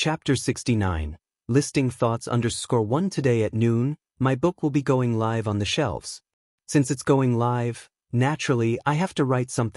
Chapter 69. Listing thoughts _1 today at noon, my book will be going live on the shelves. Since it's going live, naturally I have to write some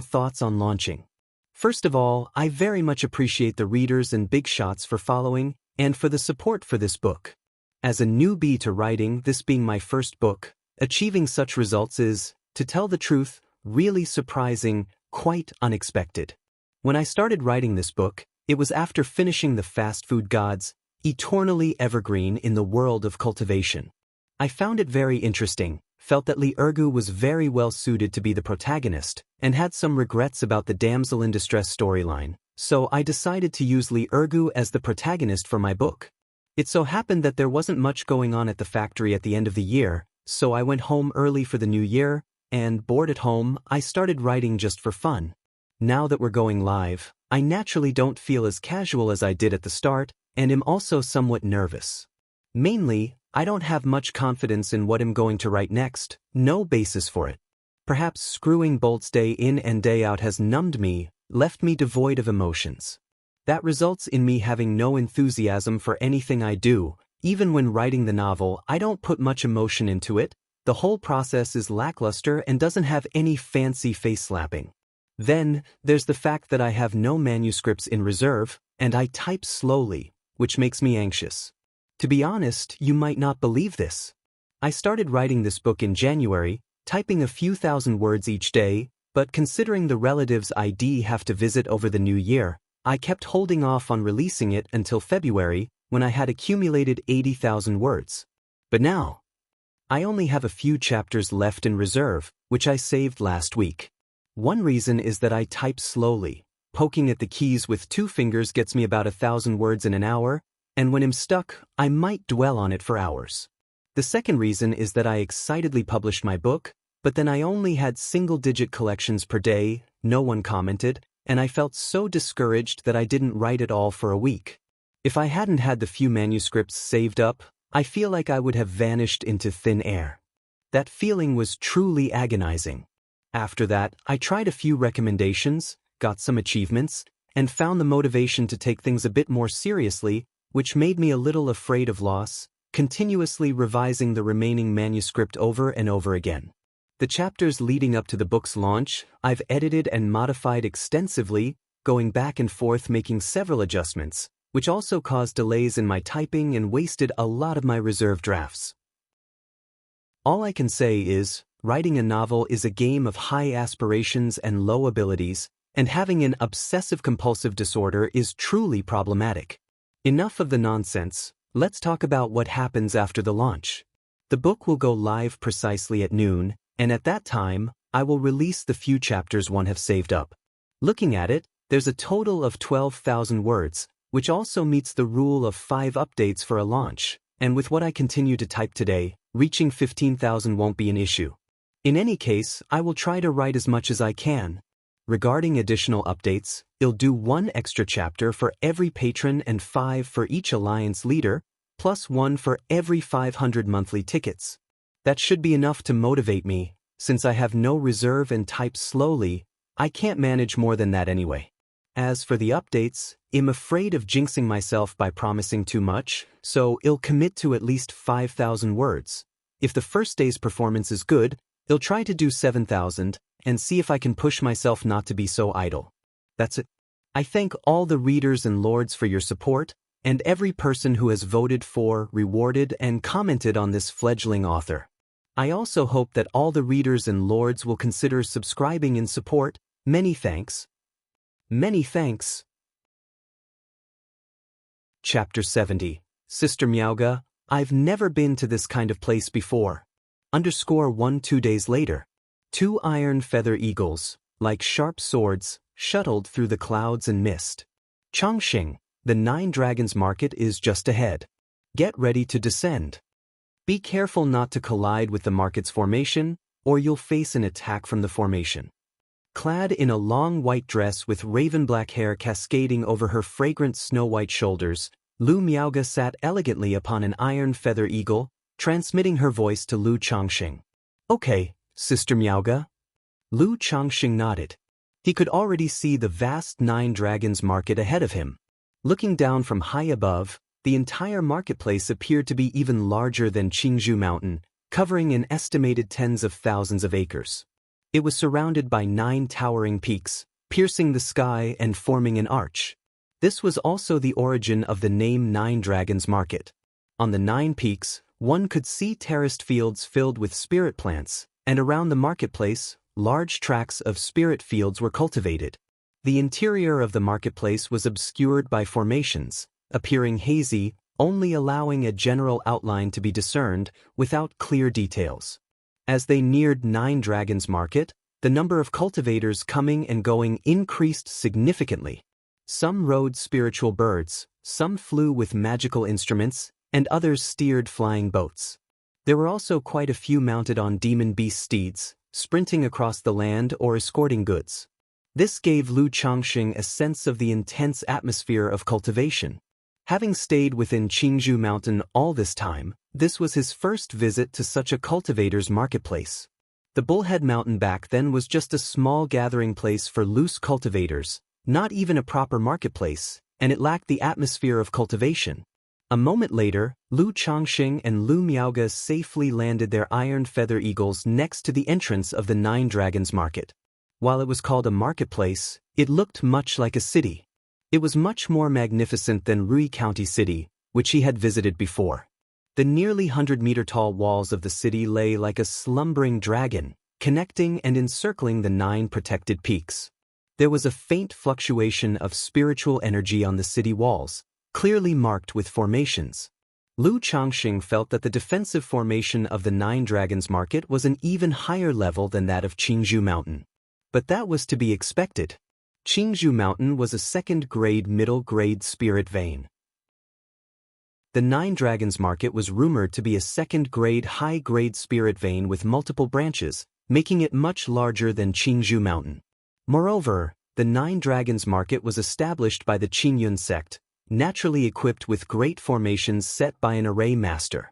thoughts on launching. First of all, I very much appreciate the readers and big shots for following and for the support for this book. As a newbie to writing, this being my first book, achieving such results is, to tell the truth, really surprising, quite unexpected. When I started writing this book, it was after finishing The Fast Food Gods, eternally evergreen in the world of cultivation. I found it very interesting, felt that Li Ergu was very well suited to be the protagonist, and had some regrets about the damsel in distress storyline, so I decided to use Li Ergu as the protagonist for my book. It so happened that there wasn't much going on at the factory at the end of the year, so I went home early for the new year, and bored at home, I started writing just for fun. Now that we're going live, I naturally don't feel as casual as I did at the start, and am also somewhat nervous. Mainly, I don't have much confidence in what I'm going to write next, no basis for it. Perhaps screwing bolts day in and day out has numbed me, left me devoid of emotions. That results in me having no enthusiasm for anything I do. Even when writing the novel, I don't put much emotion into it. The whole process is lackluster and doesn't have any fancy face-slapping. Then, there's the fact that I have no manuscripts in reserve, and I type slowly, which makes me anxious. To be honest, you might not believe this. I started writing this book in January, typing a few thousand words each day, but considering the relatives I'd have to visit over the new year, I kept holding off on releasing it until February, when I had accumulated 80,000 words. But now, I only have a few chapters left in reserve, which I saved last week. One reason is that I type slowly. Poking at the keys with 2 fingers gets me about 1,000 words in an hour, and when I'm stuck, I might dwell on it for hours. The second reason is that I excitedly published my book, but then I only had single-digit collections per day, no one commented, and I felt so discouraged that I didn't write at all for a week. If I hadn't had the few manuscripts saved up, I feel like I would have vanished into thin air. That feeling was truly agonizing. After that, I tried a few recommendations, got some achievements, and found the motivation to take things a bit more seriously, which made me a little afraid of loss, continuously revising the remaining manuscript over and over again. The chapters leading up to the book's launch, I've edited and modified extensively, going back and forth making several adjustments, which also caused delays in my typing and wasted a lot of my reserve drafts. All I can say is, writing a novel is a game of high aspirations and low abilities, and having an obsessive-compulsive disorder is truly problematic. Enough of the nonsense, let's talk about what happens after the launch. The book will go live precisely at noon, and at that time, I will release the few chapters one have saved up. Looking at it, there's a total of 12,000 words, which also meets the rule of 5 updates for a launch, and with what I continue to type today, reaching 15,000 won't be an issue. In any case, I will try to write as much as I can. Regarding additional updates, I'll do 1 extra chapter for every patron and 5 for each alliance leader, plus 1 for every 500 monthly tickets. That should be enough to motivate me. Since I have no reserve and type slowly, I can't manage more than that anyway. As for the updates, I'm afraid of jinxing myself by promising too much, so I'll commit to at least 5,000 words. If the first day's performance is good, I'll try to do 7,000, and see if I can push myself not to be so idle. That's it. I thank all the readers and lords for your support, and every person who has voted for, rewarded, and commented on this fledgling author. I also hope that all the readers and lords will consider subscribing in support. Many thanks. Many thanks. Chapter 70. Sister Miaoga, I've never been to this kind of place before. _1 2 days later. 2 iron feather eagles, like sharp swords, shuttled through the clouds and mist. Chongqing, the 9 Dragons Market is just ahead. Get ready to descend. Be careful not to collide with the market's formation, or you'll face an attack from the formation. Clad in a long white dress with raven-black hair cascading over her fragrant snow-white shoulders, Lu Miaoga sat elegantly upon an iron feather eagle, transmitting her voice to Lu Chongqing. Okay, Sister Miaoga. Lu Chongqing nodded. He could already see the vast 9 Dragons Market ahead of him. Looking down from high above, the entire marketplace appeared to be even larger than Qingzhou Mountain, covering an estimated tens of thousands of acres. It was surrounded by 9 towering peaks, piercing the sky and forming an arch. This was also the origin of the name 9 Dragons Market. On the 9 peaks, one could see terraced fields filled with spirit plants, and around the marketplace, large tracts of spirit fields were cultivated. The interior of the marketplace was obscured by formations, appearing hazy, only allowing a general outline to be discerned, without clear details. As they neared 9 Dragons Market, the number of cultivators coming and going increased significantly. Some rode spiritual birds, some flew with magical instruments, and others steered flying boats. There were also quite a few mounted on demon beast steeds, sprinting across the land or escorting goods. This gave Lu Changxing a sense of the intense atmosphere of cultivation. Having stayed within Qingzhou Mountain all this time, this was his first visit to such a cultivator's marketplace. The Bullhead Mountain back then was just a small gathering place for loose cultivators, not even a proper marketplace, and it lacked the atmosphere of cultivation. A moment later, Lu Changxing and Lu Miaoge safely landed their iron feather eagles next to the entrance of the 9 Dragons Market. While it was called a marketplace, it looked much like a city. It was much more magnificent than Rui County City, which he had visited before. The nearly 100-meter-tall walls of the city lay like a slumbering dragon, connecting and encircling the 9 protected peaks. There was a faint fluctuation of spiritual energy on the city walls, clearly marked with formations. Lu Changxing felt that the defensive formation of the 9 Dragons Market was an even higher level than that of Qingzhou Mountain. But that was to be expected. Qingzhou Mountain was a second-grade middle-grade spirit vein. The 9 Dragons Market was rumored to be a second-grade high-grade spirit vein with multiple branches, making it much larger than Qingzhou Mountain. Moreover, the 9 Dragons Market was established by the Qingyun sect, naturally equipped with great formations set by an array master.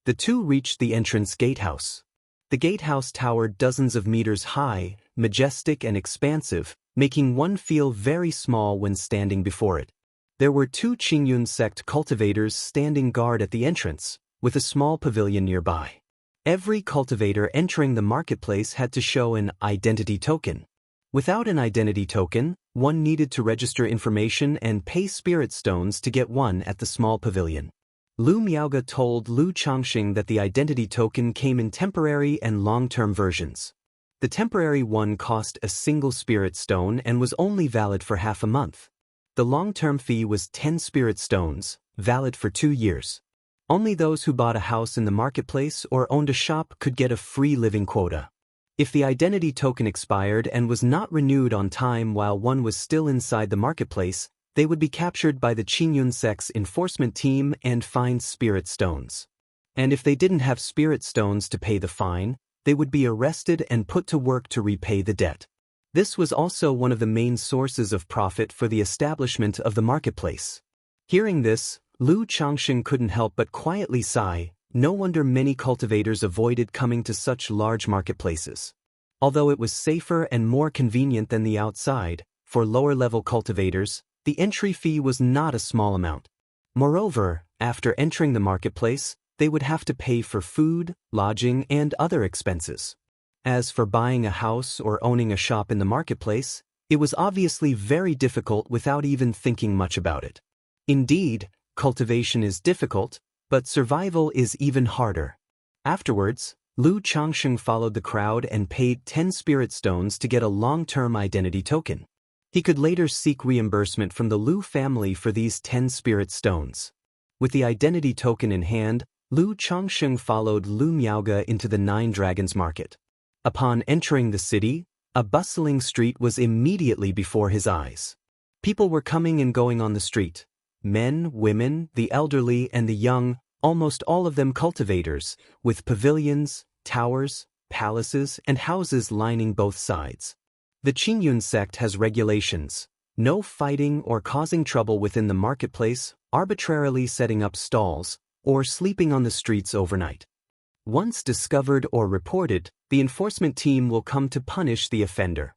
The two reached the entrance gatehouse. The gatehouse towered dozens of meters high, majestic and expansive, making one feel very small when standing before it. There were 2 Qingyun sect cultivators standing guard at the entrance, with a small pavilion nearby. Every cultivator entering the marketplace had to show an identity token. Without an identity token, one needed to register information and pay spirit stones to get one at the small pavilion. Lu Miaoge told Lu Changxing that the identity token came in temporary and long-term versions. The temporary one cost a single spirit stone and was only valid for half a month. The long-term fee was 10 spirit stones, valid for 2 years. Only those who bought a house in the marketplace or owned a shop could get a free living quota. If the identity token expired and was not renewed on time while one was still inside the marketplace, they would be captured by the Qingyun sect's enforcement team and fined spirit stones. And if they didn't have spirit stones to pay the fine, they would be arrested and put to work to repay the debt. This was also one of the main sources of profit for the establishment of the marketplace. Hearing this, Lu Changxing couldn't help but quietly sigh. No wonder many cultivators avoided coming to such large marketplaces. Although it was safer and more convenient than the outside, for lower-level cultivators, the entry fee was not a small amount. Moreover, after entering the marketplace, they would have to pay for food, lodging, and other expenses. As for buying a house or owning a shop in the marketplace, it was obviously very difficult without even thinking much about it. Indeed, cultivation is difficult, but survival is even harder. Afterwards, Lu Changxing followed the crowd and paid 10 spirit stones to get a long-term identity token. He could later seek reimbursement from the Lu family for these 10 spirit stones. With the identity token in hand, Lu Changxing followed Lu Miaoge into the 9 Dragons Market. Upon entering the city, a bustling street was immediately before his eyes. People were coming and going on the street. Men, women, the elderly, and the young, almost all of them cultivators, with pavilions, towers, palaces, and houses lining both sides. The Qingyun sect has regulations: no fighting or causing trouble within the marketplace, arbitrarily setting up stalls, or sleeping on the streets overnight. Once discovered or reported, the enforcement team will come to punish the offender.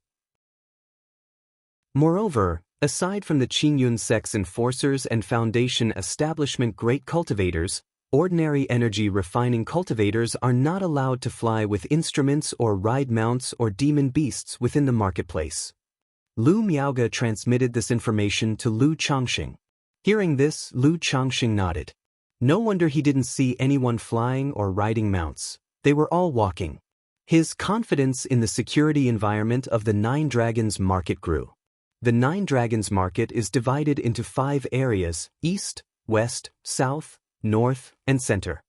Moreover, Aside from the Qingyun sect's enforcers and foundation establishment great cultivators, ordinary energy refining cultivators are not allowed to fly with instruments or ride mounts or demon beasts within the marketplace. Lu Miaoge transmitted this information to Lu Changxing. Hearing this, Lu Changxing nodded. No wonder he didn't see anyone flying or riding mounts. They were all walking. His confidence in the security environment of the Nine Dragons market grew. The Nine Dragons market is divided into 5 areas: east, west, south, north, and center.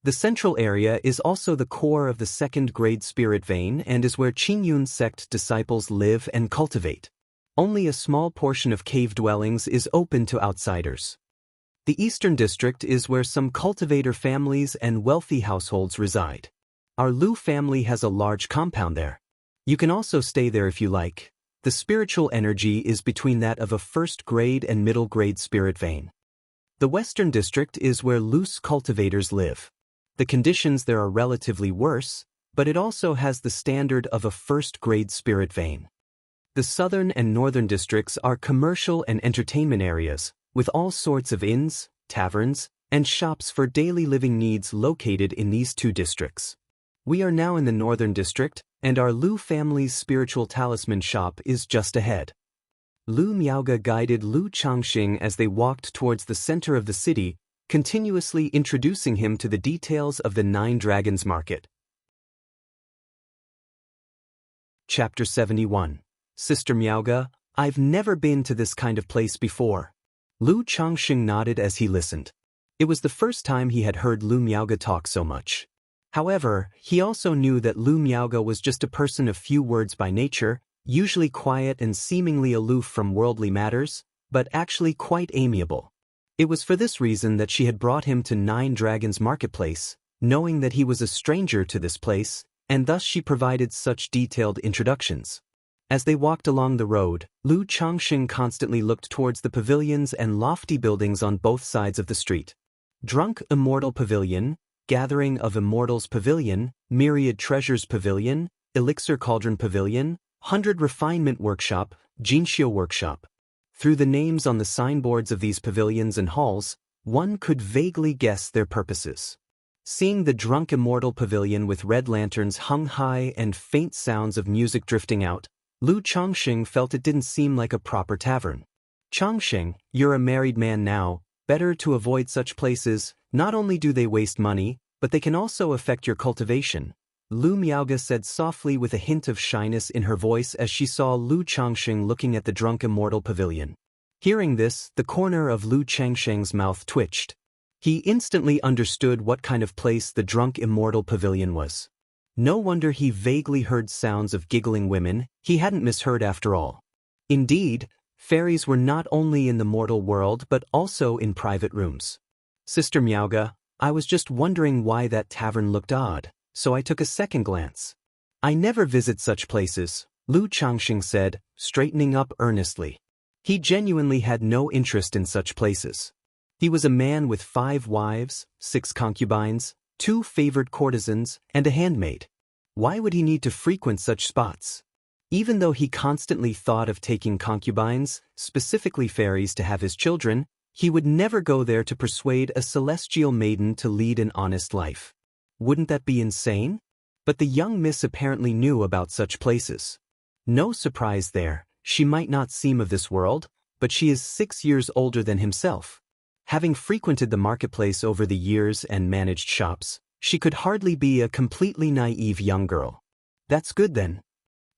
The central area is also the core of the second-grade spirit vein and is where Qingyun sect disciples live and cultivate. Only a small portion of cave dwellings is open to outsiders. The eastern district is where some cultivator families and wealthy households reside. Our Lu family has a large compound there. You can also stay there if you like. The spiritual energy is between that of a first-grade and middle-grade spirit vein. The western district is where loose cultivators live. The conditions there are relatively worse, but it also has the standard of a first-grade spirit vein. The southern and northern districts are commercial and entertainment areas, with all sorts of inns, taverns, and shops for daily living needs located in these 2 districts. We are now in the northern district, and our Lu family's spiritual talisman shop is just ahead. Lu Miaoge guided Lu Changxing as they walked towards the center of the city, continuously introducing him to the details of the Nine Dragons market. Chapter 71. Sister Miaoge, I've never been to this kind of place before. Lu Changxing nodded as he listened. It was the first time he had heard Lu Miaoge talk so much. However, he also knew that Lu Miaoge was just a person of few words by nature, usually quiet and seemingly aloof from worldly matters, but actually quite amiable. It was for this reason that she had brought him to Nine Dragons Marketplace, knowing that he was a stranger to this place, and thus she provided such detailed introductions. As they walked along the road, Lu Changxing constantly looked towards the pavilions and lofty buildings on both sides of the street. Drunk Immortal Pavilion, Gathering of Immortals Pavilion, Myriad Treasures Pavilion, Elixir Cauldron Pavilion, 100 Refinement Workshop, Xianxia Workshop. Through the names on the signboards of these pavilions and halls, one could vaguely guess their purposes. Seeing the Drunk Immortal Pavilion with red lanterns hung high and faint sounds of music drifting out, Lu Changxing felt it didn't seem like a proper tavern. Changxing, you're a married man now, better to avoid such places. Not only do they waste money, but they can also affect your cultivation, Lu Miaoge said softly with a hint of shyness in her voice as she saw Lu Changxing looking at the Drunk Immortal Pavilion. Hearing this, the corner of Lu Changxing's mouth twitched. He instantly understood what kind of place the Drunk Immortal Pavilion was. No wonder he vaguely heard sounds of giggling women. He hadn't misheard after all. Indeed, fairies were not only in the mortal world but also in private rooms. Sister Miaoge, I was just wondering why that tavern looked odd, so I took a second glance. I never visit such places, Lu Changxing said, straightening up earnestly. He genuinely had no interest in such places. He was a man with 5 wives, 6 concubines, 2 favored courtesans, and a handmaid. Why would he need to frequent such spots? Even though he constantly thought of taking concubines, specifically fairies, to have his children, he would never go there to persuade a celestial maiden to lead an honest life. Wouldn't that be insane? But the young miss apparently knew about such places. No surprise there, she might not seem of this world, but she is 6 years older than himself. Having frequented the marketplace over the years and managed shops, she could hardly be a completely naive young girl. That's good then.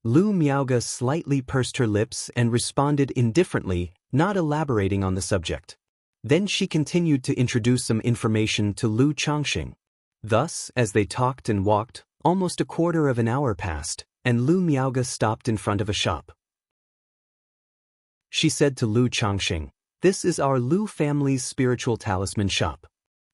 Lu Miaoge slightly pursed her lips and responded indifferently, not elaborating on the subject. Then she continued to introduce some information to Lu Changxing. Thus, as they talked and walked, almost a quarter of an hour passed, and Lu Miaoge stopped in front of a shop. She said to Lu Changxing, "This is our Lu family's spiritual talisman shop."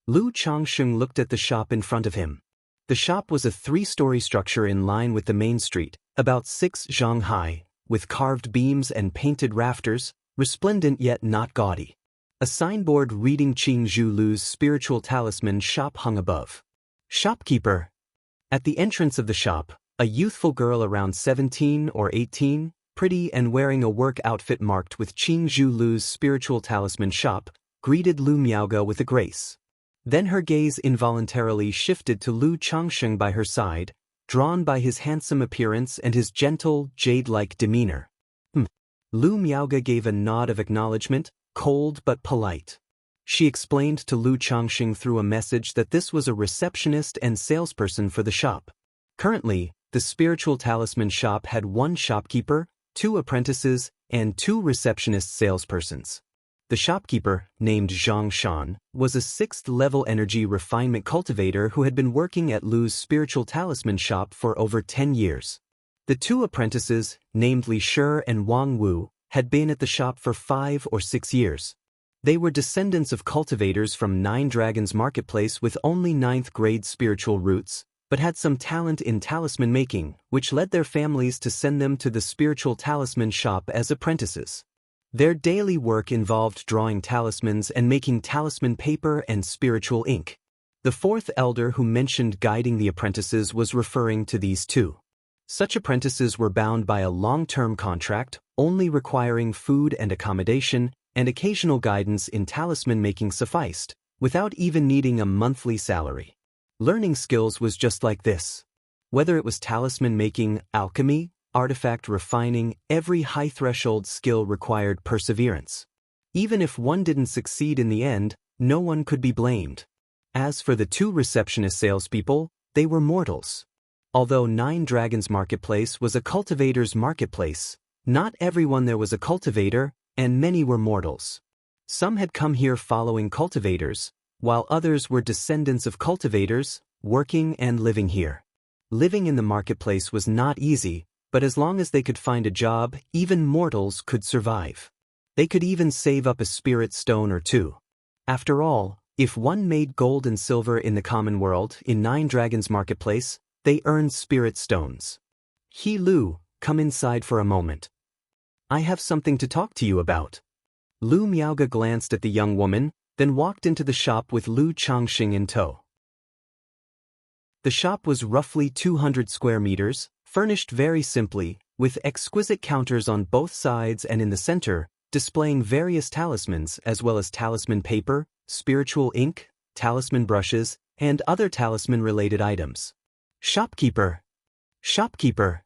Lu Changxing looked at the shop in front of him. The shop was a 3-story structure in line with the main street, about 6 zhang high, with carved beams and painted rafters, resplendent yet not gaudy. A signboard reading Qing Zhu Lu's spiritual talisman shop hung above. Shopkeeper. At the entrance of the shop, a youthful girl around 17 or 18, pretty and wearing a work outfit marked with Qingzhu Lu's spiritual talisman shop, greeted Lu Miaoge with a grace. Then her gaze involuntarily shifted to Lu Changsheng by her side, drawn by his handsome appearance and his gentle, jade-like demeanor. Lu Miaoge gave a nod of acknowledgement, cold but polite. She explained to Lu Changsheng through a message that this was a receptionist and salesperson for the shop. Currently, the spiritual talisman shop had 1 shopkeeper, 2 apprentices, and 2 receptionist salespersons. The shopkeeper, named Zhang Shan, was a 6th-level energy refinement cultivator who had been working at Lu's spiritual talisman shop for over 10 years. The 2 apprentices, named Li Shi and Wang Wu, had been at the shop for 5 or 6 years. They were descendants of cultivators from 9 Dragons Marketplace with only 9th-grade spiritual roots, but had some talent in talisman making, which led their families to send them to the spiritual talisman shop as apprentices. Their daily work involved drawing talismans and making talisman paper and spiritual ink. The 4th elder who mentioned guiding the apprentices was referring to these 2. Such apprentices were bound by a long-term contract, only requiring food and accommodation, and occasional guidance in talisman making sufficed, without even needing a monthly salary. Learning skills was just like this. Whether it was talisman making, alchemy, artifact refining, every high-threshold skill required perseverance. Even if one didn't succeed in the end, no one could be blamed. As for the 2 receptionist salespeople, they were mortals. Although 9 Dragons Marketplace was a cultivator's marketplace, not everyone there was a cultivator, and many were mortals. Some had come here following cultivators, while others were descendants of cultivators, working and living here. Living in the marketplace was not easy, but as long as they could find a job, even mortals could survive. They could even save up a spirit stone or 2. After all, if one made gold and silver in the common world in 9 Dragons Marketplace, they earned spirit stones. He Lu, come inside for a moment. I have something to talk to you about. Lu Miaoge glanced at the young woman, then walked into the shop with Lu Changxing in tow. The shop was roughly 200 square meters, furnished very simply, with exquisite counters on both sides and in the center, displaying various talismans as well as talisman paper, spiritual ink, talisman brushes, and other talisman-related items. Shopkeeper! Shopkeeper!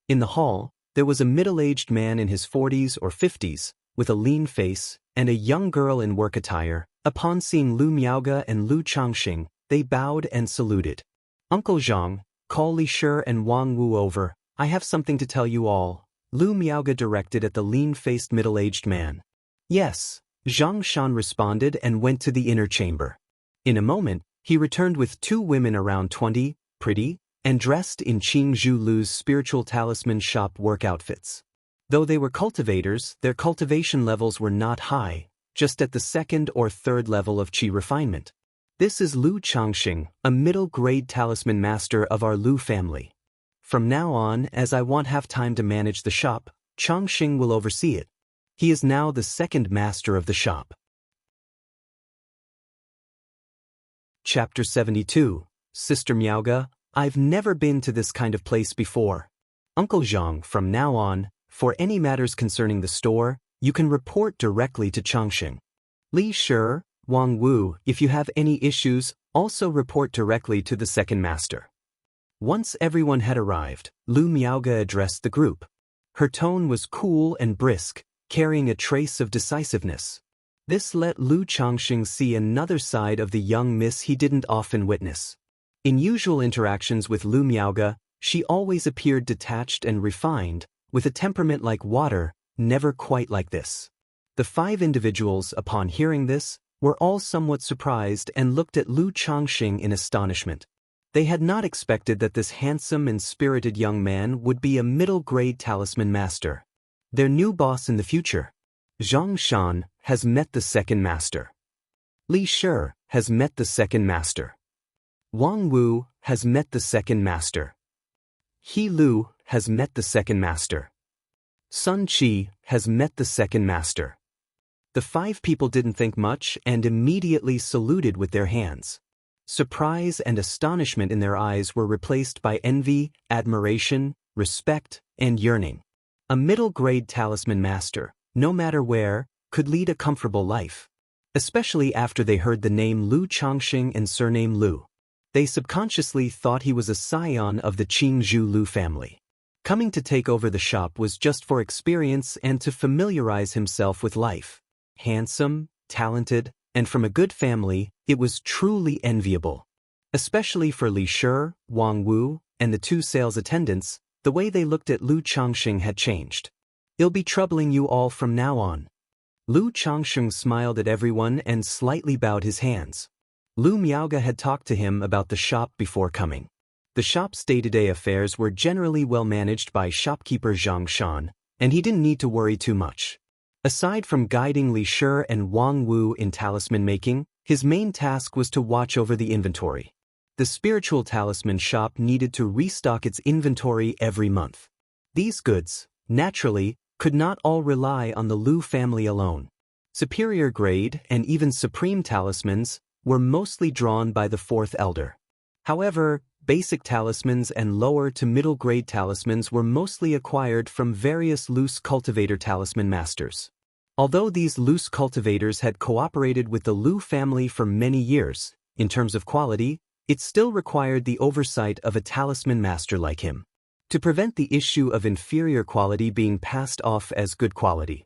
In the hall, there was a middle-aged man in his 40s or 50s, with a lean face, and a young girl in work attire. Upon seeing Lu Miaoge and Lu Changxing, they bowed and saluted. Uncle Zhang, call Li Shi and Wang Wu over. I have something to tell you all, Lu Miaoge directed at the lean-faced middle-aged man. Yes, Zhang Shan responded and went to the inner chamber. In a moment, he returned with 2 women around 20, pretty, and dressed in Qingzhu Lu's spiritual talisman shop work outfits. Though they were cultivators, their cultivation levels were not high, just at the 2nd or 3rd level of qi refinement. This is Lu Changxing, a middle-grade talisman master of our Lu family. From now on, as I won't have time to manage the shop, Changxing will oversee it. He is now the 2nd master of the shop. Chapter 72, Sister Miaoge, I've never been to this kind of place before. Uncle Zhang, from now on, for any matters concerning the store, you can report directly to Changxing. Li Shi, Wang Wu, if you have any issues, also report directly to the 2nd master. Once everyone had arrived, Lu Miaoge addressed the group. Her tone was cool and brisk, carrying a trace of decisiveness. This let Lu Changxing see another side of the young miss he didn't often witness. In usual interactions with Lu Miaoge, she always appeared detached and refined, with a temperament like water, never quite like this. The 5 individuals, upon hearing this, were all somewhat surprised and looked at Lu Changxing in astonishment. They had not expected that this handsome and spirited young man would be a middle-grade talisman master. Their new boss in the future. Zhang Shan has met the 2nd master. Li Shi has met the 2nd master. Wang Wu has met the 2nd master. He Lu has met the 2nd master. Sun Qi has met the 2nd master. The 5 people didn't think much and immediately saluted with their hands. Surprise and astonishment in their eyes were replaced by envy, admiration, respect, and yearning. A middle-grade talisman master, no matter where, could lead a comfortable life. Especially after they heard the name Lu Changxing and surname Lu. They subconsciously thought he was a scion of the Qingzhou Lu family. Coming to take over the shop was just for experience and to familiarize himself with life. Handsome, talented, and from a good family, it was truly enviable. Especially for Li Shi, Wang Wu, and the two sales attendants, the way they looked at Lu Changxing had changed. "It'll be troubling you all from now on." Lu Changxing smiled at everyone and slightly bowed his hands. Lu Miaoge had talked to him about the shop before coming. The shop's day-to-day affairs were generally well managed by shopkeeper Zhang Shan, and he didn't need to worry too much. Aside from guiding Li Shi and Wang Wu in talisman making, his main task was to watch over the inventory. The spiritual talisman shop needed to restock its inventory every month. These goods, naturally, could not all rely on the Lu family alone. Superior grade and even supreme talismans were mostly drawn by the fourth elder. However, basic talismans and lower to middle grade talismans were mostly acquired from various loose cultivator talisman masters. Although these loose cultivators had cooperated with the Lu family for many years, in terms of quality, it still required the oversight of a talisman master like him, to prevent the issue of inferior quality being passed off as good quality.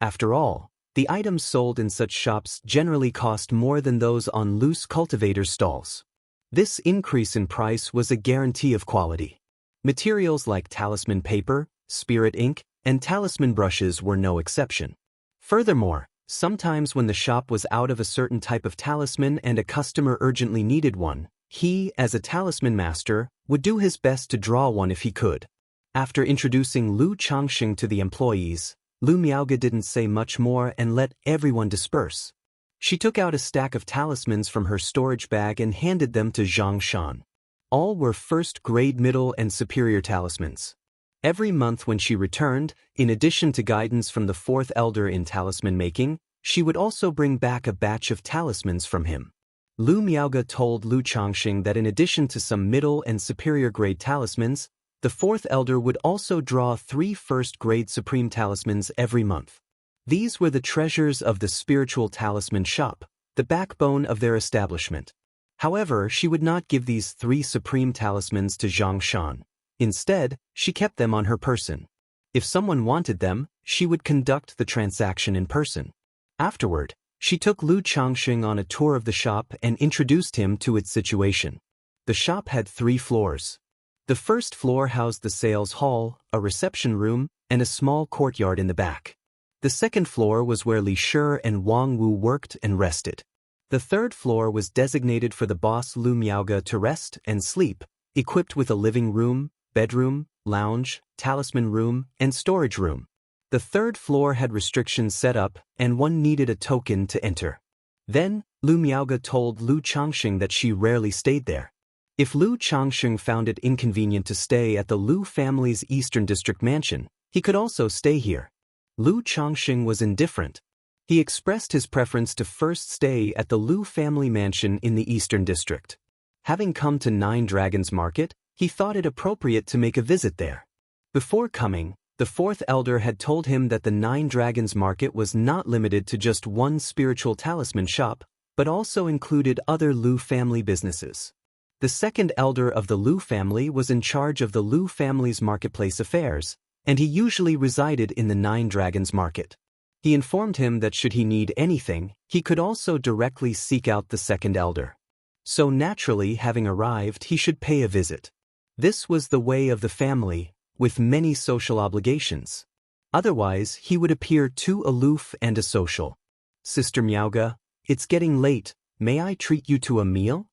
After all, the items sold in such shops generally cost more than those on loose cultivator stalls. This increase in price was a guarantee of quality. Materials like talisman paper, spirit ink, and talisman brushes were no exception. Furthermore, sometimes when the shop was out of a certain type of talisman and a customer urgently needed one, he, as a talisman master, would do his best to draw one if he could. After introducing Lu Changxing to the employees, Lu Miaoge didn't say much more and let everyone disperse. She took out a stack of talismans from her storage bag and handed them to Zhang Shan. All were first-grade middle and superior talismans. Every month when she returned, in addition to guidance from the fourth elder in talisman making, she would also bring back a batch of talismans from him. Lu Miaoge told Lu Changxing that in addition to some middle and superior grade talismans, the fourth elder would also draw 3 first-grade supreme talismans every month. These were the treasures of the spiritual talisman shop, the backbone of their establishment. However, she would not give these 3 supreme talismans to Zhang Shan. Instead, she kept them on her person. If someone wanted them, she would conduct the transaction in person. Afterward, she took Lu Changxing on a tour of the shop and introduced him to its situation. The shop had 3 floors. The first floor housed the sales hall, a reception room, and a small courtyard in the back. The second floor was where Li Shi and Wang Wu worked and rested. The third floor was designated for the boss Lu Miaoge to rest and sleep, equipped with a living room, bedroom, lounge, talisman room, and storage room. The third floor had restrictions set up, and one needed a token to enter. Then, Lu Miaoge told Lu Changxing that she rarely stayed there. If Lu Changxing found it inconvenient to stay at the Lu family's Eastern District mansion, he could also stay here. Lu Changxing was indifferent. He expressed his preference to first stay at the Lu family mansion in the Eastern District. Having come to Nine Dragons Market, he thought it appropriate to make a visit there. Before coming, the fourth elder had told him that the Nine Dragons Market was not limited to just one spiritual talisman shop, but also included other Lu family businesses. The second elder of the Lu family was in charge of the Lu family's marketplace affairs, and he usually resided in the Nine Dragons Market. He informed him that should he need anything, he could also directly seek out the second elder. So naturally, having arrived, he should pay a visit. This was the way of the family, with many social obligations. Otherwise, he would appear too aloof and asocial. "Sister Miaoge, it's getting late, may I treat you to a meal?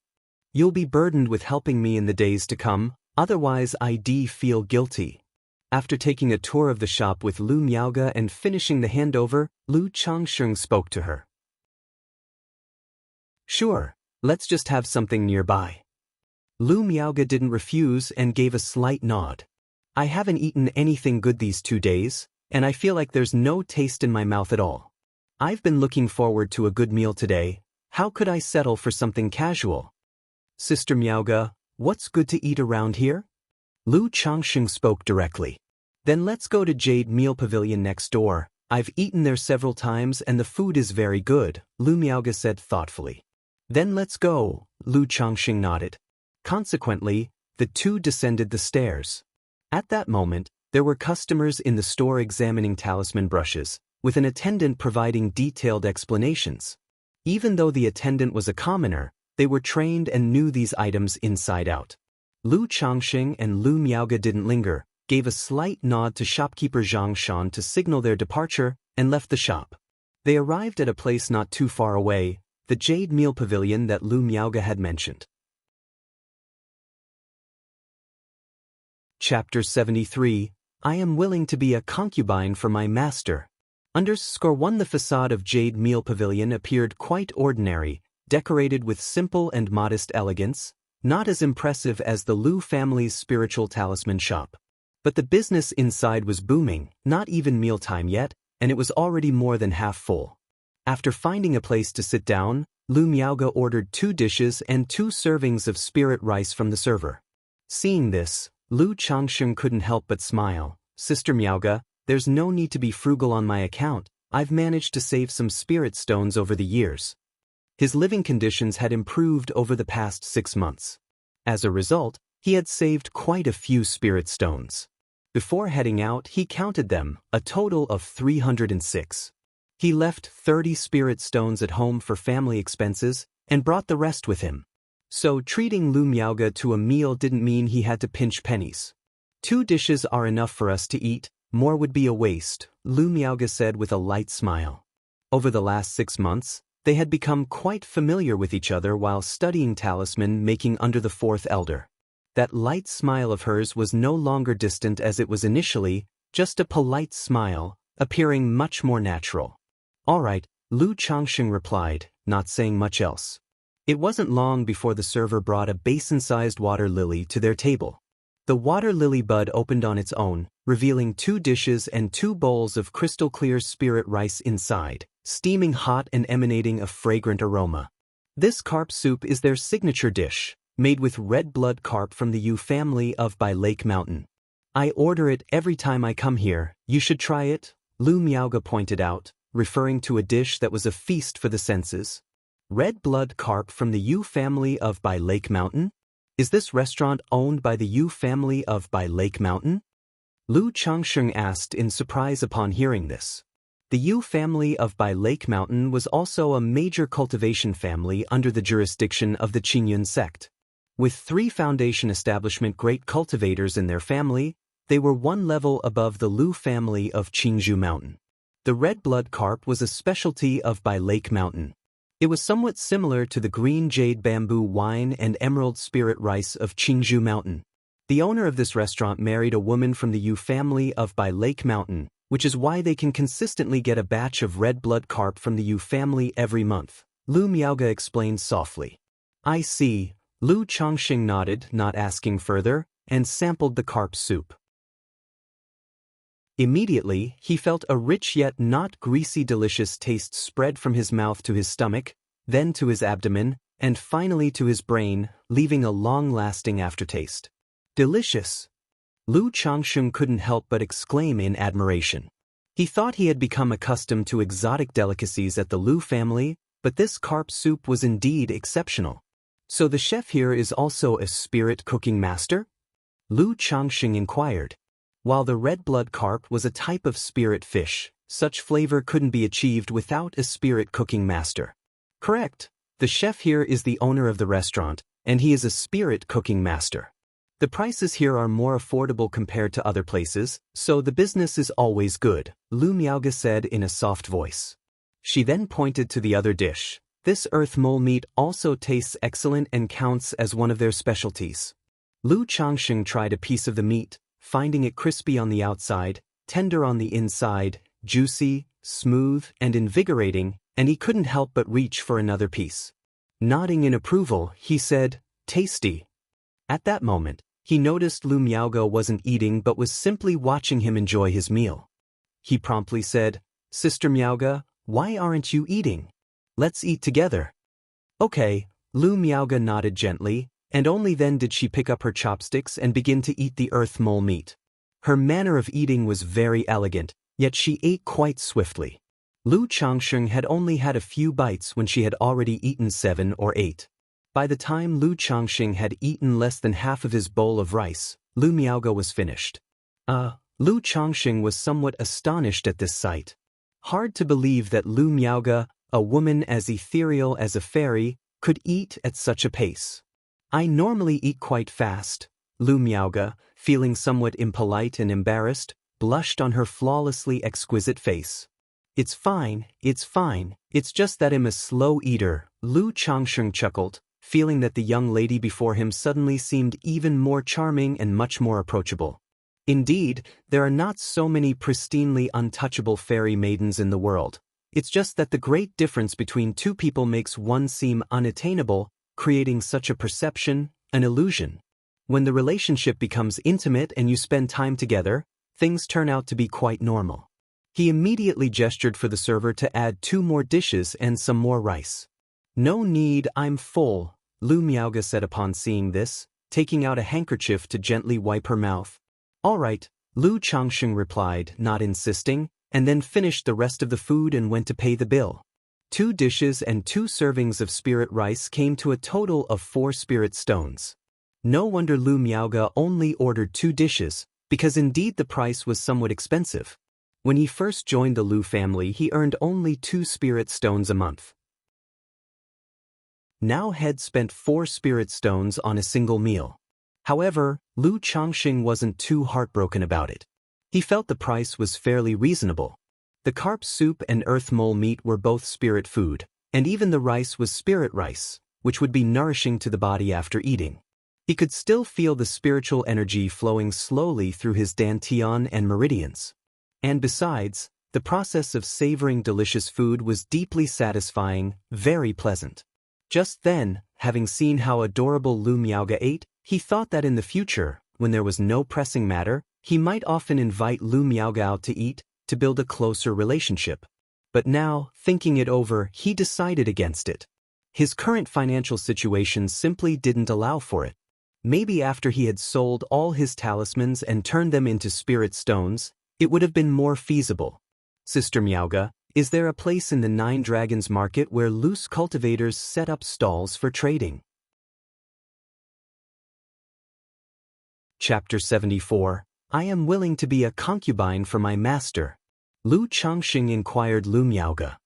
You'll be burdened with helping me in the days to come, otherwise I'd feel guilty." After taking a tour of the shop with Lu Miaoge and finishing the handover, Lu Changxing spoke to her. "Sure, let's just have something nearby." Lu Miaoge didn't refuse and gave a slight nod. "I haven't eaten anything good these 2 days, and I feel like there's no taste in my mouth at all. I've been looking forward to a good meal today. How could I settle for something casual?" "Sister Miaoge, what's good to eat around here?" Lu Changsheng spoke directly. Then let's go to Jade Meal Pavilion next door. I've eaten there several times and the food is very good, Lu Miaoge said thoughtfully. Then let's go, Lu Changsheng nodded. Consequently, the two descended the stairs. At that moment, there were customers in the store examining talisman brushes, with an attendant providing detailed explanations. Even though the attendant was a commoner, they were trained and knew these items inside out. Lu Changsheng and Lu Miaoge didn't linger, gave a slight nod to shopkeeper Zhang Shan to signal their departure, and left the shop. They arrived at a place not too far away, the Jade Meal Pavilion that Lu Miaoge had mentioned. Chapter 73, I am willing to be a concubine for my master. _1 The facade of Jade Meal Pavilion appeared quite ordinary, decorated with simple and modest elegance, not as impressive as the Lu family's spiritual talisman shop. But the business inside was booming, not even mealtime yet, and it was already more than half full. After finding a place to sit down, Lu Miaoge ordered 2 dishes and 2 servings of spirit rice from the server. Seeing this, Lu Changsheng couldn't help but smile. Sister Miaoge, there's no need to be frugal on my account, I've managed to save some spirit stones over the years. His living conditions had improved over the past 6 months. As a result, he had saved quite a few spirit stones. Before heading out, he counted them, a total of 306. He left 30 spirit stones at home for family expenses, and brought the rest with him. So treating Lu Miaoge to a meal didn't mean he had to pinch pennies. 2 dishes are enough for us to eat, more would be a waste, Lu Miaoge said with a light smile. Over the last 6 months, they had become quite familiar with each other while studying talisman making under the 4th elder. That light smile of hers was no longer distant as it was initially, just a polite smile, appearing much more natural. All right, Lu Changsheng replied, not saying much else. It wasn't long before the server brought a basin-sized water lily to their table. The water lily bud opened on its own, revealing 2 dishes and 2 bowls of crystal-clear spirit rice inside, steaming hot and emanating a fragrant aroma. This carp soup is their signature dish, made with red blood carp from the Yu family of by Lake Mountain. I order it every time I come here, you should try it, Lu Miaoge pointed out, referring to a dish that was a feast for the senses. Red blood carp from the Yu family of by Lake Mountain? Is this restaurant owned by the Yu family of by Lake Mountain? Lu Changsheng asked in surprise upon hearing this. The Yu family of by Lake Mountain was also a major cultivation family under the jurisdiction of the Qingyun sect. With 3 foundation establishment great cultivators in their family, they were 1 level above the Lu family of Qingzhou Mountain. The red blood carp was a specialty of by Lake Mountain. It was somewhat similar to the green jade bamboo wine and emerald spirit rice of Qingzhou Mountain. The owner of this restaurant married a woman from the Yu family of by Lake Mountain, which is why they can consistently get a batch of red blood carp from the Yu family every month, Lu Miaoge explained softly. I see, Lu Changsheng nodded, not asking further, and sampled the carp soup. Immediately, he felt a rich yet not greasy delicious taste spread from his mouth to his stomach, then to his abdomen, and finally to his brain, leaving a long-lasting aftertaste. Delicious! Lu Changsheng couldn't help but exclaim in admiration. He thought he had become accustomed to exotic delicacies at the Lu family, but this carp soup was indeed exceptional. So the chef here is also a spirit cooking master? Lu Changsheng inquired. While the red blood carp was a type of spirit fish, such flavor couldn't be achieved without a spirit cooking master. Correct. The chef here is the owner of the restaurant, and he is a spirit cooking master. The prices here are more affordable compared to other places, so the business is always good, Lu Miaoge said in a soft voice. She then pointed to the other dish. This earth mole meat also tastes excellent and counts as one of their specialties. Lu Changsheng tried a piece of the meat, finding it crispy on the outside, tender on the inside, juicy, smooth, and invigorating, and he couldn't help but reach for another piece. Nodding in approval, he said, "Tasty." At that moment, he noticed Lu Miaoge wasn't eating but was simply watching him enjoy his meal. He promptly said, "Sister Miaoge, why aren't you eating? Let's eat together." Okay, Lu Miaoge nodded gently, and only then did she pick up her chopsticks and begin to eat the earth mole meat. Her manner of eating was very elegant, yet she ate quite swiftly. Lu Changsheng had only had a few bites when she had already eaten 7 or 8. By the time Lu Changsheng had eaten less than half of his bowl of rice, Lu Miaoge was finished. Lu Changsheng was somewhat astonished at this sight. Hard to believe that Lu Miaoge, a woman as ethereal as a fairy, could eat at such a pace. I normally eat quite fast. Lu Miaoge, feeling somewhat impolite and embarrassed, blushed on her flawlessly exquisite face. It's fine, it's just that I'm a slow eater, Lu Changsheng chuckled, feeling that the young lady before him suddenly seemed even more charming and much more approachable. Indeed, there are not so many pristinely untouchable fairy maidens in the world. It's just that the great difference between two people makes one seem unattainable, creating such a perception, an illusion. When the relationship becomes intimate and you spend time together, things turn out to be quite normal. He immediately gestured for the server to add 2 more dishes and some more rice. No need, I'm full, Lu Miaoge said upon seeing this, taking out a handkerchief to gently wipe her mouth. All right, Lu Changsheng replied, not insisting, and then finished the rest of the food and went to pay the bill. 2 dishes and 2 servings of spirit rice came to a total of 4 spirit stones. No wonder Lu Miaoge only ordered 2 dishes, because indeed the price was somewhat expensive. When he first joined the Lu family, he earned only 2 spirit stones a month. Now Head spent 4 spirit stones on a single meal. However, Lu Changsheng wasn't too heartbroken about it. He felt the price was fairly reasonable. The carp soup and earth mole meat were both spirit food, and even the rice was spirit rice, which would be nourishing to the body after eating. He could still feel the spiritual energy flowing slowly through his dantian and meridians. And besides, the process of savoring delicious food was deeply satisfying, very pleasant. Just then, having seen how adorable Lu Miaoge ate, he thought that in the future, when there was no pressing matter, he might often invite Lu Miaoge out to eat, to build a closer relationship. But now, thinking it over, he decided against it. His current financial situation simply didn't allow for it. Maybe after he had sold all his talismans and turned them into spirit stones, it would have been more feasible. Sister Miaoge, is there a place in the 9 Dragons market where loose cultivators set up stalls for trading? Chapter 74. I am willing to be a concubine for my master. Lu Changsheng inquired Lu Miaoge.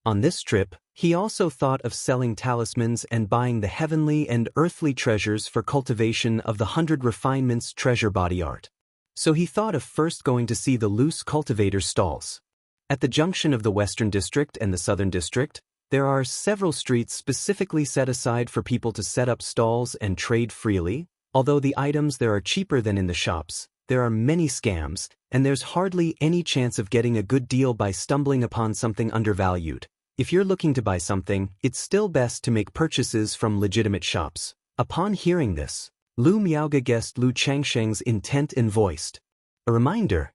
On this trip, he also thought of selling talismans and buying the heavenly and earthly treasures for cultivation of the 100 refinements treasure body art. So he thought of first going to see the loose cultivator stalls. At the junction of the Western District and the Southern District, there are several streets specifically set aside for people to set up stalls and trade freely. Although the items there are cheaper than in the shops, there are many scams, and there's hardly any chance of getting a good deal by stumbling upon something undervalued. If you're looking to buy something, it's still best to make purchases from legitimate shops. Upon hearing this, Lu Miaoge guessed Lu Changsheng's intent and voiced, a reminder.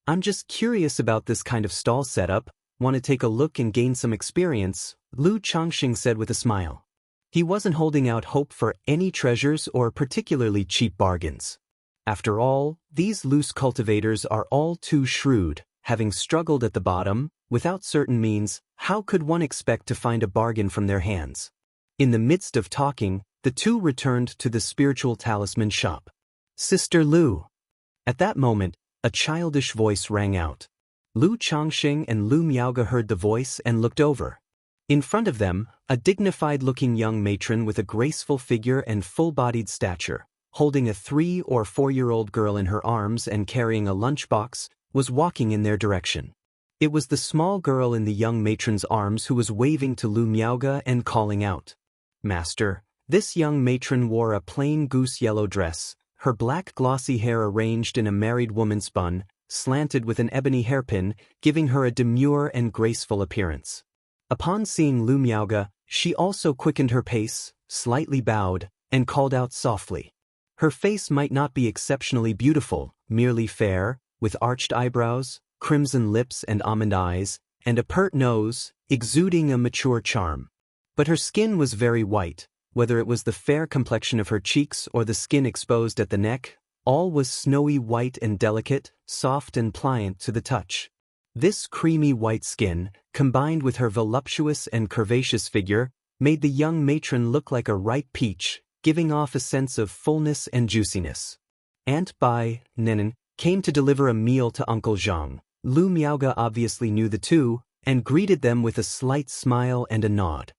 I'm just curious about this kind of stall setup, want to take a look and gain some experience, Lu Changsheng said with a smile. He wasn't holding out hope for any treasures or particularly cheap bargains. After all, these loose cultivators are all too shrewd, having struggled at the bottom, without certain means, how could one expect to find a bargain from their hands? In the midst of talking, the two returned to the spiritual talisman shop. Sister Lu. At that moment, a childish voice rang out. Lu Changsheng and Lu Miaoge heard the voice and looked over. In front of them, a dignified-looking young matron with a graceful figure and full-bodied stature, holding a 3- or 4-year-old girl in her arms and carrying a lunchbox, was walking in their direction. It was the small girl in the young matron's arms who was waving to Lu Miaoge and calling out, "Master." This young matron wore a plain goose-yellow dress, her black glossy hair arranged in a married woman's bun, slanted with an ebony hairpin, giving her a demure and graceful appearance. Upon seeing Lu Miaoge, she also quickened her pace, slightly bowed, and called out softly. Her face might not be exceptionally beautiful, merely fair, with arched eyebrows, crimson lips and almond eyes, and a pert nose, exuding a mature charm. But her skin was very white, whether it was the fair complexion of her cheeks or the skin exposed at the neck, all was snowy white and delicate, soft and pliant to the touch. This creamy white skin, combined with her voluptuous and curvaceous figure, made the young matron look like a ripe peach, giving off a sense of fullness and juiciness. Aunt Bai, Nenin, came to deliver a meal to Uncle Zhang. Lu Miaoge obviously knew the two, and greeted them with a slight smile and a nod.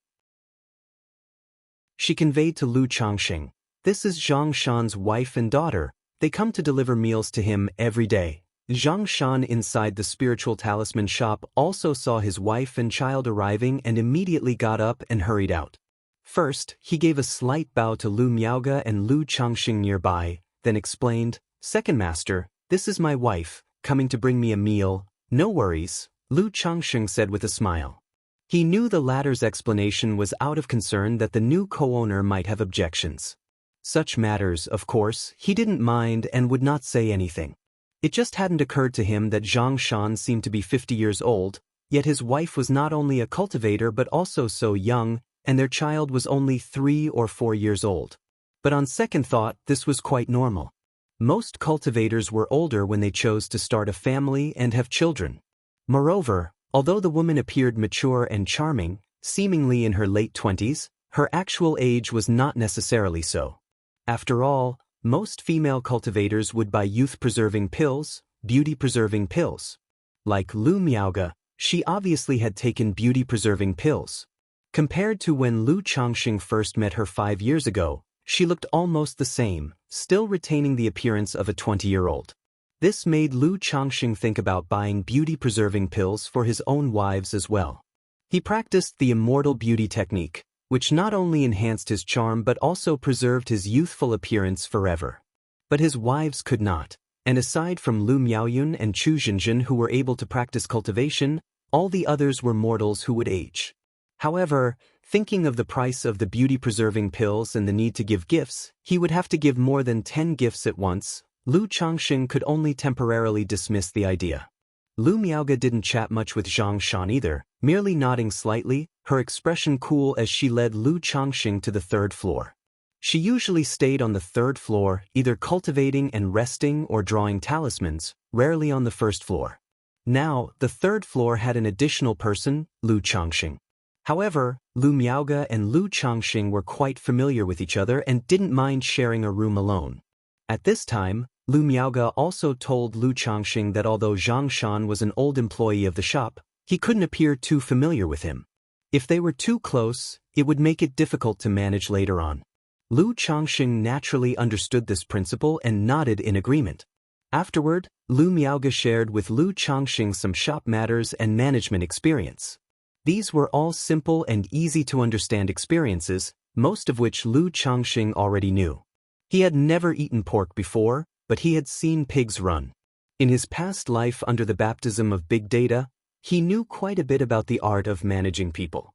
She conveyed to Lu Changxing, "This is Zhang Shan's wife and daughter. They come to deliver meals to him every day." Zhang Shan inside the spiritual talisman shop also saw his wife and child arriving and immediately got up and hurried out. First, he gave a slight bow to Lu Miaoge and Lu Changxing nearby, then explained, "Second master, this is my wife, coming to bring me a meal." "No worries," Lu Changxing said with a smile. He knew the latter's explanation was out of concern that the new co-owner might have objections. Such matters, of course, he didn't mind and would not say anything. It just hadn't occurred to him that Zhang Shan seemed to be 50 years old, yet his wife was not only a cultivator but also so young, and their child was only 3 or 4 years old. But on second thought, this was quite normal. Most cultivators were older when they chose to start a family and have children. Moreover, although the woman appeared mature and charming, seemingly in her late 20s, her actual age was not necessarily so. After all, most female cultivators would buy youth-preserving pills, beauty-preserving pills. Like Lu Miaoge, she obviously had taken beauty-preserving pills. Compared to when Lu Changxing first met her 5 years ago, she looked almost the same, still retaining the appearance of a 20-year-old. This made Lu Changxing think about buying beauty-preserving pills for his own wives as well. He practiced the immortal beauty technique, which not only enhanced his charm but also preserved his youthful appearance forever. But his wives could not, and aside from Lu Miaoyun and Chu Zhenjin who were able to practice cultivation, all the others were mortals who would age. However, thinking of the price of the beauty-preserving pills and the need to give gifts, he would have to give more than 10 gifts at once. Lu Changxing could only temporarily dismiss the idea. Lu Miaoge didn't chat much with Zhang Shan either, merely nodding slightly, her expression cool as she led Lu Changxing to the 3rd floor. She usually stayed on the 3rd floor, either cultivating and resting or drawing talismans, rarely on the 1st floor. Now, the 3rd floor had an additional person, Lu Changxing. However, Lu Miaoge and Lu Changxing were quite familiar with each other and didn't mind sharing a room alone. At this time, Lu Miaoge also told Lu Changxing that although Zhang Shan was an old employee of the shop, he couldn't appear too familiar with him. If they were too close, it would make it difficult to manage later on. Lu Changxing naturally understood this principle and nodded in agreement. Afterward, Lu Miaoge shared with Lu Changxing some shop matters and management experience. These were all simple and easy to understand experiences, most of which Lu Changxing already knew. He had never eaten pork before, but he had seen pigs run. In his past life under the baptism of big data, he knew quite a bit about the art of managing people.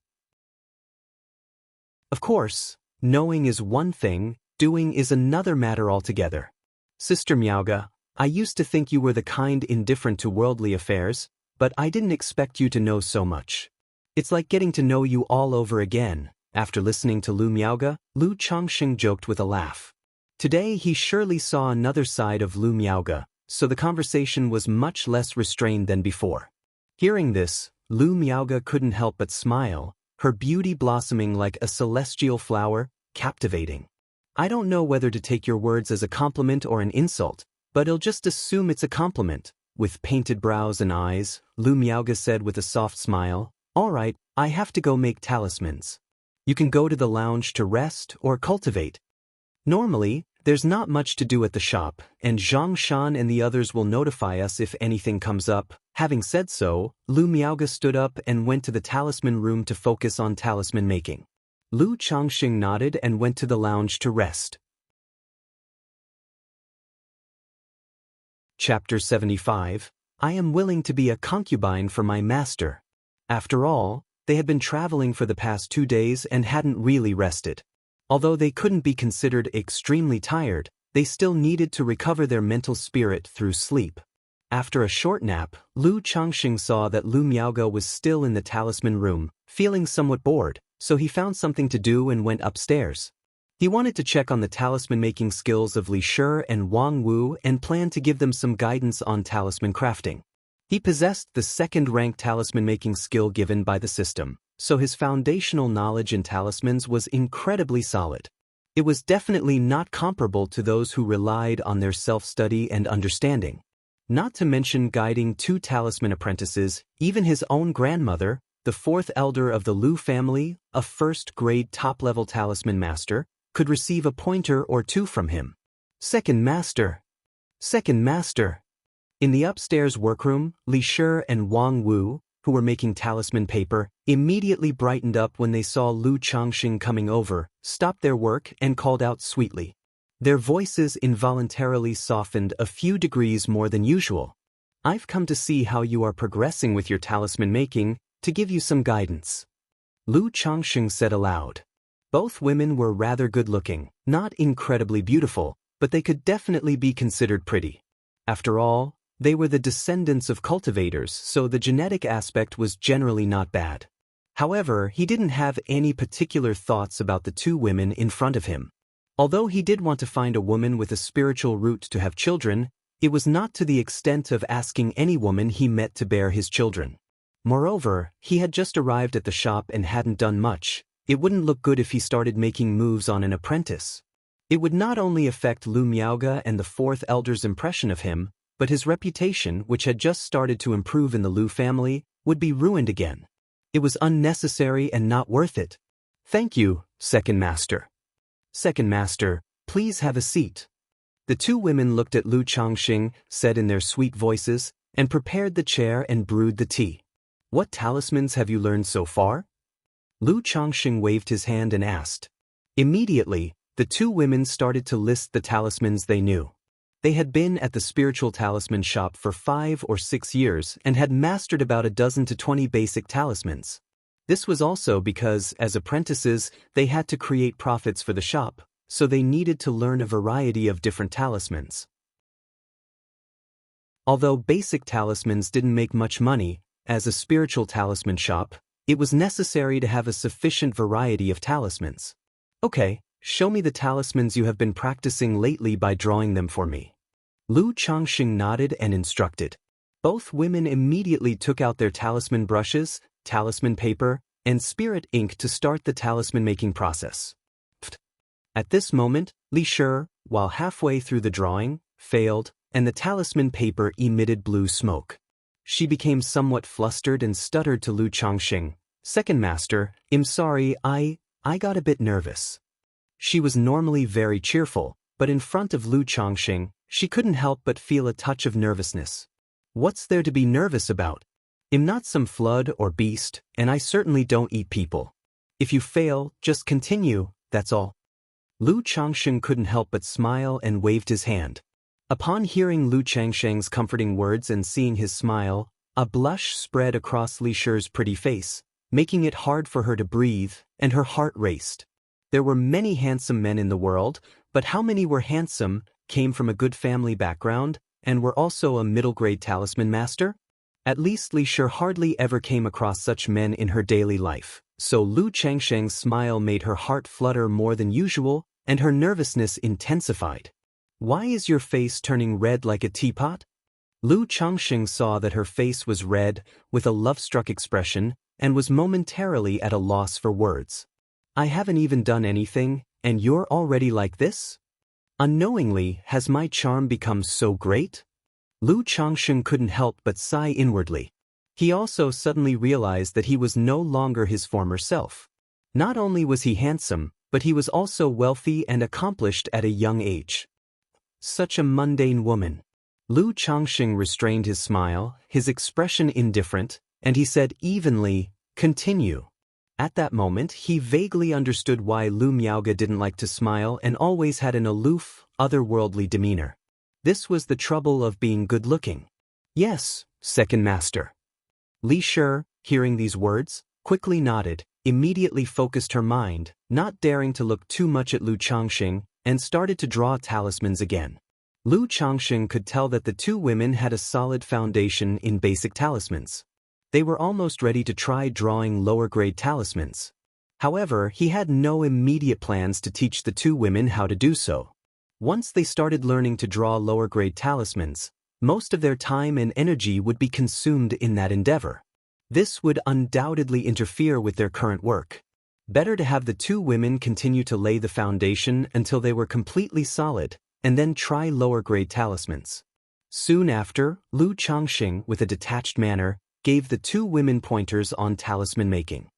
Of course, knowing is one thing, doing is another matter altogether. Sister Miaoge, I used to think you were the kind indifferent to worldly affairs, but I didn't expect you to know so much. It's like getting to know you all over again. After listening to Lu Miaoge, Lu Changxing joked with a laugh. Today he surely saw another side of Lu Miaoge, so the conversation was much less restrained than before. Hearing this, Lu Miaoge couldn't help but smile, her beauty blossoming like a celestial flower, captivating. I don't know whether to take your words as a compliment or an insult, but I'll just assume it's a compliment. With painted brows and eyes, Lu Miaoge said with a soft smile, "All right, I have to go make talismans. You can go to the lounge to rest or cultivate. Normally, there's not much to do at the shop, and Zhang Shan and the others will notify us if anything comes up." Having said so, Lu Miaoge stood up and went to the talisman room to focus on talisman making. Lu Changxing nodded and went to the lounge to rest. Chapter 75. I am willing to be a concubine for my master. After all, they had been traveling for the past 2 days and hadn't really rested. Although they couldn't be considered extremely tired, they still needed to recover their mental spirit through sleep. After a short nap, Lu Changxing saw that Lu Miaoge was still in the talisman room, feeling somewhat bored, so he found something to do and went upstairs. He wanted to check on the talisman-making skills of Li Shi and Wang Wu and planned to give them some guidance on talisman crafting. He possessed the second-rank talisman-making skill given by the system, so his foundational knowledge in talismans was incredibly solid. It was definitely not comparable to those who relied on their self-study and understanding. Not to mention guiding 2 talisman apprentices, even his own grandmother, the 4th elder of the Lu family, a first-grade top-level talisman master, could receive a pointer or 2 from him. Second master. Second master. In the upstairs workroom, Li Shi and Wang Wu, who were making talisman paper, immediately brightened up when they saw Lu Changxing coming over, stopped their work, and called out sweetly. Their voices involuntarily softened a few degrees more than usual. "I've come to see how you are progressing with your talisman making, to give you some guidance," Lu Changxing said aloud. Both women were rather good-looking, not incredibly beautiful, but they could definitely be considered pretty. After all, they were the descendants of cultivators, so the genetic aspect was generally not bad. However, he didn't have any particular thoughts about the 2 women in front of him. Although he did want to find a woman with a spiritual root to have children, it was not to the extent of asking any woman he met to bear his children. Moreover, he had just arrived at the shop and hadn't done much. It wouldn't look good if he started making moves on an apprentice. It would not only affect Lu Miaoge and the 4th elder's impression of him, but his reputation, which had just started to improve in the Lu family, would be ruined again. It was unnecessary and not worth it. "Thank you, second master." "Second master, please have a seat." The 2 women looked at Lu Changxing, said in their sweet voices, and prepared the chair and brewed the tea. "What talismans have you learned so far?" Lu Changxing waved his hand and asked. Immediately, the 2 women started to list the talismans they knew. They had been at the spiritual talisman shop for 5 or 6 years and had mastered about a dozen to 20 basic talismans. This was also because, as apprentices, they had to create profits for the shop, so they needed to learn a variety of different talismans. Although basic talismans didn't make much money, as a spiritual talisman shop, it was necessary to have a sufficient variety of talismans. "Okay, show me the talismans you have been practicing lately by drawing them for me." Lu Changxing nodded and instructed. Both women immediately took out their talisman brushes, talisman paper, and spirit ink to start the talisman-making process. At this moment, Li Shi, while halfway through the drawing, failed, and the talisman paper emitted blue smoke. She became somewhat flustered and stuttered to Lu Changxing, "Second master, I'm sorry, I got a bit nervous." She was normally very cheerful, but in front of Lu Changxing, she couldn't help but feel a touch of nervousness. "What's there to be nervous about? I'm not some flood or beast, and I certainly don't eat people. If you fail, just continue, that's all." Lu Changxing couldn't help but smile and waved his hand. Upon hearing Lu Changxing's comforting words and seeing his smile, a blush spread across Li Shi's pretty face, making it hard for her to breathe, and her heart raced. There were many handsome men in the world, but how many were handsome, came from a good family background, and were also a middle-grade talisman master? At least Li Shi hardly ever came across such men in her daily life, so Lu Changxing's smile made her heart flutter more than usual, and her nervousness intensified. "Why is your face turning red like a teapot?" Lu Changxing saw that her face was red, with a love-struck expression, and was momentarily at a loss for words. "I haven't even done anything, and you're already like this? Unknowingly, has my charm become so great?" Lu Changxing couldn't help but sigh inwardly. He also suddenly realized that he was no longer his former self. Not only was he handsome, but he was also wealthy and accomplished at a young age. Such a mundane woman. Lu Changxing restrained his smile, his expression indifferent, and he said evenly, "Continue." At that moment, he vaguely understood why Lu Miaoge didn't like to smile and always had an aloof, otherworldly demeanor. This was the trouble of being good-looking. "Yes, second master." Li Shi, hearing these words, quickly nodded, immediately focused her mind, not daring to look too much at Lu Changxing, and started to draw talismans again. Lu Changxing could tell that the 2 women had a solid foundation in basic talismans. They were almost ready to try drawing lower-grade talismans. However, he had no immediate plans to teach the two women how to do so. Once they started learning to draw lower-grade talismans, most of their time and energy would be consumed in that endeavor. This would undoubtedly interfere with their current work. Better to have the two women continue to lay the foundation until they were completely solid, and then try lower-grade talismans. Soon after, Lu Changxing, with a detached manner, gave the two women pointers on talisman making.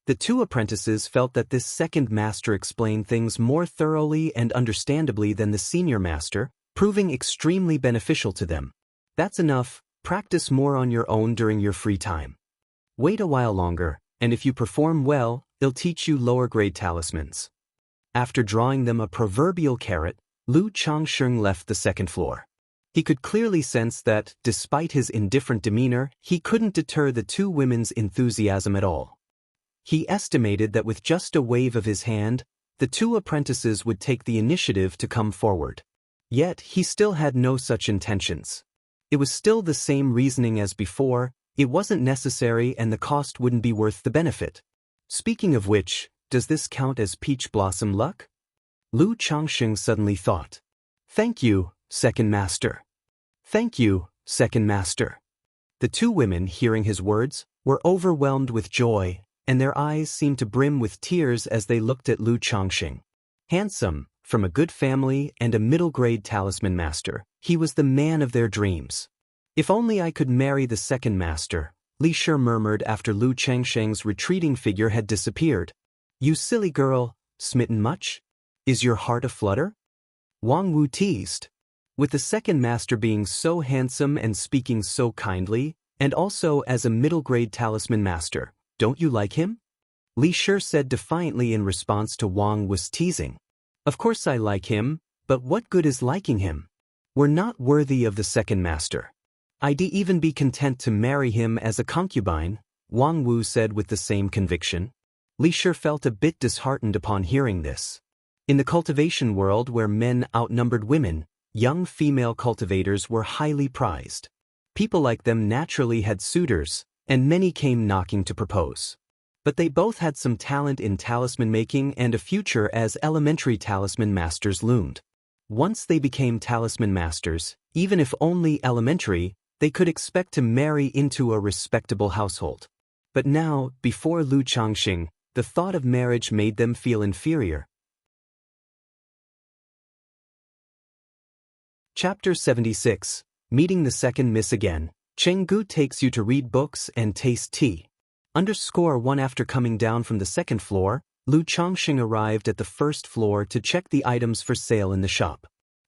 The two apprentices felt that this second master explained things more thoroughly and understandably than the senior master, proving extremely beneficial to them. That's enough, practice more on your own during your free time. Wait a while longer, and if you perform well, they'll teach you lower-grade talismans. After drawing them a proverbial carrot, Lu Changxing left the second floor. He could clearly sense that, despite his indifferent demeanor, he couldn't deter the two women's enthusiasm at all. He estimated that with just a wave of his hand, the two apprentices would take the initiative to come forward. Yet, he still had no such intentions. It was still the same reasoning as before, it wasn't necessary and the cost wouldn't be worth the benefit. Speaking of which, does this count as peach blossom luck? Lu Changxing suddenly thought. Thank you, second master. Thank you, second master. The two women, hearing his words, were overwhelmed with joy, and their eyes seemed to brim with tears as they looked at Lu Changxing. Handsome, from a good family and a middle-grade talisman master, he was the man of their dreams. If only I could marry the second master, Li Shi murmured after Lu Changxing's retreating figure had disappeared. You silly girl, smitten much? Is your heart aflutter? Wang Wu teased. With the second master being so handsome and speaking so kindly, and also as a middle-grade talisman master, don't you like him? Li Shi said defiantly in response to Wang Wu's teasing. Of course I like him, but what good is liking him? We're not worthy of the second master. I'd even be content to marry him as a concubine, Wang Wu said with the same conviction. Li Shi felt a bit disheartened upon hearing this. In the cultivation world where men outnumbered women, young female cultivators were highly prized. People like them naturally had suitors, and many came knocking to propose. But they both had some talent in talisman making and a future as elementary talisman masters loomed. Once they became talisman masters, even if only elementary, they could expect to marry into a respectable household. But now, before Lu Changxing, the thought of marriage made them feel inferior. Chapter 76. Meeting the second miss again. Chenggu takes you to read books and taste tea. _1 After coming down from the second floor, Lu Changxing arrived at the first floor to check the items for sale in the shop.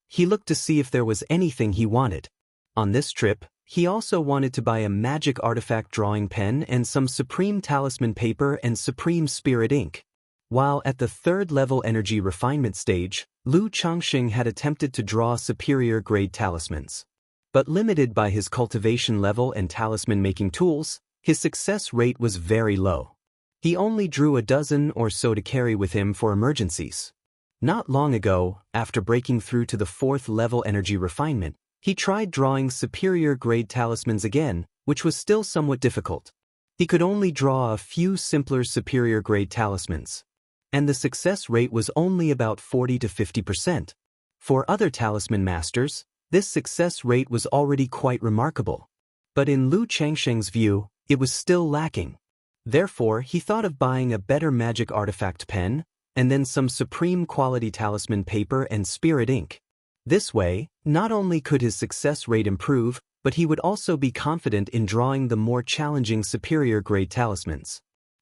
He looked to see if there was anything he wanted. On this trip, he also wanted to buy a magic artifact drawing pen and some supreme talisman paper and supreme spirit ink. While at the third-level energy refinement stage, Lu Changxing had attempted to draw superior-grade talismans. But limited by his cultivation level and talisman-making tools, his success rate was very low. He only drew a dozen or so to carry with him for emergencies. Not long ago, after breaking through to the fourth-level energy refinement, he tried drawing superior-grade talismans again, which was still somewhat difficult. He could only draw a few simpler superior-grade talismans, and the success rate was only about 40 to 50%. For other talisman masters, this success rate was already quite remarkable. But in Lu Changxing's view, it was still lacking. Therefore, he thought of buying a better magic artifact pen, and then some supreme quality talisman paper and spirit ink. This way, not only could his success rate improve, but he would also be confident in drawing the more challenging superior-grade talismans.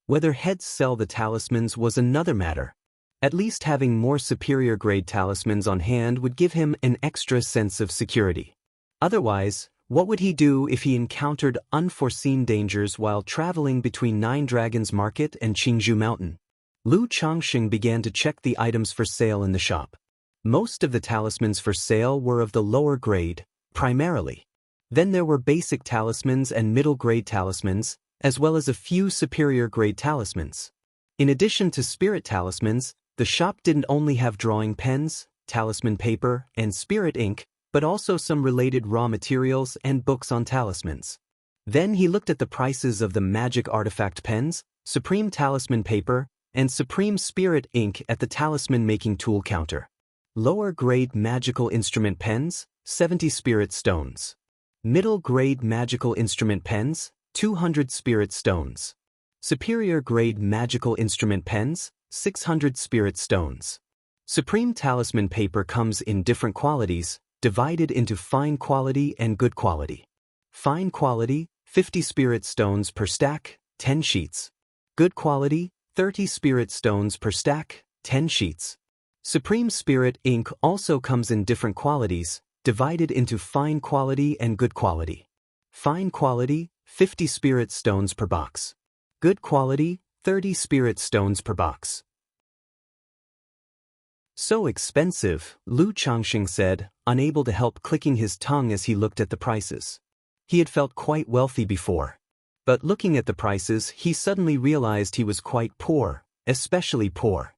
Whether heads sell the talismans was another matter. At least having more superior-grade talismans on hand would give him an extra sense of security. Otherwise, what would he do if he encountered unforeseen dangers while traveling between Nine Dragons Market and Qingzhou Mountain? Lu Changxing began to check the items for sale in the shop. Most of the talismans for sale were of the lower grade, primarily. Then there were basic talismans and middle-grade talismans, as well as a few superior-grade talismans. In addition to spirit talismans, the shop didn't only have drawing pens, talisman paper, and spirit ink, but also some related raw materials and books on talismans. Then he looked at the prices of the magic artifact pens, supreme talisman paper, and supreme spirit ink at the talisman making tool counter. Lower grade magical instrument pens, 70 spirit stones. Middle grade magical instrument pens, 200 spirit stones. Superior grade magical instrument pens, 600 spirit stones. Supreme talisman paper comes in different qualities, divided into fine quality and good quality. Fine quality, 50 spirit stones per stack, 10 sheets. Good quality, 30 spirit stones per stack, 10 sheets. Supreme spirit ink also comes in different qualities, divided into fine quality and good quality. Fine quality, 50 spirit stones per box. Good quality, 30 spirit stones per box. So expensive, Lu Changxing said, unable to help clicking his tongue as he looked at the prices. He had felt quite wealthy before. But looking at the prices, he suddenly realized he was quite poor, especially poor.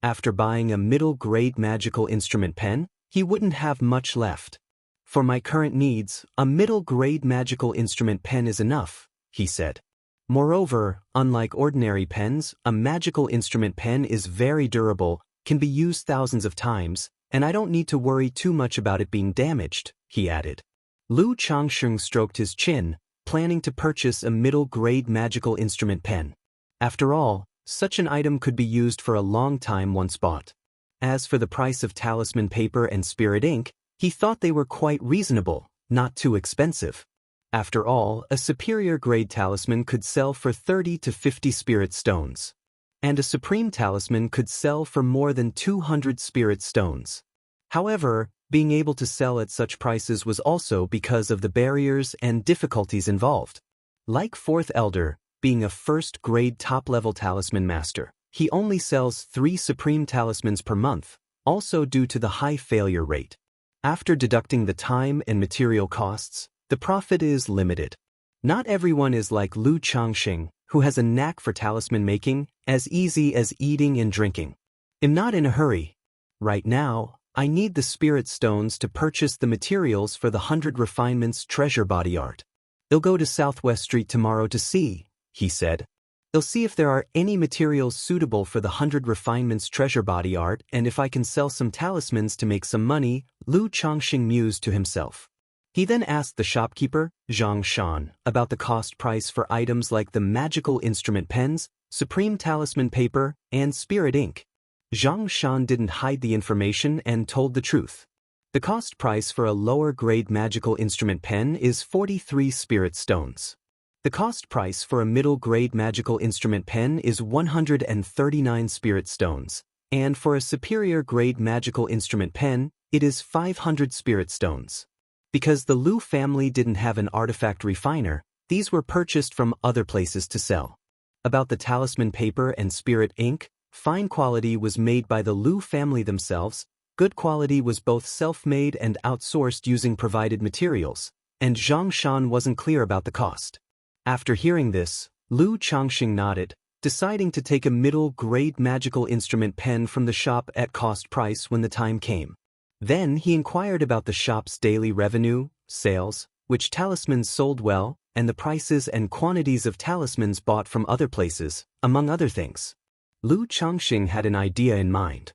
After buying a middle-grade magical instrument pen, he wouldn't have much left. For my current needs, a middle-grade magical instrument pen is enough, he said. Moreover, unlike ordinary pens, a magical instrument pen is very durable, can be used thousands of times, and I don't need to worry too much about it being damaged, he added. Lu Changxing stroked his chin, planning to purchase a middle-grade magical instrument pen. After all, such an item could be used for a long time once bought. As for the price of talisman paper and spirit ink, he thought they were quite reasonable, not too expensive. After all, a superior grade talisman could sell for 30 to 50 spirit stones. And a supreme talisman could sell for more than 200 spirit stones. However, being able to sell at such prices was also because of the barriers and difficulties involved. Like Fourth Elder, being a first-grade top-level talisman master, he only sells 3 supreme talismans per month, also due to the high failure rate. After deducting the time and material costs, the profit is limited. Not everyone is like Lu Changxing, who has a knack for talisman making, as easy as eating and drinking. I'm not in a hurry. Right now, I need the spirit stones to purchase the materials for the 100 Refinements treasure body art. I'll go to Southwest Street tomorrow to see, he said. I'll see if there are any materials suitable for the 100 Refinements treasure body art and if I can sell some talismans to make some money, Lu Changxing mused to himself. He then asked the shopkeeper, Zhang Shan, about the cost price for items like the magical instrument pens, supreme talisman paper, and spirit ink. Zhang Shan didn't hide the information and told the truth. The cost price for a lower-grade magical instrument pen is 43 spirit stones. The cost price for a middle-grade magical instrument pen is 139 spirit stones, and for a superior-grade magical instrument pen, it is 500 spirit stones. Because the Lu family didn't have an artifact refiner, these were purchased from other places to sell. About the talisman paper and spirit ink, fine quality was made by the Lu family themselves, good quality was both self-made and outsourced using provided materials, and Zhang Shan wasn't clear about the cost. After hearing this, Lu Changxing nodded, deciding to take a middle-grade magical instrument pen from the shop at cost price when the time came. Then he inquired about the shop's daily revenue, sales, which talismans sold well, and the prices and quantities of talismans bought from other places, among other things. Lu Changxing had an idea in mind.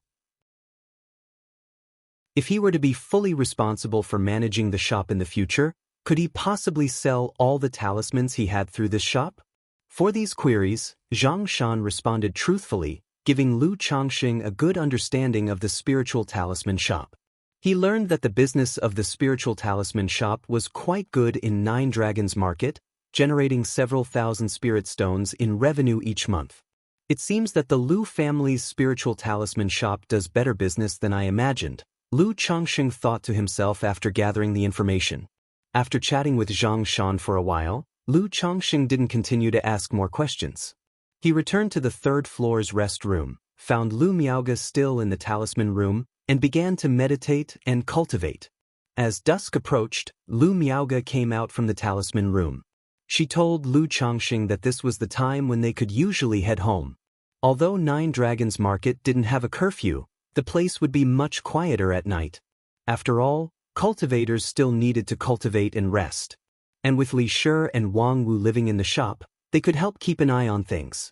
If he were to be fully responsible for managing the shop in the future, could he possibly sell all the talismans he had through this shop? For these queries, Zhang Shan responded truthfully, giving Lu Changxing a good understanding of the spiritual talisman shop. He learned that the business of the spiritual talisman shop was quite good in Nine Dragons Market, generating several thousand spirit stones in revenue each month. It seems that the Lu family's spiritual talisman shop does better business than I imagined, Lu Changxing thought to himself after gathering the information. After chatting with Zhang Shan for a while, Lu Changxing didn't continue to ask more questions. He returned to the third floor's rest room, found Lu Miaoge still in the talisman room, and began to meditate and cultivate. As dusk approached, Lu Miaoge came out from the talisman room. She told Lu Changxing that this was the time when they could usually head home. Although Nine Dragons Market didn't have a curfew, the place would be much quieter at night. After all, cultivators still needed to cultivate and rest. and with Li Shi and Wang Wu living in the shop, they could help keep an eye on things.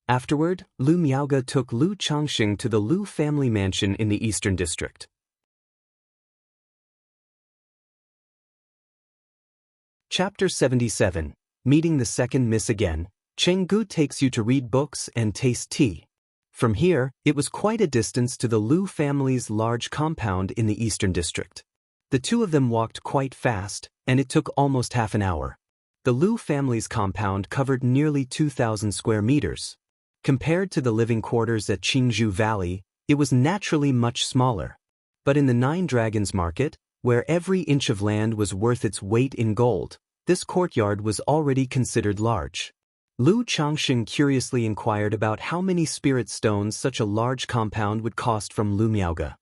Afterward, Lu Miaoge took Lu Changxing to the Lu family mansion in the Eastern District. Chapter 77. Meeting the second miss again. Chenggu takes you to read books and taste tea. From here, it was quite a distance to the Lu family's large compound in the Eastern District. The two of them walked quite fast, and it took almost half an hour. The Lu family's compound covered nearly 2,000 square meters. Compared to the living quarters at Qingzhou Valley, it was naturally much smaller. But in the Nine Dragons Market, where every inch of land was worth its weight in gold, this courtyard was already considered large. Lu Changxing curiously inquired about how many spirit stones such a large compound would cost from Lu Miaoge.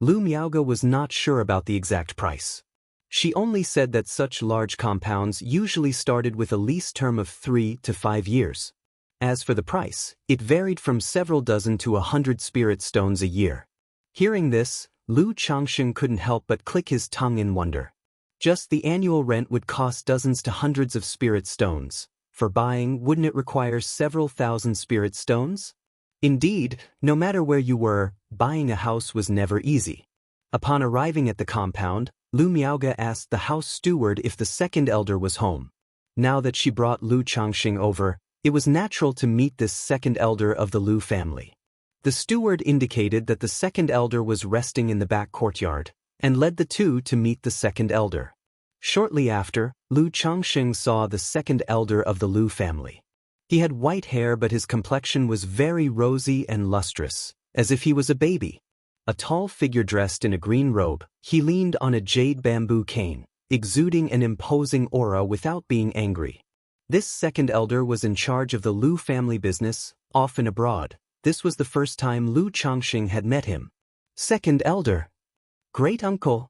Lu Miaoge was not sure about the exact price. She only said that such large compounds usually started with a lease term of 3 to 5 years. As for the price, it varied from several dozen to 100 spirit stones a year. Hearing this, Lu Changxing couldn't help but click his tongue in wonder. Just the annual rent would cost dozens to hundreds of spirit stones. For buying, wouldn't it require several thousand spirit stones? Indeed, no matter where you were, buying a house was never easy. Upon arriving at the compound, Lu Miaoge asked the house steward if the second elder was home. Now that she brought Lu Changxing over, it was natural to meet this second elder of the Lu family. The steward indicated that the second elder was resting in the back courtyard, and led the two to meet the second elder. Shortly after, Lu Changxing saw the second elder of the Lu family. He had white hair, but his complexion was very rosy and lustrous, as if he was a baby. A tall figure dressed in a green robe, he leaned on a jade bamboo cane, exuding an imposing aura without being angry. This second elder was in charge of the Lu family business, often abroad. This was the first time Lu Changxing had met him. Second elder. Great uncle.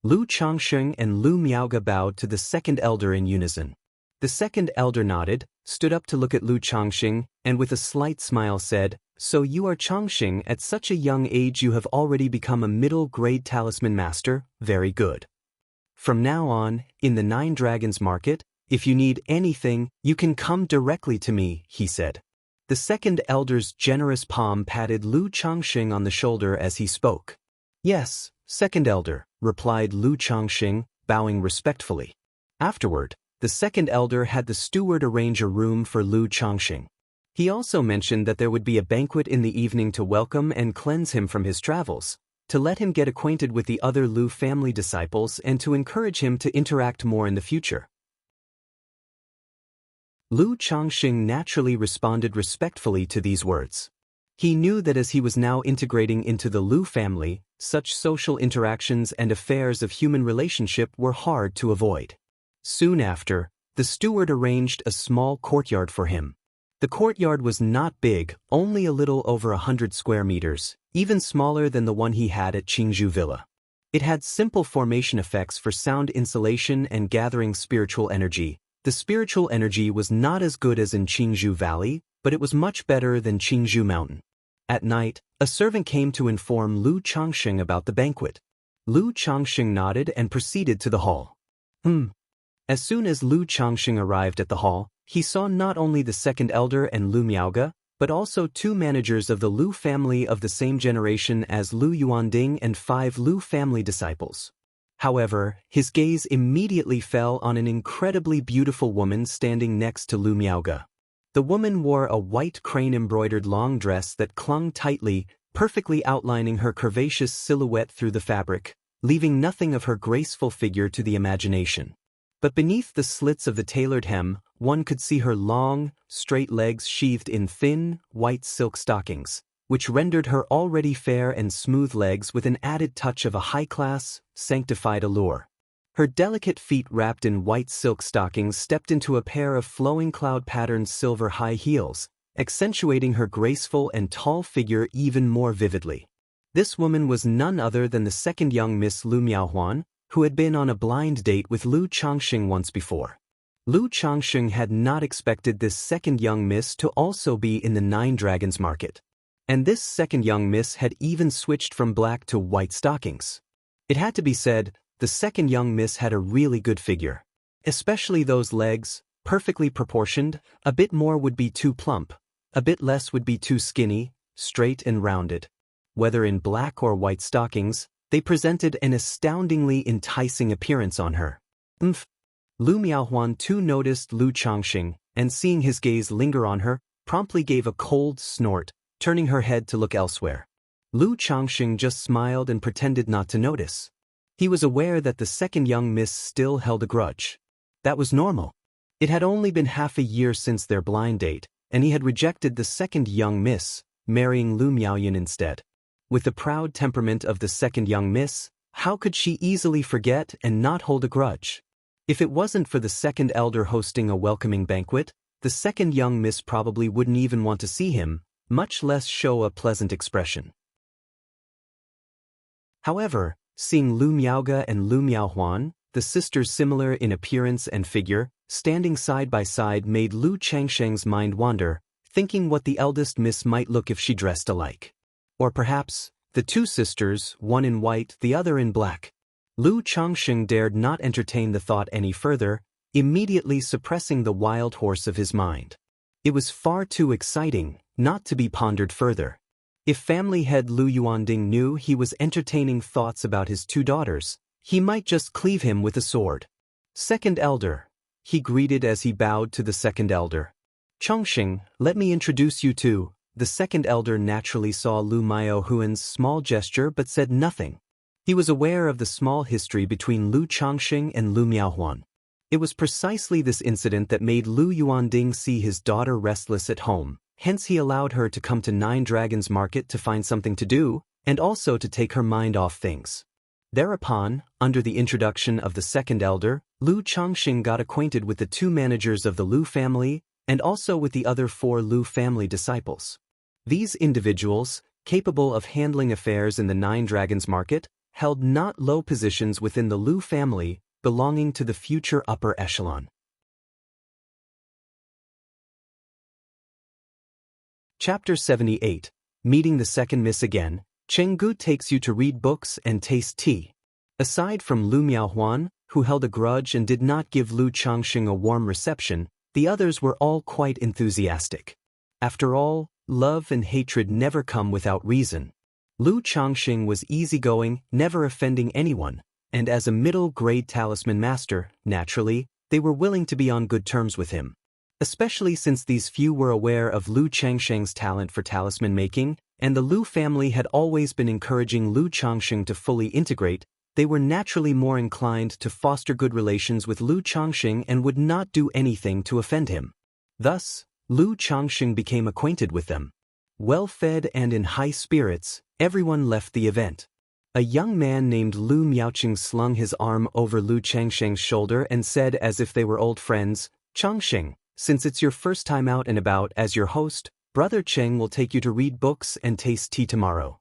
Lu Changxing and Lu Miaoge bowed to the second elder in unison. The second elder nodded, stood up to look at Lu Changxing, and with a slight smile said, "So you are Changxing. At such a young age you have already become a middle-grade talisman master. Very good. From now on, in the Nine Dragons Market, if you need anything, you can come directly to me," he said. The second elder's generous palm patted Lu Changxing on the shoulder as he spoke. "Yes, second elder," replied Lu Changxing, bowing respectfully. Afterward, the second elder had the steward arrange a room for Lu Changxing. He also mentioned that there would be a banquet in the evening to welcome and cleanse him from his travels, to let him get acquainted with the other Lu family disciples and to encourage him to interact more in the future. Lu Changxing naturally responded respectfully to these words. He knew that as he was now integrating into the Lu family, such social interactions and affairs of human relationship were hard to avoid. Soon after, the steward arranged a small courtyard for him. The courtyard was not big, only a little over 100 square meters, even smaller than the one he had at Qingzhou Villa. It had simple formation effects for sound insulation and gathering spiritual energy. The spiritual energy was not as good as in Qingzhou Valley, but it was much better than Qingzhou Mountain. At night, a servant came to inform Lu Changxing about the banquet. Lu Changxing nodded and proceeded to the hall. As soon as Lu Changxing arrived at the hall, he saw not only the second elder and Lu Miaoge, but also 2 managers of the Lu family of the same generation as Lu Yuanding and 5 Lu family disciples. However, his gaze immediately fell on an incredibly beautiful woman standing next to Lu Miaoge. The woman wore a white crane-embroidered long dress that clung tightly, perfectly outlining her curvaceous silhouette through the fabric, leaving nothing of her graceful figure to the imagination. But beneath the slits of the tailored hem, one could see her long, straight legs sheathed in thin, white silk stockings, which rendered her already fair and smooth legs with an added touch of a high-class, sanctified allure. Her delicate feet wrapped in white silk stockings stepped into a pair of flowing cloud-patterned silver high heels, accentuating her graceful and tall figure even more vividly. This woman was none other than the second young Miss Lu Miaohuan, who had been on a blind date with Lu Changxing once before. Lu Changxing had not expected this second young miss to also be in the Nine Dragons Market. And this second young miss had even switched from black to white stockings. It had to be said, the second young miss had a really good figure. Especially those legs, perfectly proportioned, a bit more would be too plump, a bit less would be too skinny, straight and rounded. Whether in black or white stockings, they presented an astoundingly enticing appearance on her. Lu Miaohuan too noticed Lu Changxing, and seeing his gaze linger on her, promptly gave a cold snort, turning her head to look elsewhere. Lu Changxing just smiled and pretended not to notice. He was aware that the second young miss still held a grudge. That was normal. It had only been half a year since their blind date, and he had rejected the second young miss, marrying Lu Miaoyan instead. With the proud temperament of the second young miss, how could she easily forget and not hold a grudge? If it wasn't for the second elder hosting a welcoming banquet, the second young miss probably wouldn't even want to see him, much less show a pleasant expression. However, seeing Lu Miaoge and Lu Miaohuan, the sisters similar in appearance and figure, standing side by side made Lu Changsheng's mind wander, thinking what the eldest miss might look if she dressed alike. Or perhaps, the two sisters, one in white, the other in black. Lu Changsheng dared not entertain the thought any further, immediately suppressing the wild horse of his mind. It was far too exciting, not to be pondered further. If family head Lu Yuanding knew he was entertaining thoughts about his two daughters, he might just cleave him with a sword. Second elder, he greeted as he bowed to the second elder. Chongqing, let me introduce you to. The second elder naturally saw Lu Miaohuan's small gesture but said nothing. He was aware of the small history between Lu Changxing and Lu Miaohuan. It was precisely this incident that made Lu Yuanding see his daughter restless at home, hence he allowed her to come to Nine Dragons Market to find something to do, and also to take her mind off things. Thereupon, under the introduction of the second elder, Lu Changxing got acquainted with the two managers of the Lu family, and also with the other 4 Lu family disciples. These individuals, capable of handling affairs in the Nine Dragons Market, held not low positions within the Lu family, belonging to the future upper echelon. Chapter 78. Meeting the second miss again, Chenggu takes you to read books and taste tea. Aside from Lu Miaohuan, who held a grudge and did not give Lu Changxing a warm reception, the others were all quite enthusiastic. After all, love and hatred never come without reason. Lu Changxing was easygoing, never offending anyone, and as a middle-grade talisman master, naturally, they were willing to be on good terms with him. Especially since these few were aware of Lu Changsheng's talent for talisman making, and the Lu family had always been encouraging Lu Changxing to fully integrate, they were naturally more inclined to foster good relations with Lu Changxing and would not do anything to offend him. Thus, Lu Changxing became acquainted with them. Well-fed and in high spirits, everyone left the event. A young man named Lu Miaoqing slung his arm over Lu Changsheng's shoulder and said as if they were old friends, "Changxing, since it's your first time out and about as your host, Brother Cheng will take you to read books and taste tea tomorrow."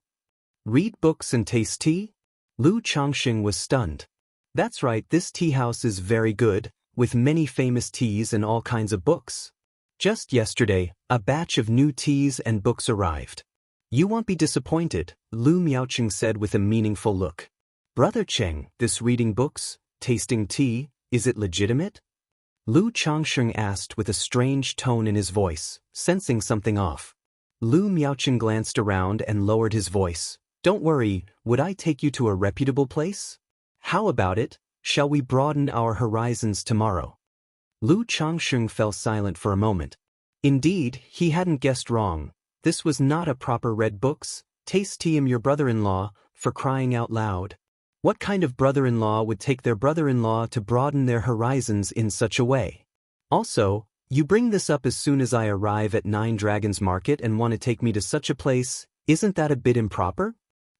Read books and taste tea? Lu Changxing was stunned. That's right, this tea house is very good, with many famous teas and all kinds of books. Just yesterday, a batch of new teas and books arrived. You won't be disappointed, Lu Miaoqing said with a meaningful look. Brother Cheng, this reading books, tasting tea, is it legitimate? Lu Changxing asked with a strange tone in his voice, sensing something off. Lu Miaoqing glanced around and lowered his voice. Don't worry, would I take you to a reputable place? How about it, shall we broaden our horizons tomorrow? Lu Changxing fell silent for a moment. Indeed, he hadn't guessed wrong. This was not a proper read books, taste tea your brother-in-law, for crying out loud. What kind of brother-in-law would take their brother-in-law to broaden their horizons in such a way? Also, you bring this up as soon as I arrive at Nine Dragons Market and want to take me to such a place, isn't that a bit improper?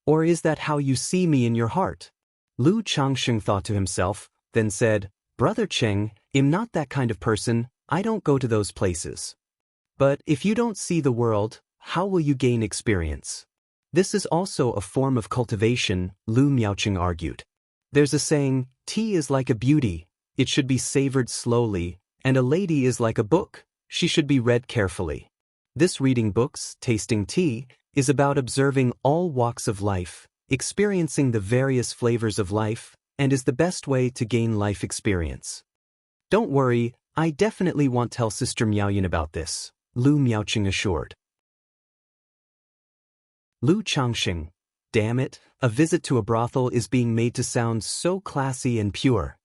Or is that how you see me in your heart? Lu Changxing thought to himself, then said, Brother Cheng, I'm not that kind of person, I don't go to those places. But if you don't see the world, how will you gain experience? This is also a form of cultivation, Lu Miaoqing argued. There's a saying, tea is like a beauty, it should be savored slowly, and a lady is like a book, she should be read carefully. This reading books, tasting tea, is about observing all walks of life, experiencing the various flavors of life, and is the best way to gain life experience. Don't worry, I definitely won't tell Sister Miaoyan about this, Lu Miaoqing assured. Lu Changxing. Damn it, a visit to a brothel is being made to sound so classy and pure.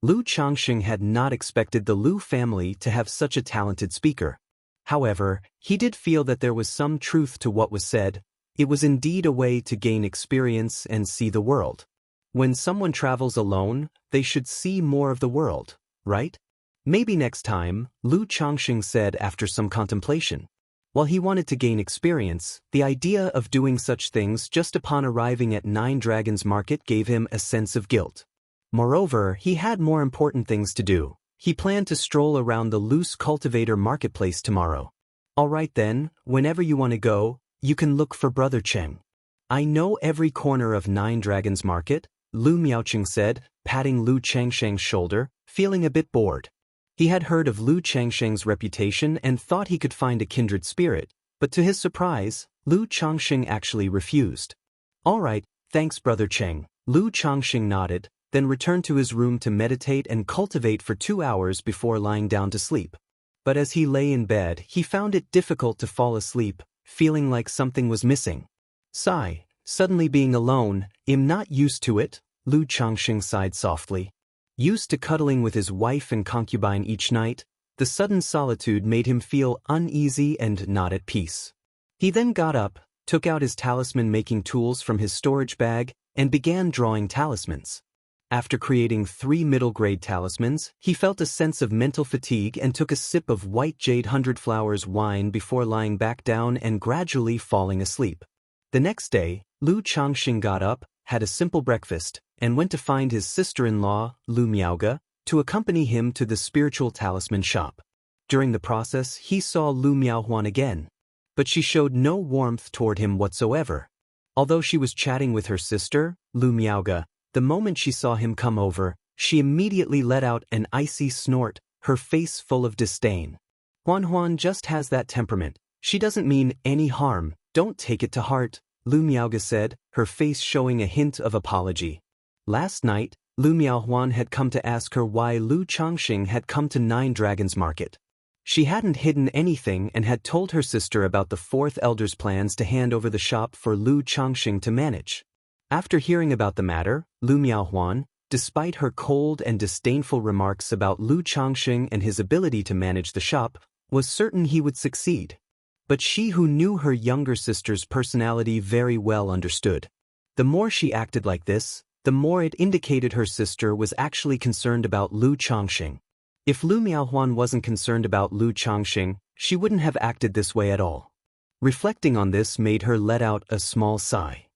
Lu Changxing had not expected the Lu family to have such a talented speaker. However, he did feel that there was some truth to what was said. It was indeed a way to gain experience and see the world. When someone travels alone, they should see more of the world, right? Maybe next time, Lu Changxing said after some contemplation. While he wanted to gain experience, the idea of doing such things just upon arriving at Nine Dragons Market gave him a sense of guilt. Moreover, he had more important things to do. He planned to stroll around the loose cultivator marketplace tomorrow. Alright then, whenever you want to go, you can look for Brother Cheng. I know every corner of Nine Dragons Market, Lu Miaoqing said, patting Lu Changsheng's shoulder, feeling a bit bored. He had heard of Lu Changsheng's reputation and thought he could find a kindred spirit, but to his surprise, Lu Changsheng actually refused. Alright, thanks Brother Cheng. Lu Changsheng nodded, then returned to his room to meditate and cultivate for 2 hours before lying down to sleep. But as he lay in bed, he found it difficult to fall asleep, feeling like something was missing. Sigh, suddenly being alone, I'm not used to it, Lu Changsheng sighed softly. Used to cuddling with his wife and concubine each night, the sudden solitude made him feel uneasy and not at peace. He then got up, took out his talisman-making tools from his storage bag, and began drawing talismans. After creating 3 middle-grade talismans, he felt a sense of mental fatigue and took a sip of white jade 100 flowers wine before lying back down and gradually falling asleep. The next day, Lu Changxing got up, had a simple breakfast, and went to find his sister-in-law, Lu Miaoga, to accompany him to the spiritual talisman shop. During the process, he saw Lu Miaohuan again, but she showed no warmth toward him whatsoever. Although she was chatting with her sister, Lu Miaoga, the moment she saw him come over, she immediately let out an icy snort, her face full of disdain. Huan just has that temperament. She doesn't mean any harm, don't take it to heart, Lu Miaoga said, her face showing a hint of apology. Last night, Lu Miaohuan had come to ask her why Lu Changxing had come to Nine Dragons Market. She hadn't hidden anything and had told her sister about the fourth elder's plans to hand over the shop for Lu Changxing to manage. After hearing about the matter, Lu Miaohuan, despite her cold and disdainful remarks about Lu Changxing and his ability to manage the shop, was certain he would succeed. But she who knew her younger sister's personality very well understood. The more she acted like this, the more it indicated her sister was actually concerned about Lu Changxing. If Lu Miaohuan wasn't concerned about Lu Changxing, she wouldn't have acted this way at all. Reflecting on this made her let out a small sigh.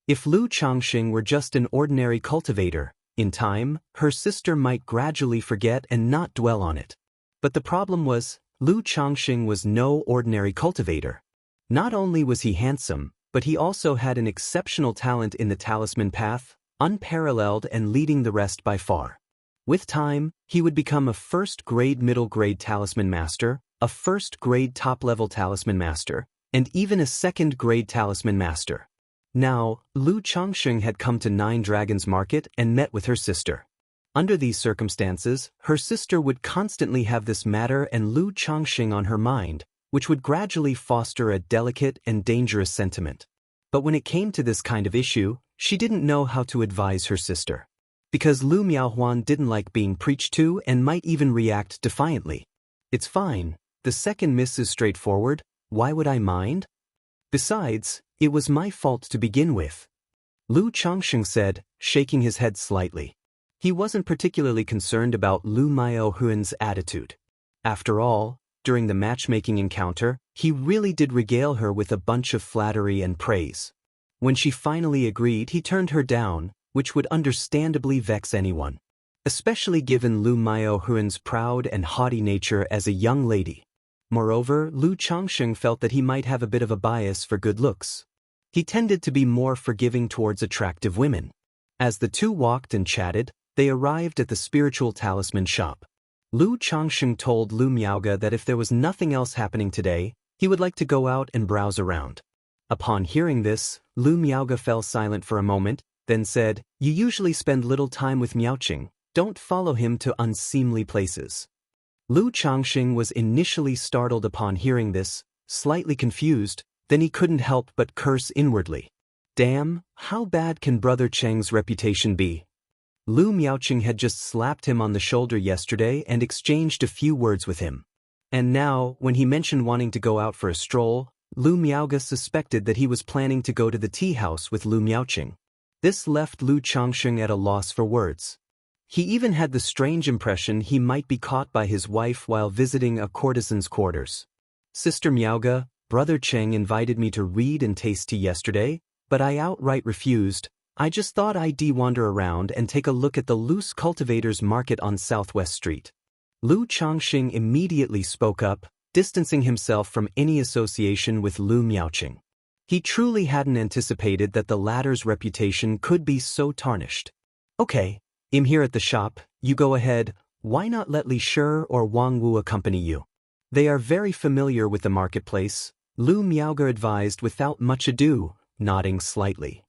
If Lu Changxing were just an ordinary cultivator, in time, her sister might gradually forget and not dwell on it. But the problem was, Lu Changxing was no ordinary cultivator. Not only was he handsome, but he also had an exceptional talent in the talisman path, unparalleled and leading the rest by far. With time, he would become a first-grade middle-grade talisman master, a first-grade top-level talisman master, and even a second-grade talisman master. Now, Lu Changxing had come to Nine Dragons Market and met with her sister. Under these circumstances, her sister would constantly have this matter and Lu Changxing on her mind, which would gradually foster a delicate and dangerous sentiment. But when it came to this kind of issue, she didn't know how to advise her sister. Because Lu Miaohuan didn't like being preached to and might even react defiantly. It's fine, the second miss is straightforward, why would I mind? Besides, it was my fault to begin with. Lu Changxing said, shaking his head slightly. He wasn't particularly concerned about Lu Miaohuan's attitude. After all, during the matchmaking encounter, he really did regale her with a bunch of flattery and praise. When she finally agreed, he turned her down, which would understandably vex anyone. Especially given Lu Miaohuan's proud and haughty nature as a young lady. Moreover, Lu Changxing felt that he might have a bit of a bias for good looks. He tended to be more forgiving towards attractive women. As the two walked and chatted, they arrived at the spiritual talisman shop. Lu Changxing told Lu Miaoga that if there was nothing else happening today, he would like to go out and browse around. Upon hearing this, Lu Miaoga fell silent for a moment, then said, "You usually spend little time with Miaoqing. Don't follow him to unseemly places. Lu Changxing was initially startled upon hearing this, slightly confused, then he couldn't help but curse inwardly. Damn, how bad can Brother Cheng's reputation be? Lu Miaoqing had just slapped him on the shoulder yesterday and exchanged a few words with him. And now, when he mentioned wanting to go out for a stroll, Lu Miaoge suspected that he was planning to go to the tea house with Lu Miaoqing. This left Lu Changxing at a loss for words. He even had the strange impression he might be caught by his wife while visiting a courtesan's quarters. Sister Miaoge, Brother Cheng invited me to read and taste tea yesterday, but I outright refused. I just thought I'd wander around and take a look at the loose cultivators market on Southwest Street. Lu Changxing immediately spoke up, distancing himself from any association with Lu Miaoqing. He truly hadn't anticipated that the latter's reputation could be so tarnished. Okay, I'm here at the shop, you go ahead, why not let Li Shi or Wang Wu accompany you? They are very familiar with the marketplace, Lu Miaoge advised without much ado, nodding slightly.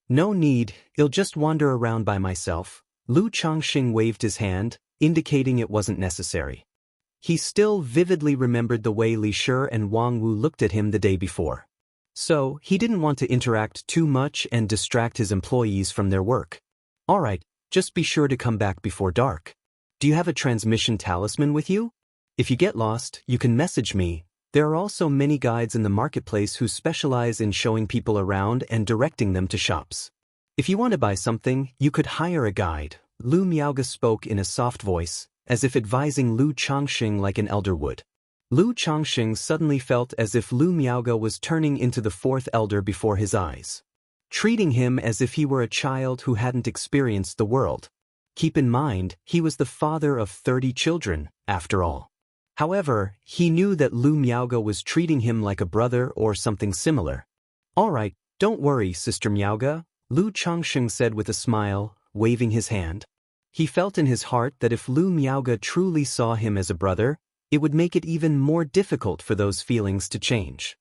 No need, I'll just wander around by myself. Lu Changxing waved his hand, indicating it wasn't necessary. He still vividly remembered the way Li Shi and Wang Wu looked at him the day before. So, he didn't want to interact too much and distract his employees from their work. Alright, just be sure to come back before dark. Do you have a transmission talisman with you? If you get lost, you can message me. There are also many guides in the marketplace who specialize in showing people around and directing them to shops. If you want to buy something, you could hire a guide. Lu Miaoge spoke in a soft voice, as if advising Lu Changxing like an elder would. Lu Changxing suddenly felt as if Lu Miaoge was turning into the fourth elder before his eyes, treating him as if he were a child who hadn't experienced the world. Keep in mind, he was the father of 30 children, after all. However, he knew that Lu Miaoge was treating him like a brother or something similar. Alright, don't worry, Sister Miaoge, Lu Changxing said with a smile, waving his hand. He felt in his heart that if Lu Miaoge truly saw him as a brother, it would make it even more difficult for those feelings to change.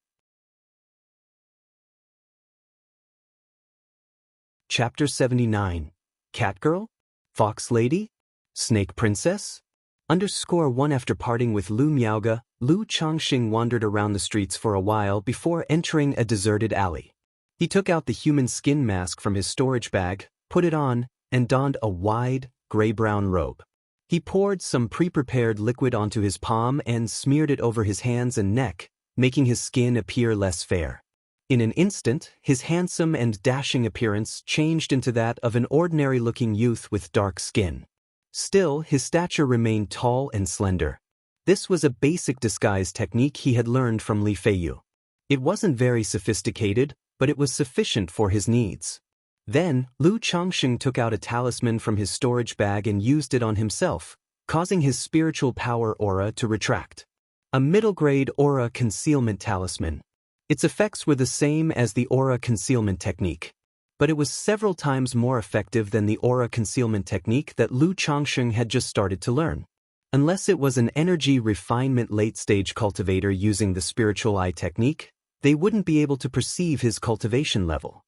Chapter 79. Catgirl? Fox Lady? Snake Princess? _1 After parting with Lu Miaoge, Lu Changxing wandered around the streets for a while before entering a deserted alley. He took out the human skin mask from his storage bag, put it on, and donned a wide, gray-brown robe. He poured some pre-prepared liquid onto his palm and smeared it over his hands and neck, making his skin appear less fair. In an instant, his handsome and dashing appearance changed into that of an ordinary-looking youth with dark skin. Still, his stature remained tall and slender. This was a basic disguise technique he had learned from Li Feiyu. It wasn't very sophisticated, but it was sufficient for his needs. Then, Lu Changxing took out a talisman from his storage bag and used it on himself, causing his spiritual power aura to retract. A middle-grade aura concealment talisman. Its effects were the same as the aura concealment technique, but it was several times more effective than the aura concealment technique that Lu Changxing had just started to learn. Unless it was an energy refinement late-stage cultivator using the spiritual eye technique, they wouldn't be able to perceive his cultivation level.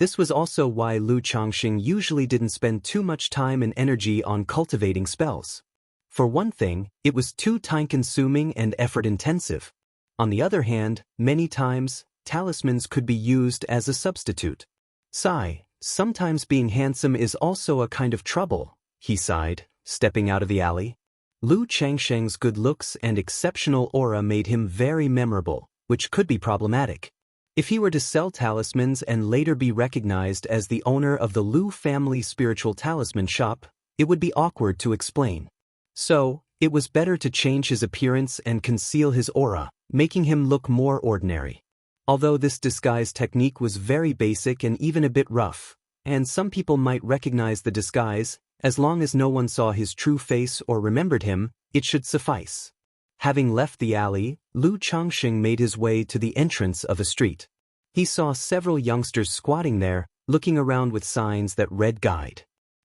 This was also why Lu Changxing usually didn't spend too much time and energy on cultivating spells. For one thing, it was too time-consuming and effort-intensive. On the other hand, many times, talismans could be used as a substitute. Sigh, sometimes being handsome is also a kind of trouble, he sighed, stepping out of the alley. Lu Changxing's good looks and exceptional aura made him very memorable, which could be problematic. If he were to sell talismans and later be recognized as the owner of the Lu family spiritual talisman shop, it would be awkward to explain. So, it was better to change his appearance and conceal his aura, making him look more ordinary. Although this disguise technique was very basic and even a bit rough, and some people might recognize the disguise, as long as no one saw his true face or remembered him, it should suffice. Having left the alley, Lu Changxing made his way to the entrance of a street. He saw several youngsters squatting there, looking around with signs that read guide.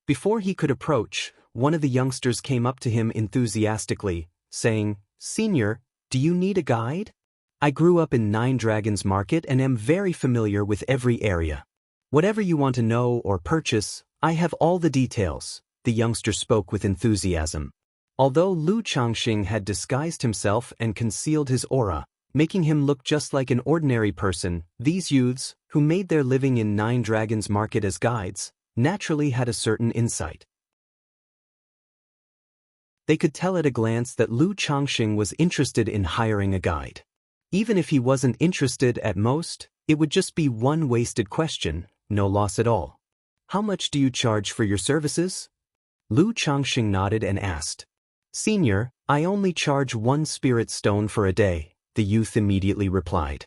Before he could approach, one of the youngsters came up to him enthusiastically, saying, "Senior, do you need a guide? I grew up in Nine Dragons Market and am very familiar with every area." Whatever you want to know or purchase, I have all the details, the youngster spoke with enthusiasm. Although Lu Changxing had disguised himself and concealed his aura, making him look just like an ordinary person, these youths, who made their living in Nine Dragons Market as guides, naturally had a certain insight. They could tell at a glance that Lu Changxing was interested in hiring a guide. Even if he wasn't interested at most, it would just be one wasted question, no loss at all. How much do you charge for your services? Lu Changxing nodded and asked. Senior, I only charge 1 spirit stone for a day, the youth immediately replied.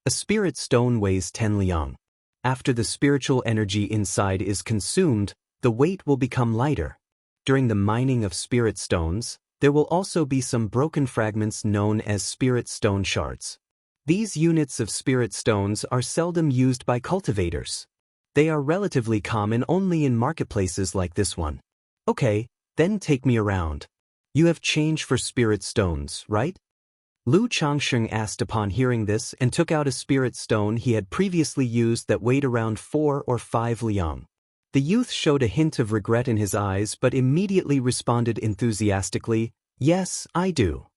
A spirit stone weighs 10 liang. After the spiritual energy inside is consumed, the weight will become lighter. During the mining of spirit stones, there will also be some broken fragments known as spirit stone shards. These units of spirit stones are seldom used by cultivators. They are relatively common only in marketplaces like this one. Okay, then take me around. You have change for spirit stones, right? Lu Changxing asked upon hearing this and took out a spirit stone he had previously used that weighed around 4 or 5 liang. The youth showed a hint of regret in his eyes but immediately responded enthusiastically, Yes, I do.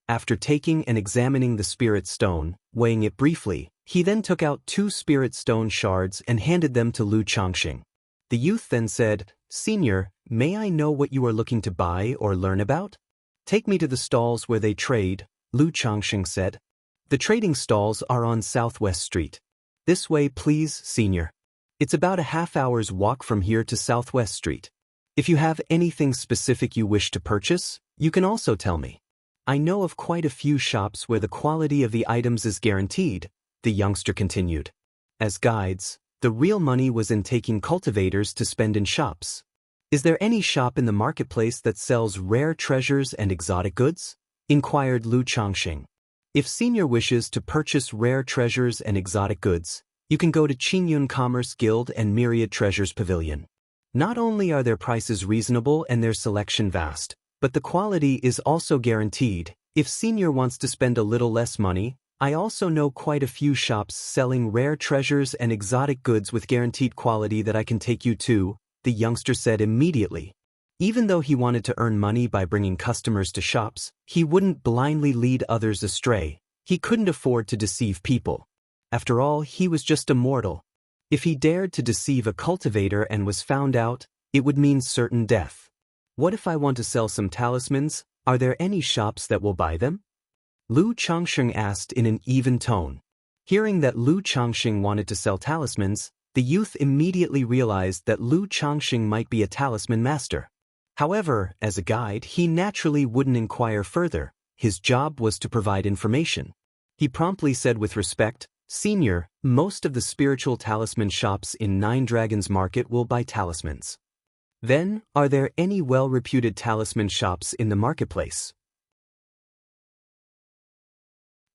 After taking and examining the spirit stone, weighing it briefly, he then took out 2 spirit stone shards and handed them to Lu Changxing. The youth then said, Senior, may I know what you are looking to buy or learn about? Take me to the stalls where they trade, Lu Changxing said. The trading stalls are on Southwest Street. This way please, Senior. It's about a half-hour's walk from here to Southwest Street. If you have anything specific you wish to purchase, you can also tell me. I know of quite a few shops where the quality of the items is guaranteed, the youngster continued. As guides, the real money was in taking cultivators to spend in shops. Is there any shop in the marketplace that sells rare treasures and exotic goods? Inquired Lu Changxing. If Senior wishes to purchase rare treasures and exotic goods, you can go to Qingyun Commerce Guild and Myriad Treasures Pavilion. Not only are their prices reasonable and their selection vast, but the quality is also guaranteed. If Senior wants to spend a little less money, I also know quite a few shops selling rare treasures and exotic goods with guaranteed quality that I can take you to, the youngster said immediately. Even though he wanted to earn money by bringing customers to shops, he wouldn't blindly lead others astray. He couldn't afford to deceive people. After all, he was just a mortal. If he dared to deceive a cultivator and was found out, it would mean certain death. What if I want to sell some talismans? Are there any shops that will buy them? Lu Changxing asked in an even tone. Hearing that Lu Changxing wanted to sell talismans, the youth immediately realized that Lu Changxing might be a talisman master. However, as a guide, he naturally wouldn't inquire further. His job was to provide information. He promptly said with respect, Senior, most of the spiritual talisman shops in Nine Dragons Market will buy talismans. Then, are there any well-reputed talisman shops in the marketplace?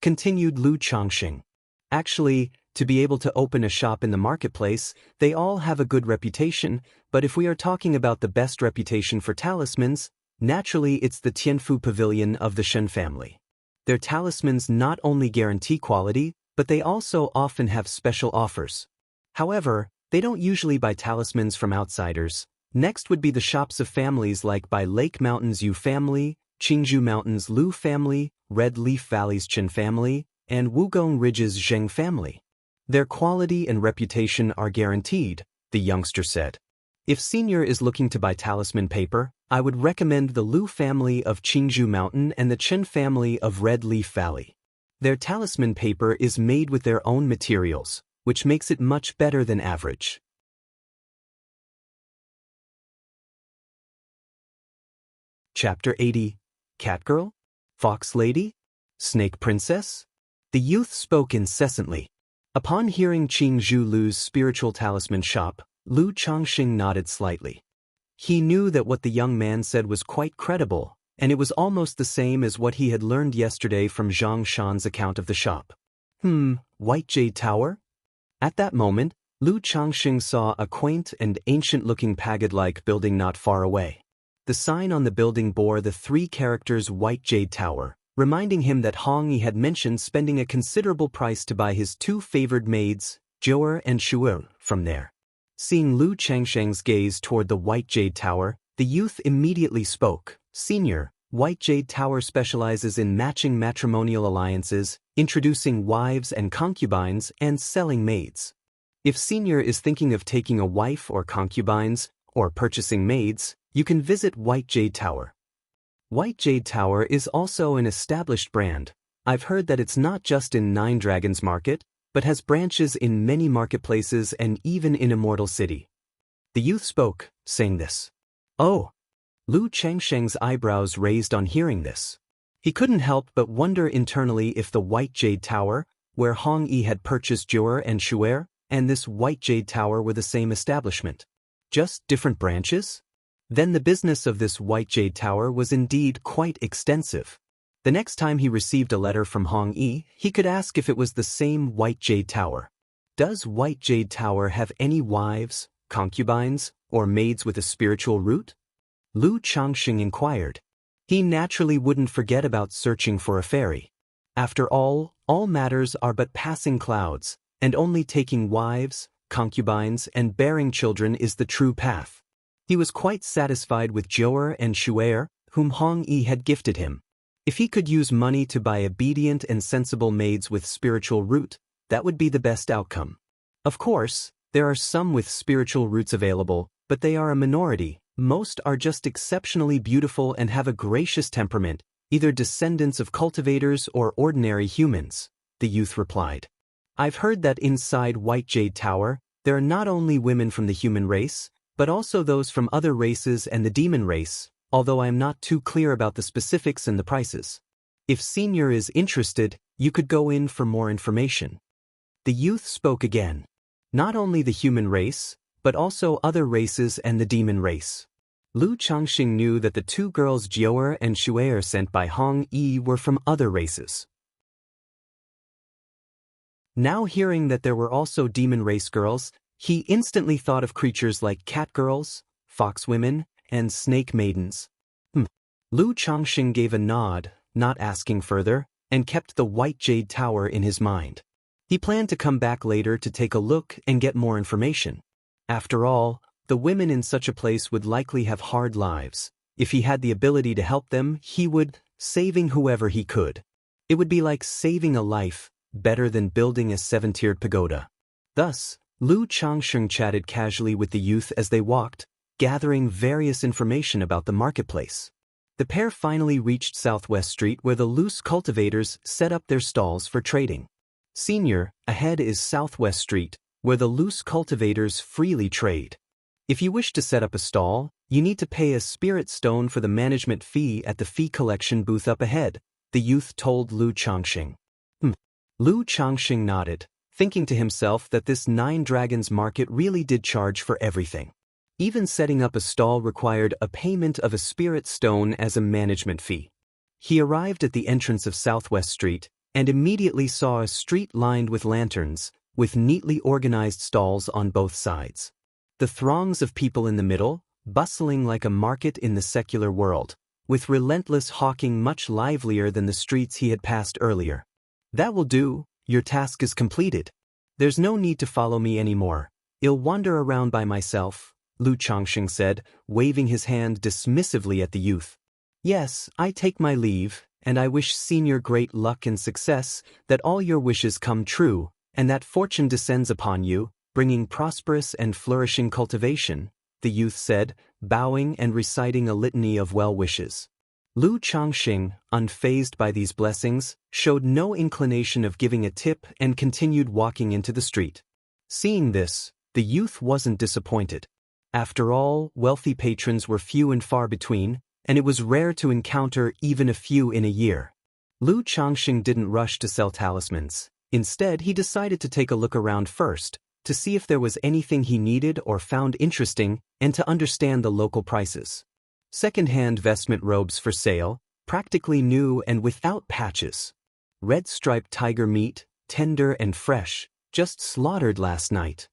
Continued Lu Changxing. Actually, to be able to open a shop in the marketplace, they all have a good reputation, but if we are talking about the best reputation for talismans, naturally it's the Tianfu Pavilion of the Shen family. Their talismans not only guarantee quality, but they also often have special offers. However, they don't usually buy talismans from outsiders. Next would be the shops of families like by Lake Mountains Yu family, Qingzhou Mountains Lu family, Red Leaf Valley's Chen family, and Wugong Ridge's Zheng family. Their quality and reputation are guaranteed, the youngster said. If Senior is looking to buy talisman paper, I would recommend the Lu family of Qingzhou Mountain and the Chen family of Red Leaf Valley. Their talisman paper is made with their own materials, which makes it much better than average. Chapter 80. Catgirl? Fox Lady? Snake Princess? The youth spoke incessantly. Upon hearing Qingzhou Lu's spiritual talisman shop, Lu Changxing nodded slightly. He knew that what the young man said was quite credible, and it was almost the same as what he had learned yesterday from Zhang Shan's account of the shop. White Jade Tower? At that moment, Lu Changxing saw a quaint and ancient-looking pagod-like building not far away. The sign on the building bore the 3 characters White Jade Tower, reminding him that Hong Yi had mentioned spending a considerable price to buy his 2 favored maids, Zhou'er and Shu'er, from there. Seeing Lu Changsheng's gaze toward the White Jade Tower, the youth immediately spoke. Senior, White Jade Tower specializes in matching matrimonial alliances, introducing wives and concubines, and selling maids. If Senior is thinking of taking a wife or concubines, or purchasing maids, you can visit White Jade Tower. White Jade Tower is also an established brand. I've heard that it's not just in Nine Dragons Market, but has branches in many marketplaces and even in Immortal City. The youth spoke, saying this. Oh! Lu Changsheng's eyebrows raised on hearing this. He couldn't help but wonder internally if the White Jade Tower, where Hong Yi had purchased Jure and Shuer, and this White Jade Tower were the same establishment. Just different branches? Then the business of this White Jade Tower was indeed quite extensive. The next time he received a letter from Hong Yi, he could ask if it was the same White Jade Tower. Does White Jade Tower have any wives, concubines, or maids with a spiritual root? Lu Changxing inquired. He naturally wouldn't forget about searching for a fairy. After all matters are but passing clouds, and only taking wives, concubines, and bearing children is the true path. He was quite satisfied with Jure and Shuer, whom Hong Yi had gifted him. If he could use money to buy obedient and sensible maids with spiritual root, that would be the best outcome. Of course, there are some with spiritual roots available, but they are a minority. Most are just exceptionally beautiful and have a gracious temperament, either descendants of cultivators or ordinary humans, the youth replied. I've heard that inside White Jade Tower, there are not only women from the human race, but also those from other races and the demon race, although I am not too clear about the specifics and the prices. If Senior is interested, you could go in for more information. The youth spoke again. Not only the human race, but also other races and the demon race. Lu Changxing knew that the two girls Jure and Shuer sent by Hong Yi were from other races. Now hearing that there were also demon race girls, he instantly thought of creatures like cat girls, fox women, and snake maidens. Lu Changxing gave a nod, not asking further, and kept the White Jade Tower in his mind. He planned to come back later to take a look and get more information. After all, the women in such a place would likely have hard lives. If he had the ability to help them, he would, saving whoever he could. It would be like saving a life, better than building a 7-tiered pagoda. Thus, Lu Changxing chatted casually with the youth as they walked, gathering various information about the marketplace. The pair finally reached Southwest Street where the loose cultivators set up their stalls for trading. Senior, ahead is Southwest Street, where the loose cultivators freely trade. If you wish to set up a stall, you need to pay a spirit stone for the management fee at the fee collection booth up ahead, the youth told Lu Changxing. Lu Changxing nodded, thinking to himself that this Nine Dragons Market really did charge for everything. Even setting up a stall required a payment of a spirit stone as a management fee. He arrived at the entrance of Southwest Street and immediately saw a street lined with lanterns, with neatly organized stalls on both sides. The throngs of people in the middle, bustling like a market in the secular world, with relentless hawking much livelier than the streets he had passed earlier. That will do, your task is completed. There's no need to follow me anymore. I'll wander around by myself, Lu Changxing said, waving his hand dismissively at the youth. Yes, I take my leave, and I wish Senior great luck and success, that all your wishes come true, and that fortune descends upon you, bringing prosperous and flourishing cultivation, the youth said, bowing and reciting a litany of well wishes. Lu Changxing, unfazed by these blessings, showed no inclination of giving a tip and continued walking into the street. Seeing this, the youth wasn't disappointed. After all, wealthy patrons were few and far between, and it was rare to encounter even a few in a year. Lu Changxing didn't rush to sell talismans. Instead, he decided to take a look around first, to see if there was anything he needed or found interesting, and to understand the local prices. Second-hand vestment robes for sale, practically new and without patches. Red-striped tiger meat, tender and fresh, just slaughtered last night.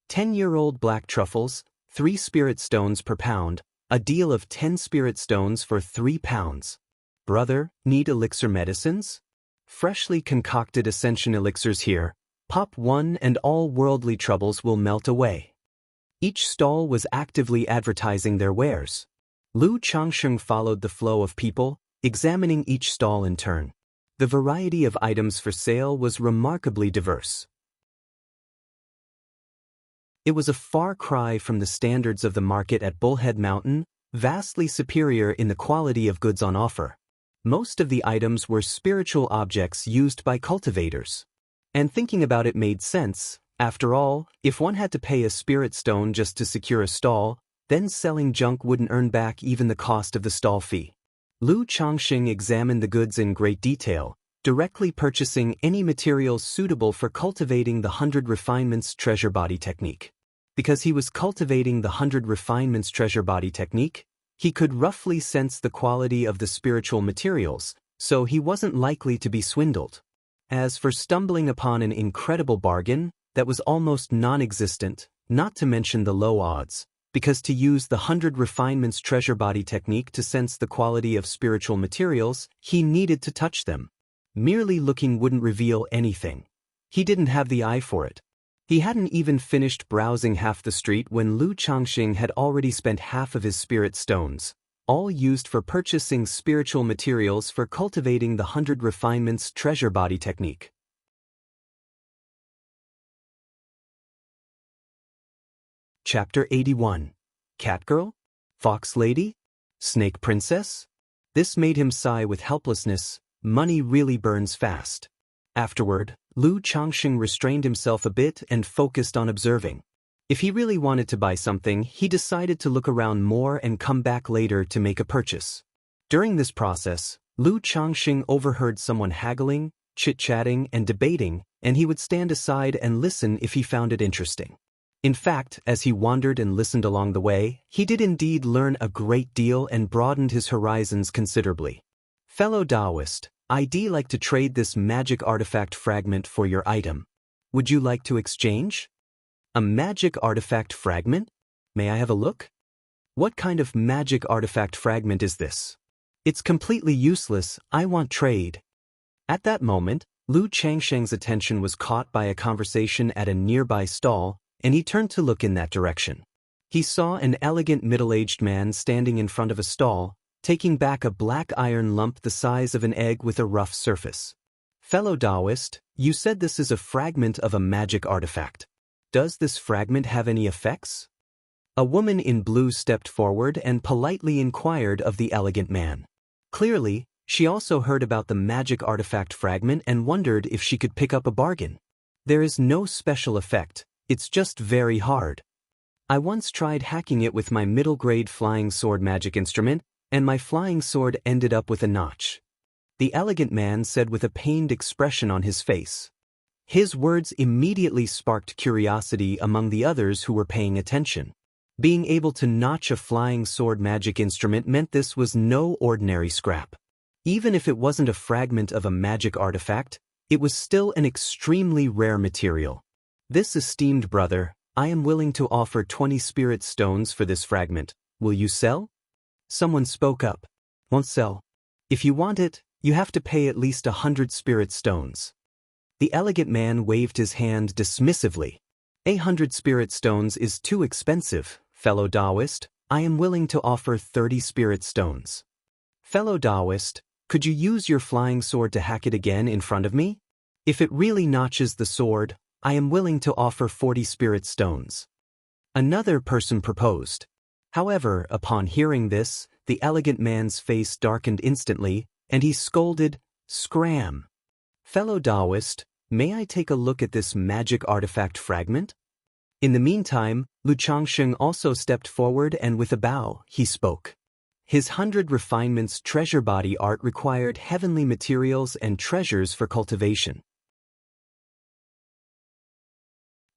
10-year-old black truffles, 3 spirit stones per pound, a deal of 10 spirit stones for 3 pounds. Brother, need elixir medicines? Freshly concocted ascension elixirs here. Pop one and all worldly troubles will melt away. Each stall was actively advertising their wares. Lu Changsheng followed the flow of people, examining each stall in turn. The variety of items for sale was remarkably diverse. It was a far cry from the standards of the market at Bullhead Mountain, vastly superior in the quality of goods on offer. Most of the items were spiritual objects used by cultivators. And thinking about it made sense. After all, if one had to pay a spirit stone just to secure a stall, then selling junk wouldn't earn back even the cost of the stall fee. Lu Changxing examined the goods in great detail, directly purchasing any materials suitable for cultivating the 100 Refinements Treasure Body technique. Because he was cultivating the 100 Refinements Treasure Body technique, he could roughly sense the quality of the spiritual materials, so he wasn't likely to be swindled. As for stumbling upon an incredible bargain that was almost non-existent, not to mention the low odds, because to use the 100 Refinements Treasure Body technique to sense the quality of spiritual materials, he needed to touch them. Merely looking wouldn't reveal anything. He didn't have the eye for it. He hadn't even finished browsing half the street when Lu Changxing had already spent half of his spirit stones, all used for purchasing spiritual materials for cultivating the 100 Refinements Treasure Body technique. Chapter 81. Catgirl? Fox Lady? Snake Princess? This made him sigh with helplessness. Money really burns fast. Afterward, Lu Changxing restrained himself a bit and focused on observing. If he really wanted to buy something, he decided to look around more and come back later to make a purchase. During this process, Lu Changxing overheard someone haggling, chit-chatting, and debating, and he would stand aside and listen if he found it interesting. In fact, as he wandered and listened along the way, he did indeed learn a great deal and broadened his horizons considerably. Fellow Daoist, I'd like to trade this magic artifact fragment for your item. Would you like to exchange? A magic artifact fragment? May I have a look? What kind of magic artifact fragment is this? It's completely useless, I want trade. At that moment, Lu Changsheng's attention was caught by a conversation at a nearby stall, and he turned to look in that direction. He saw an elegant middle-aged man standing in front of a stall, taking back a black iron lump the size of an egg with a rough surface. Fellow Daoist, you said this is a fragment of a magic artifact. Does this fragment have any effects? A woman in blue stepped forward and politely inquired of the elegant man. Clearly, she also heard about the magic artifact fragment and wondered if she could pick up a bargain. There is no special effect. It's just very hard. I once tried hacking it with my middle-grade flying sword magic instrument, and my flying sword ended up with a notch. The elegant man said with a pained expression on his face. His words immediately sparked curiosity among the others who were paying attention. Being able to notch a flying sword magic instrument meant this was no ordinary scrap. Even if it wasn't a fragment of a magic artifact, it was still an extremely rare material. This esteemed brother, I am willing to offer 20 spirit stones for this fragment. Will you sell? Someone spoke up. Won't sell. If you want it, you have to pay at least 100 spirit stones. The elegant man waved his hand dismissively. 100 spirit stones is too expensive, fellow Daoist. I am willing to offer 30 spirit stones. Fellow Daoist, could you use your flying sword to hack it again in front of me? If it really notches the sword, I am willing to offer 40 spirit stones. Another person proposed. However, upon hearing this, the elegant man's face darkened instantly, and he scolded, "Scram! Fellow Daoist, may I take a look at this magic artifact fragment?" In the meantime, Lu Changxing also stepped forward and with a bow, he spoke. His 100 Refinements Treasure Body art required heavenly materials and treasures for cultivation.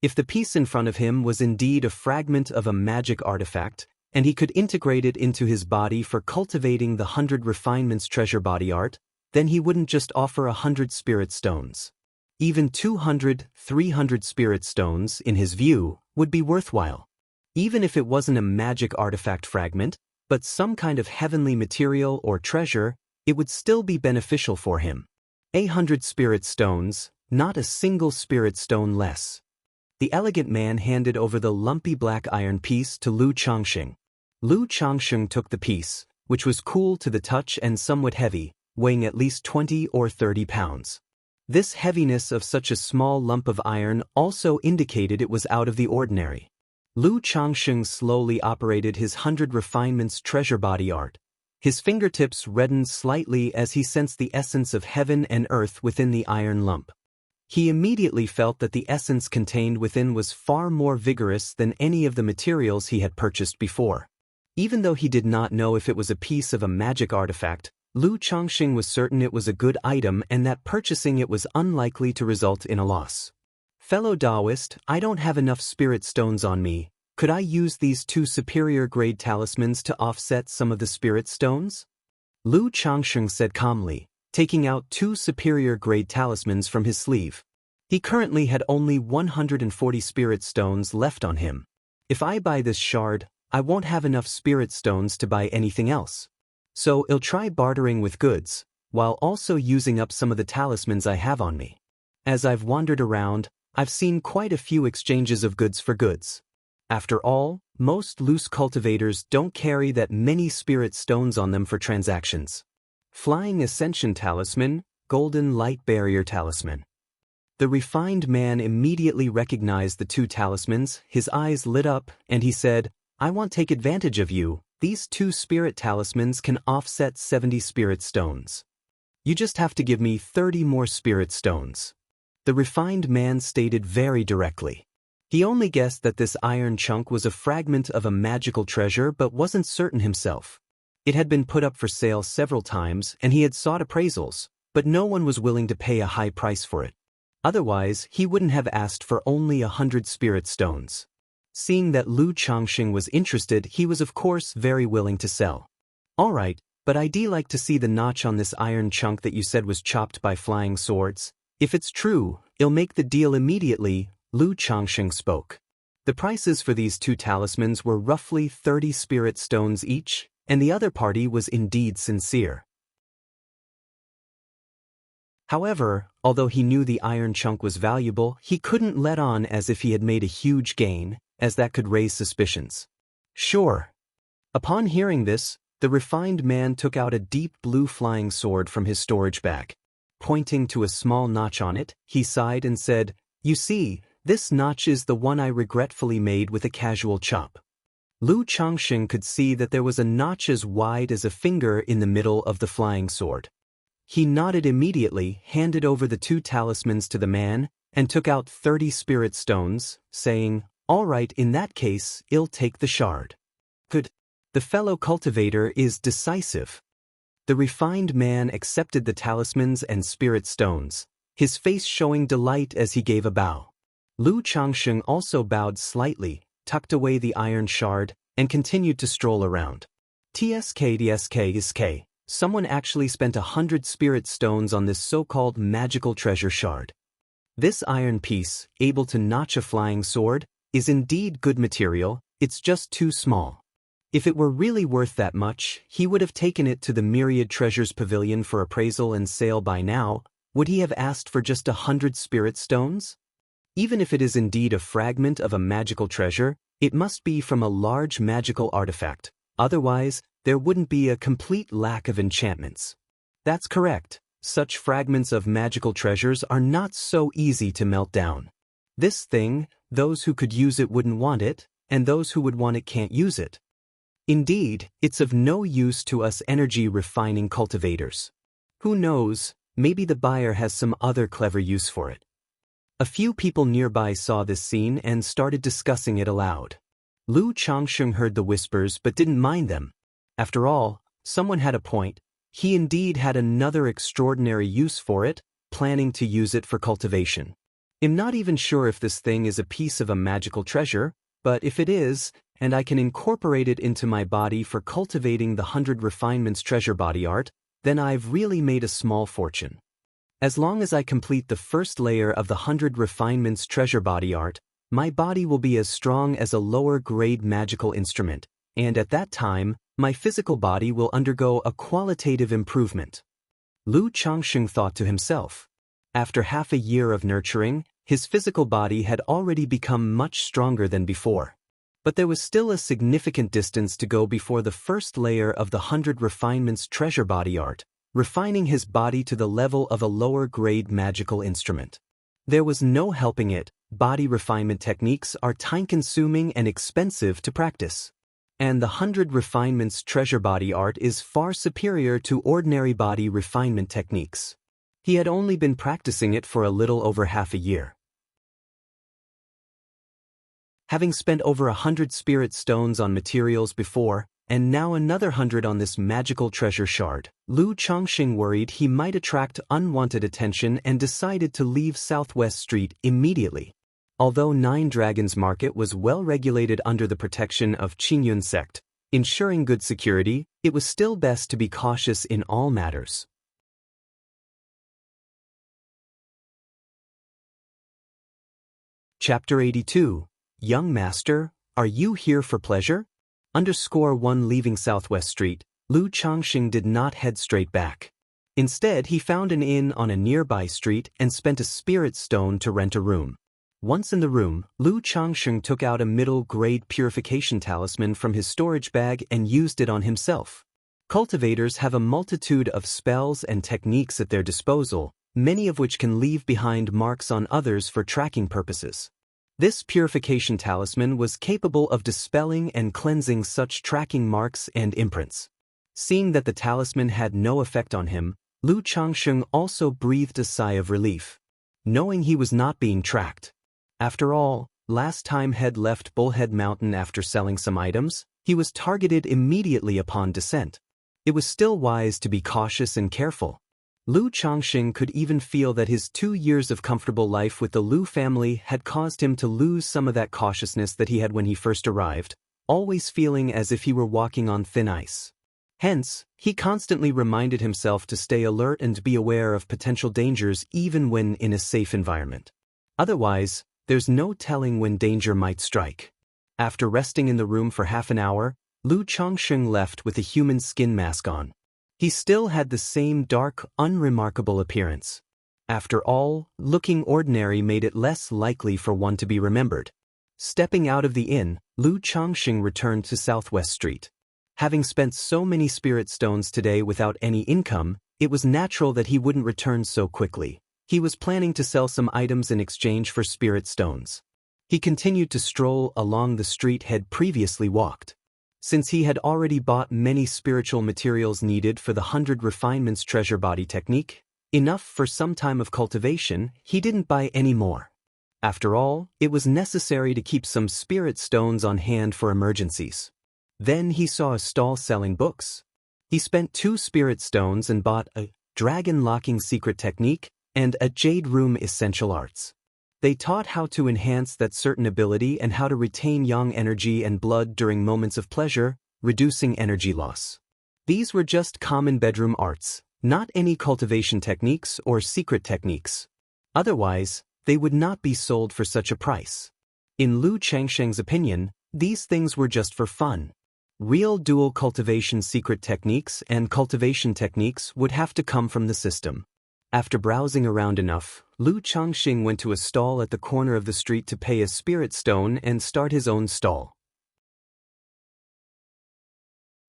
If the piece in front of him was indeed a fragment of a magic artifact, and he could integrate it into his body for cultivating the 100 Refinements Treasure Body art, then he wouldn't just offer 100 spirit stones. Even 200, 300 spirit stones, in his view, would be worthwhile. Even if it wasn't a magic artifact fragment, but some kind of heavenly material or treasure, it would still be beneficial for him. 100 spirit stones, not a single spirit stone less. The elegant man handed over the lumpy black iron piece to Lu Changxing. Lu Changxing took the piece, which was cool to the touch and somewhat heavy, weighing at least 20 or 30 pounds. This heaviness of such a small lump of iron also indicated it was out of the ordinary. Lu Changxing slowly operated his 100 refinements treasure body art. His fingertips reddened slightly as he sensed the essence of heaven and earth within the iron lump. He immediately felt that the essence contained within was far more vigorous than any of the materials he had purchased before. Even though he did not know if it was a piece of a magic artifact, Lu Changxing was certain it was a good item and that purchasing it was unlikely to result in a loss. Fellow Daoist, I don't have enough spirit stones on me. Could I use these 2 superior grade talismans to offset some of the spirit stones? Lu Changxing said calmly, taking out 2 superior grade talismans from his sleeve. He currently had only 140 spirit stones left on him. If I buy this shard, I won't have enough spirit stones to buy anything else. So I'll try bartering with goods, while also using up some of the talismans I have on me. As I've wandered around, I've seen quite a few exchanges of goods for goods. After all, most loose cultivators don't carry that many spirit stones on them for transactions. Flying Ascension Talisman, Golden Light Barrier Talisman. The refined man immediately recognized the 2 talismans, his eyes lit up, and he said, I want to take advantage of you. These 2 spirit talismans can offset 70 spirit stones. You just have to give me 30 more spirit stones. The refined man stated very directly. He only guessed that this iron chunk was a fragment of a magical treasure but wasn't certain himself. It had been put up for sale several times and he had sought appraisals, but no one was willing to pay a high price for it. Otherwise, he wouldn't have asked for only 100 spirit stones. Seeing that Lu Changxing was interested, he was of course very willing to sell. All right, but I'd like to see the notch on this iron chunk that you said was chopped by flying swords. If it's true, I'll make the deal immediately, Lu Changxing spoke. The prices for these 2 talismans were roughly 30 spirit stones each, and the other party was indeed sincere. However, although he knew the iron chunk was valuable, he couldn't let on as if he had made a huge gain, as that could raise suspicions. Sure. Upon hearing this, the refined man took out a deep blue flying sword from his storage bag. Pointing to a small notch on it, he sighed and said, You see, this notch is the one I regretfully made with a casual chop. Lu Changxing could see that there was a notch as wide as a finger in the middle of the flying sword. He nodded immediately, handed over the 2 talismans to the man, and took out 30 spirit stones, saying, All right, in that case, I'll take the shard. Good. The fellow cultivator is decisive. The refined man accepted the talismans and spirit stones, his face showing delight as he gave a bow. Lu Changxing also bowed slightly, tucked away the iron shard, and continued to stroll around. TSK. Someone actually spent 100 spirit stones on this so-called magical treasure shard. This iron piece, able to notch a flying sword, is indeed good material, it's just too small. If it were really worth that much, he would have taken it to the Myriad Treasures Pavilion for appraisal and sale by now. Would he have asked for just 100 spirit stones? Even if it is indeed a fragment of a magical treasure, it must be from a large magical artifact. Otherwise, there wouldn't be a complete lack of enchantments. That's correct. Such fragments of magical treasures are not so easy to melt down. This thing, those who could use it wouldn't want it, and those who would want it can't use it. Indeed, it's of no use to us energy-refining cultivators. Who knows, maybe the buyer has some other clever use for it. A few people nearby saw this scene and started discussing it aloud. Lu Changxing heard the whispers but didn't mind them. After all, someone had a point. He indeed had another extraordinary use for it, planning to use it for cultivation. I'm not even sure if this thing is a piece of a magical treasure, but if it is, and I can incorporate it into my body for cultivating the 100 refinements treasure body art, then I've really made a small fortune. As long as I complete the first layer of the 100 refinements treasure body art, my body will be as strong as a lower-grade magical instrument, and at that time, my physical body will undergo a qualitative improvement. Lu Changxing thought to himself. After half a year of nurturing, His physical body had already become much stronger than before. But there was still a significant distance to go before the first layer of the 100 Refinements treasure body art, refining his body to the level of a lower-grade magical instrument. There was no helping it, body refinement techniques are time-consuming and expensive to practice. And the 100 Refinements treasure body art is far superior to ordinary body refinement techniques. He had only been practicing it for a little over half a year. Having spent over 100 spirit stones on materials before, and now another 100 on this magical treasure shard, Lu Chongqing worried he might attract unwanted attention and decided to leave Southwest Street immediately. Although Nine Dragons Market was well regulated under the protection of Qingyun sect, ensuring good security, it was still best to be cautious in all matters. Chapter 82. Young Master, are you here for pleasure? _1 Leaving Southwest Street, Lu Chongqing did not head straight back. Instead, he found an inn on a nearby street and spent a spirit stone to rent a room. Once in the room, Lu Chongqing took out a middle-grade purification talisman from his storage bag and used it on himself. Cultivators have a multitude of spells and techniques at their disposal, many of which can leave behind marks on others for tracking purposes. This purification talisman was capable of dispelling and cleansing such tracking marks and imprints. Seeing that the talisman had no effect on him, Lu Chongqing also breathed a sigh of relief, knowing he was not being tracked. After all, last time Head left Bullhead Mountain after selling some items, he was targeted immediately upon descent. It was still wise to be cautious and careful. Lu Chongqing could even feel that his 2 years of comfortable life with the Lu family had caused him to lose some of that cautiousness that he had when he first arrived, always feeling as if he were walking on thin ice. Hence, he constantly reminded himself to stay alert and be aware of potential dangers even when in a safe environment. Otherwise, there's no telling when danger might strike. After resting in the room for half an hour, Lu Chongqing left with a human skin mask on. He still had the same dark, unremarkable appearance. After all, looking ordinary made it less likely for one to be remembered. Stepping out of the inn, Lu Chongqing returned to Southwest Street. Having spent so many spirit stones today without any income, it was natural that he wouldn't return so quickly. He was planning to sell some items in exchange for spirit stones. He continued to stroll along the street Head previously walked. Since he had already bought many spiritual materials needed for the 100 Refinements treasure body technique, enough for some time of cultivation, he didn't buy any more. After all, it was necessary to keep some spirit stones on hand for emergencies. Then he saw a stall selling books. He spent 2 spirit stones and bought a dragon locking secret technique and a jade room essential arts. They taught how to enhance that certain ability and how to retain yang energy and blood during moments of pleasure, reducing energy loss. These were just common bedroom arts, not any cultivation techniques or secret techniques. Otherwise, they would not be sold for such a price. In Lu Chongqing's opinion, these things were just for fun. Real dual cultivation secret techniques and cultivation techniques would have to come from the system. After browsing around enough, Lu Chongqing went to a stall at the corner of the street to pay a spirit stone and start his own stall.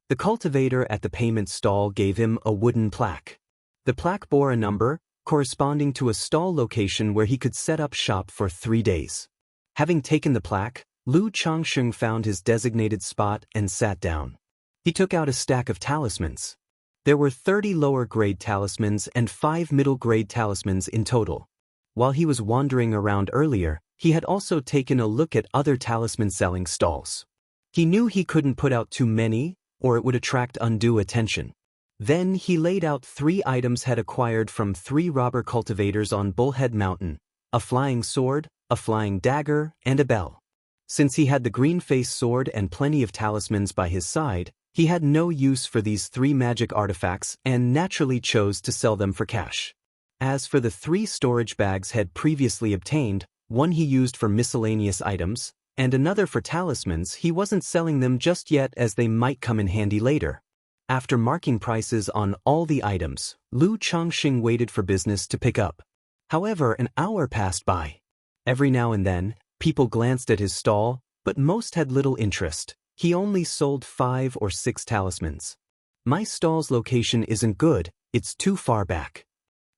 The cultivator at the payment stall gave him a wooden plaque. The plaque bore a number, corresponding to a stall location where he could set up shop for 3 days. Having taken the plaque, Lu Chongqing found his designated spot and sat down. He took out a stack of talismans. There were 30 lower-grade talismans and 5 middle-grade talismans in total. While he was wandering around earlier, he had also taken a look at other talisman-selling stalls. He knew he couldn't put out too many, or it would attract undue attention. Then he laid out 3 items had acquired from 3 robber cultivators on Bullhead Mountain: a flying sword, a flying dagger, and a bell. Since he had the green-face sword and plenty of talismans by his side, he had no use for these 3 magic artifacts and naturally chose to sell them for cash. As for the 3 storage bags Head previously obtained, one he used for miscellaneous items, and another for talismans, he wasn't selling them just yet as they might come in handy later. After marking prices on all the items, Lu Chongqing waited for business to pick up. However, an hour passed by. Every now and then, people glanced at his stall, but most had little interest. He only sold 5 or 6 talismans. My stall's location isn't good, it's too far back.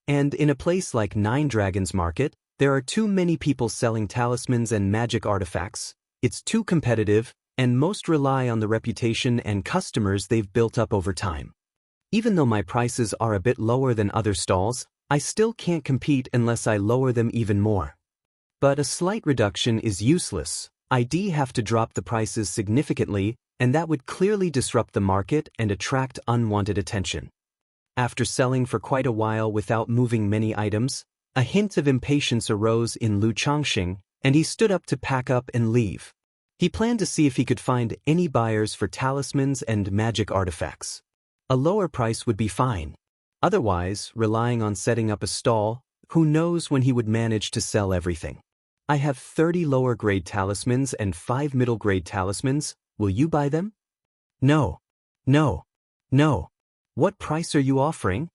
And in a place like Nine Dragons Market, there are too many people selling talismans and magic artifacts. It's too competitive, and most rely on the reputation and customers they've built up over time. Even though my prices are a bit lower than other stalls, I still can't compete unless I lower them even more. But a slight reduction is useless. I'd have to drop the prices significantly, and that would clearly disrupt the market and attract unwanted attention. After selling for quite a while without moving many items, a hint of impatience arose in Lu Changxing, and he stood up to pack up and leave. He planned to see if he could find any buyers for talismans and magic artifacts. A lower price would be fine. Otherwise, relying on setting up a stall, who knows when he would manage to sell everything. I have 30 lower-grade talismans and 5 middle-grade talismans. Will you buy them? No. No. No. What price are you offering?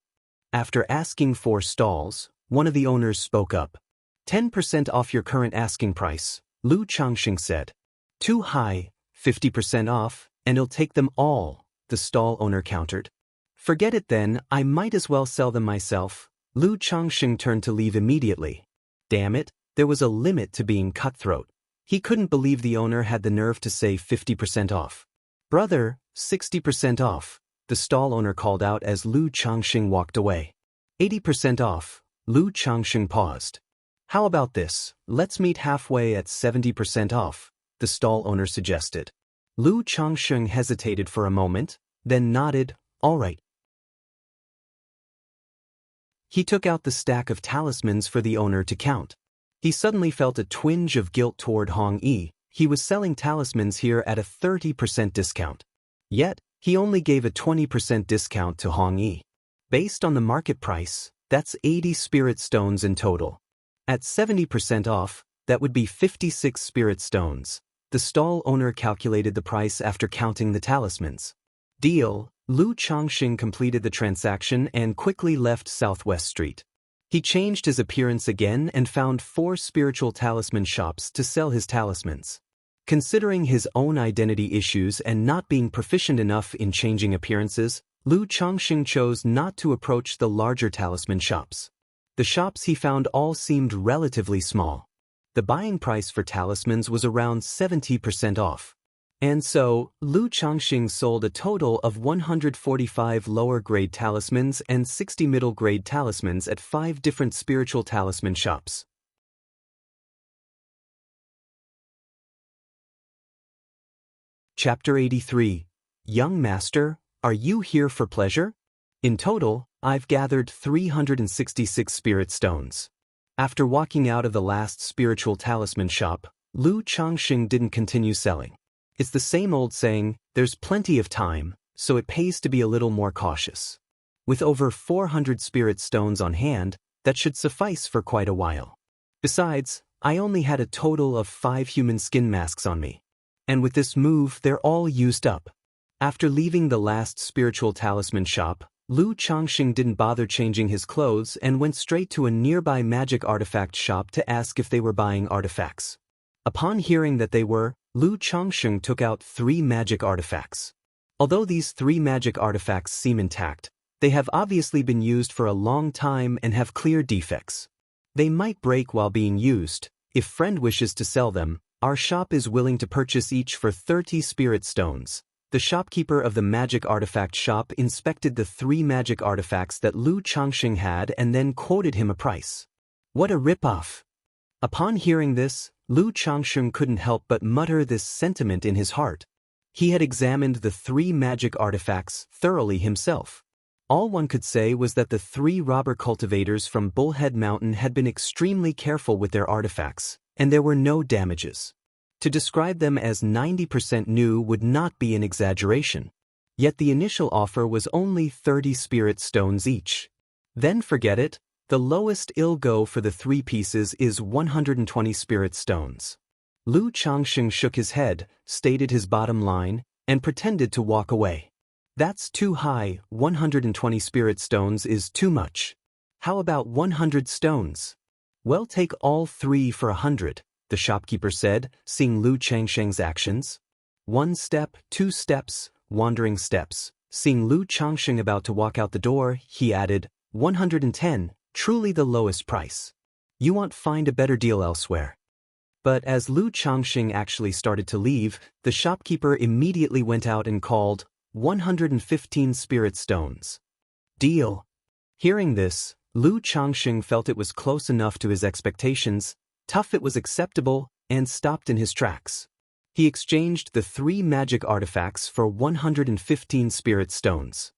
After asking 4 stalls, one of the owners spoke up. 10% off your current asking price, Lu Changxing said. Too high, 50% off, and he'll take them all, the stall owner countered. Forget it then, I might as well sell them myself. Lu Changxing turned to leave immediately. Damn it, there was a limit to being cutthroat. He couldn't believe the owner had the nerve to say 50% off. Brother, 60% off, the stall owner called out as Lu Changxing walked away. 80% off, Lu Changxing paused. How about this, let's meet halfway at 70% off, the stall owner suggested. Lu Changxing hesitated for a moment, then nodded, all right. He took out the stack of talismans for the owner to count. He suddenly felt a twinge of guilt toward Hong Yi. He was selling talismans here at a 30% discount. Yet, he only gave a 20% discount to Hong Yi. Based on the market price, that's 80 spirit stones in total. At 70% off, that would be 56 spirit stones. The stall owner calculated the price after counting the talismans. Deal. Lu Changxing completed the transaction and quickly left Southwest Street. He changed his appearance again and found 4 spiritual talisman shops to sell his talismans. Considering his own identity issues and not being proficient enough in changing appearances, Lu Changxing chose not to approach the larger talisman shops. The shops he found all seemed relatively small. The buying price for talismans was around 70% off. And so, Lu Changxing sold a total of 145 lower-grade talismans and 60 middle-grade talismans at 5 different spiritual talisman shops. Chapter 83. Young Master, are you here for pleasure? In total, I've gathered 366 spirit stones. After walking out of the last spiritual talisman shop, Lu Changxing didn't continue selling. It's the same old saying, there's plenty of time, so it pays to be a little more cautious. With over 400 spirit stones on hand, that should suffice for quite a while. Besides, I only had a total of 5 human skin masks on me. And with this move, they're all used up. After leaving the last spiritual talisman shop, Lu Changxing didn't bother changing his clothes and went straight to a nearby magic artifact shop to ask if they were buying artifacts. Upon hearing that they were, Lu Changxing took out 3 magic artifacts. Although these 3 magic artifacts seem intact, they have obviously been used for a long time and have clear defects. They might break while being used. If friend wishes to sell them, our shop is willing to purchase each for 30 spirit stones. The shopkeeper of the magic artifact shop inspected the 3 magic artifacts that Lu Changxing had and then quoted him a price. What a rip-off! Upon hearing this, Lu Changxing couldn't help but mutter this sentiment in his heart. He had examined the 3 magic artifacts thoroughly himself. All one could say was that the 3 robber cultivators from Bullhead Mountain had been extremely careful with their artifacts, and there were no damages. To describe them as 90% new would not be an exaggeration. Yet the initial offer was only 30 spirit stones each. Then forget it. The lowest it'll go for the 3 pieces is 120 spirit stones. Lu Changxing shook his head, stated his bottom line, and pretended to walk away. That's too high, 120 spirit stones is too much. How about 100 stones? Well, take all 3 for 100, the shopkeeper said, seeing Lu Changsheng's actions. 1 step, 2 steps, wandering steps. Seeing Lu Changsheng about to walk out the door, he added, 110, truly the lowest price. You won't find a better deal elsewhere. But as Lu Changsheng actually started to leave, the shopkeeper immediately went out and called, 115 spirit stones. Deal. Hearing this, Lu Changsheng felt it was close enough to his expectations, tough it was acceptable, and stopped in his tracks. He exchanged the 3 magic artifacts for 115 spirit stones.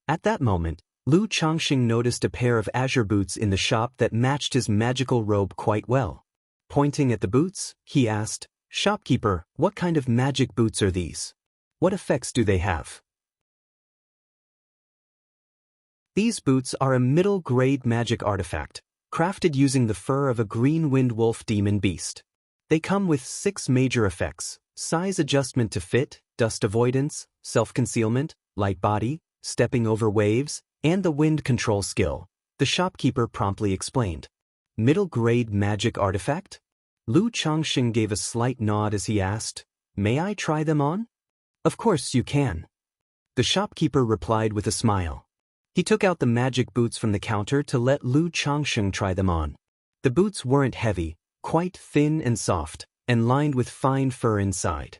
At that moment, Lu Changxing noticed a pair of azure boots in the shop that matched his magical robe quite well. Pointing at the boots, he asked, "Shopkeeper, what kind of magic boots are these? What effects do they have?" These boots are a middle-grade magic artifact, crafted using the fur of a green wind wolf demon beast. They come with 6 major effects: size adjustment to fit, dust avoidance, self-concealment, light body, stepping over waves, and the wind control skill, the shopkeeper promptly explained. Middle-grade magic artifact? Lu Changxing gave a slight nod as he asked, "May I try them on?" "Of course you can," the shopkeeper replied with a smile. He took out the magic boots from the counter to let Lu Changxing try them on. The boots weren't heavy, quite thin and soft, and lined with fine fur inside.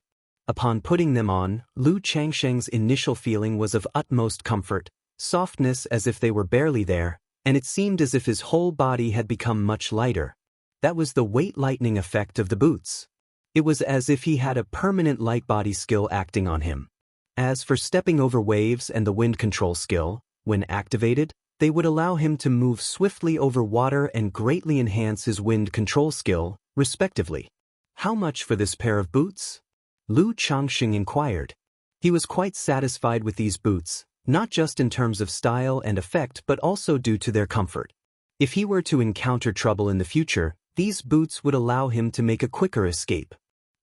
Upon putting them on, Lu Changsheng's initial feeling was of utmost comfort, softness as if they were barely there, and it seemed as if his whole body had become much lighter. That was the weight lightening effect of the boots. It was as if he had a permanent light body skill acting on him. As for stepping over waves and the wind control skill, when activated, they would allow him to move swiftly over water and greatly enhance his wind control skill, respectively. "How much for this pair of boots?" Lu Changxing inquired. He was quite satisfied with these boots, not just in terms of style and effect but also due to their comfort. If he were to encounter trouble in the future, these boots would allow him to make a quicker escape.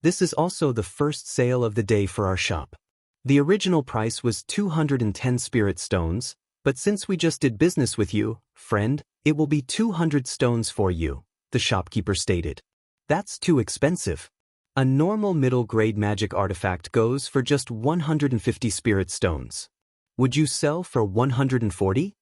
This is also the first sale of the day for our shop. The original price was 210 spirit stones, but since we just did business with you, friend, it will be 200 stones for you, the shopkeeper stated. That's too expensive. A normal middle-grade magic artifact goes for just 150 spirit stones. Would you sell for 140?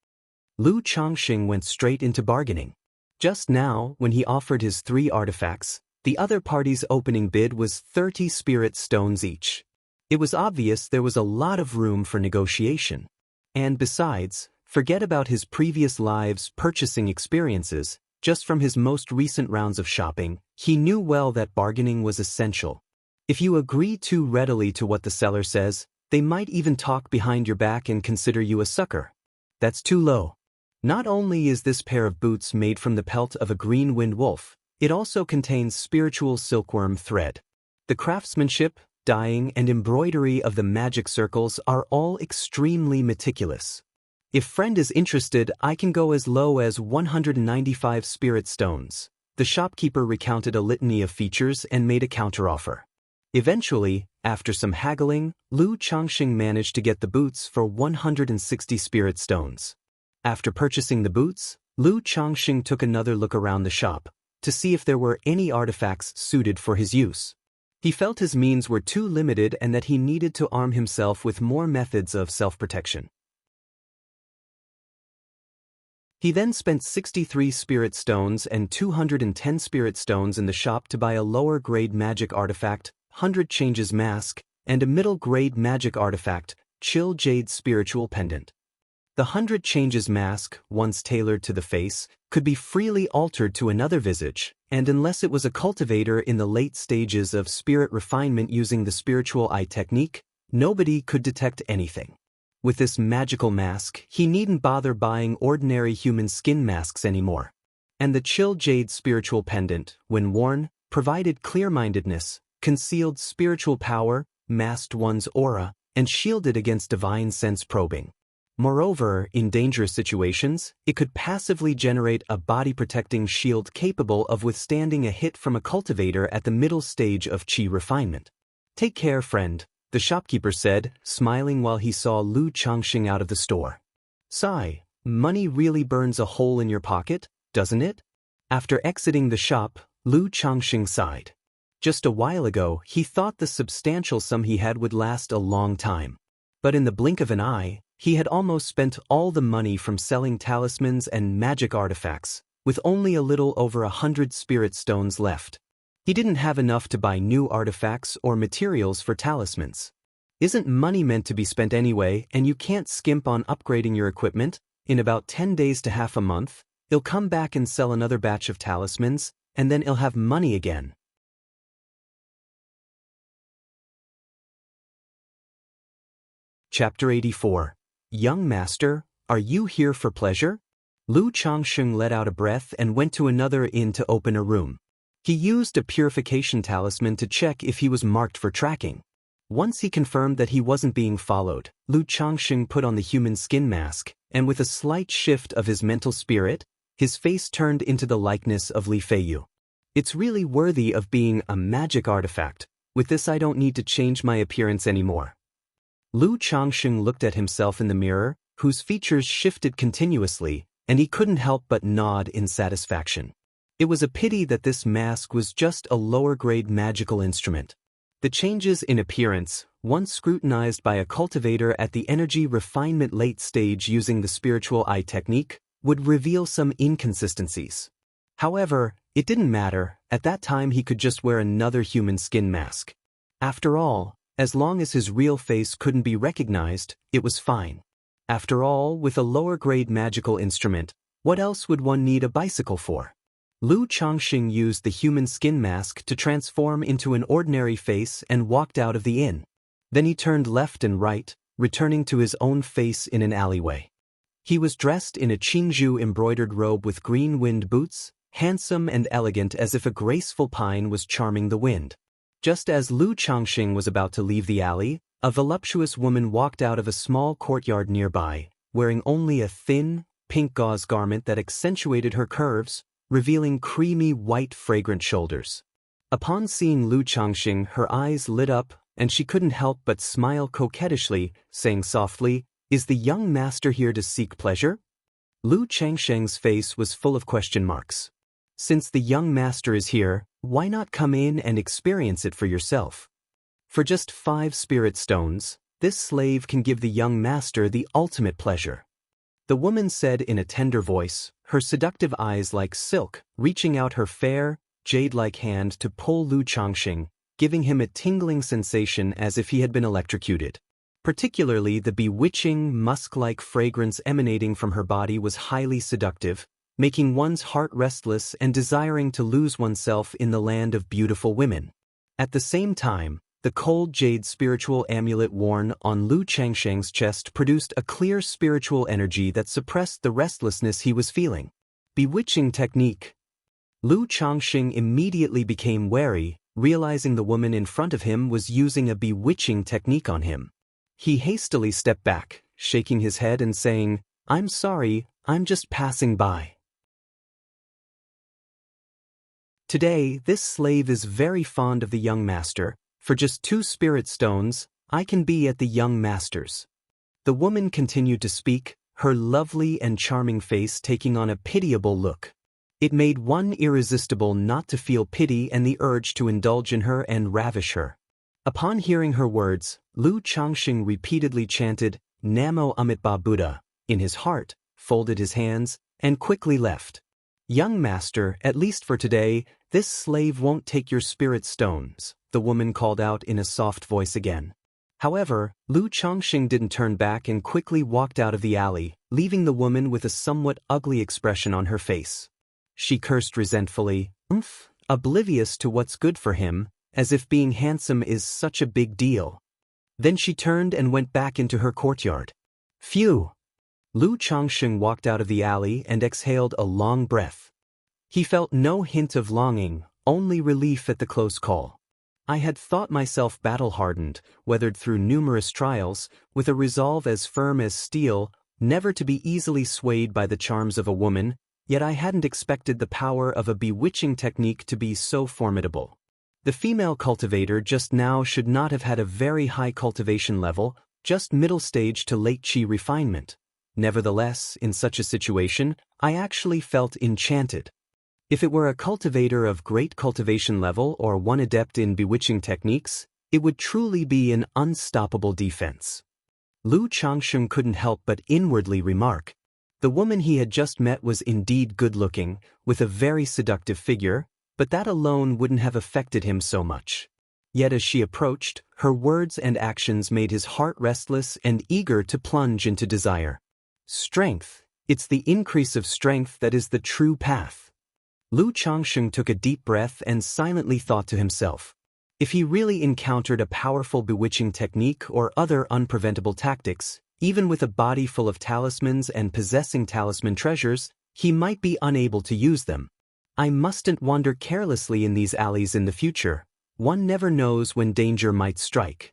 Lu Changxing went straight into bargaining. Just now, when he offered his 3 artifacts, the other party's opening bid was 30 spirit stones each. It was obvious there was a lot of room for negotiation. And besides, forget about his previous lives' purchasing experiences, just from his most recent rounds of shopping, he knew well that bargaining was essential. If you agree too readily to what the seller says, they might even talk behind your back and consider you a sucker. That's too low. Not only is this pair of boots made from the pelt of a green wind wolf, it also contains spiritual silkworm thread. The craftsmanship, dyeing, and embroidery of the magic circles are all extremely meticulous. If friend is interested, I can go as low as 195 spirit stones. The shopkeeper recounted a litany of features and made a counteroffer. Eventually, after some haggling, Lu Changxing managed to get the boots for 160 spirit stones. After purchasing the boots, Lu Changxing took another look around the shop to see if there were any artifacts suited for his use. He felt his means were too limited and that he needed to arm himself with more methods of self-protection. He then spent 63 spirit stones and 210 spirit stones in the shop to buy a lower-grade magic artifact, 100 Changes Mask, and a middle-grade magic artifact, Chill Jade Spiritual Pendant. The 100 Changes Mask, once tailored to the face, could be freely altered to another visage, and unless it was a cultivator in the late stages of spirit refinement using the spiritual eye technique, nobody could detect anything. With this magical mask, he needn't bother buying ordinary human skin masks anymore. And the Chill Jade Spiritual Pendant, when worn, provided clear-mindedness, concealed spiritual power, masked one's aura, and shielded against divine sense probing. Moreover, in dangerous situations, it could passively generate a body-protecting shield capable of withstanding a hit from a cultivator at the middle stage of qi refinement. "Take care, friend," the shopkeeper said, smiling while he saw Lu Changxing out of the store. "Sigh, money really burns a hole in your pocket, doesn't it?" After exiting the shop, Lu Changxing sighed. Just a while ago, he thought the substantial sum he had would last a long time. But in the blink of an eye, he had almost spent all the money from selling talismans and magic artifacts, with only a little over 100 spirit stones left. He didn't have enough to buy new artifacts or materials for talismans. Isn't money meant to be spent anyway, and you can't skimp on upgrading your equipment? In about 10 days to half a month, he'll come back and sell another batch of talismans, and then he'll have money again. Chapter 84. Young Master, are you here for pleasure? Lu Changxing let out a breath and went to another inn to open a room. He used a purification talisman to check if he was marked for tracking. Once he confirmed that he wasn't being followed, Lu Changxing put on the human skin mask, and with a slight shift of his mental spirit, his face turned into the likeness of Li Feiyu. It's really worthy of being a magic artifact. With this I don't need to change my appearance anymore. Lu Changxing looked at himself in the mirror, whose features shifted continuously, and he couldn't help but nod in satisfaction. It was a pity that this mask was just a lower-grade magical instrument. The changes in appearance, once scrutinized by a cultivator at the energy refinement late stage using the spiritual eye technique, would reveal some inconsistencies. However, it didn't matter. At that time he could just wear another human skin mask. After all, as long as his real face couldn't be recognized, it was fine. After all, with a lower-grade magical instrument, what else would one need a bicycle for? Lu Changxing used the human skin mask to transform into an ordinary face and walked out of the inn. Then he turned left and right, returning to his own face in an alleyway. He was dressed in a Qingzhou embroidered robe with green wind boots, handsome and elegant as if a graceful pine was charming the wind. Just as Lu Changxing was about to leave the alley, a voluptuous woman walked out of a small courtyard nearby, wearing only a thin, pink gauze garment that accentuated her curves, revealing creamy white fragrant shoulders. Upon seeing Lu Changxing, her eyes lit up, and she couldn't help but smile coquettishly, saying softly, "Is the young master here to seek pleasure?" Lu Changxing's face was full of question marks. Since the young master is here, why not come in and experience it for yourself? For just 5 spirit stones, this slave can give the young master the ultimate pleasure. The woman said in a tender voice, her seductive eyes like silk, reaching out her fair, jade-like hand to pull Lu Changxing, giving him a tingling sensation as if he had been electrocuted. Particularly the bewitching, musk-like fragrance emanating from her body was highly seductive, making one's heart restless and desiring to lose oneself in the land of beautiful women. At the same time, the cold jade spiritual amulet worn on Lu Changxing's chest produced a clear spiritual energy that suppressed the restlessness he was feeling. Bewitching technique. Lu Changxing immediately became wary, realizing the woman in front of him was using a bewitching technique on him. He hastily stepped back, shaking his head and saying, "I'm sorry, I'm just passing by." Today, this slave is very fond of the young master. For just 2 spirit stones, I can be at the young master's. The woman continued to speak, her lovely and charming face taking on a pitiable look. It made one irresistible not to feel pity and the urge to indulge in her and ravish her. Upon hearing her words, Lu Changxing repeatedly chanted, "Namo Amitabha Buddha," in his heart, folded his hands, and quickly left. "Young master, at least for today, this slave won't take your spirit stones," the woman called out in a soft voice again. However, Lu Changxing didn't turn back and quickly walked out of the alley, leaving the woman with a somewhat ugly expression on her face. She cursed resentfully, oblivious to what's good for him, as if being handsome is such a big deal. Then she turned and went back into her courtyard. Phew! Lu Changxing walked out of the alley and exhaled a long breath. He felt no hint of longing, only relief at the close call. I had thought myself battle-hardened, weathered through numerous trials, with a resolve as firm as steel, never to be easily swayed by the charms of a woman, yet I hadn't expected the power of a bewitching technique to be so formidable. The female cultivator just now should not have had a very high cultivation level, just middle stage to late chi refinement. Nevertheless, in such a situation, I actually felt enchanted. If it were a cultivator of great cultivation level or one adept in bewitching techniques, it would truly be an unstoppable defense. Lu Changsheng couldn't help but inwardly remark. The woman he had just met was indeed good-looking, with a very seductive figure, but that alone wouldn't have affected him so much. Yet as she approached, her words and actions made his heart restless and eager to plunge into desire. Strength. It's the increase of strength that is the true path. Lu Changsheng took a deep breath and silently thought to himself. If he really encountered a powerful bewitching technique or other unpreventable tactics, even with a body full of talismans and possessing talisman treasures, he might be unable to use them. I mustn't wander carelessly in these alleys in the future. One never knows when danger might strike.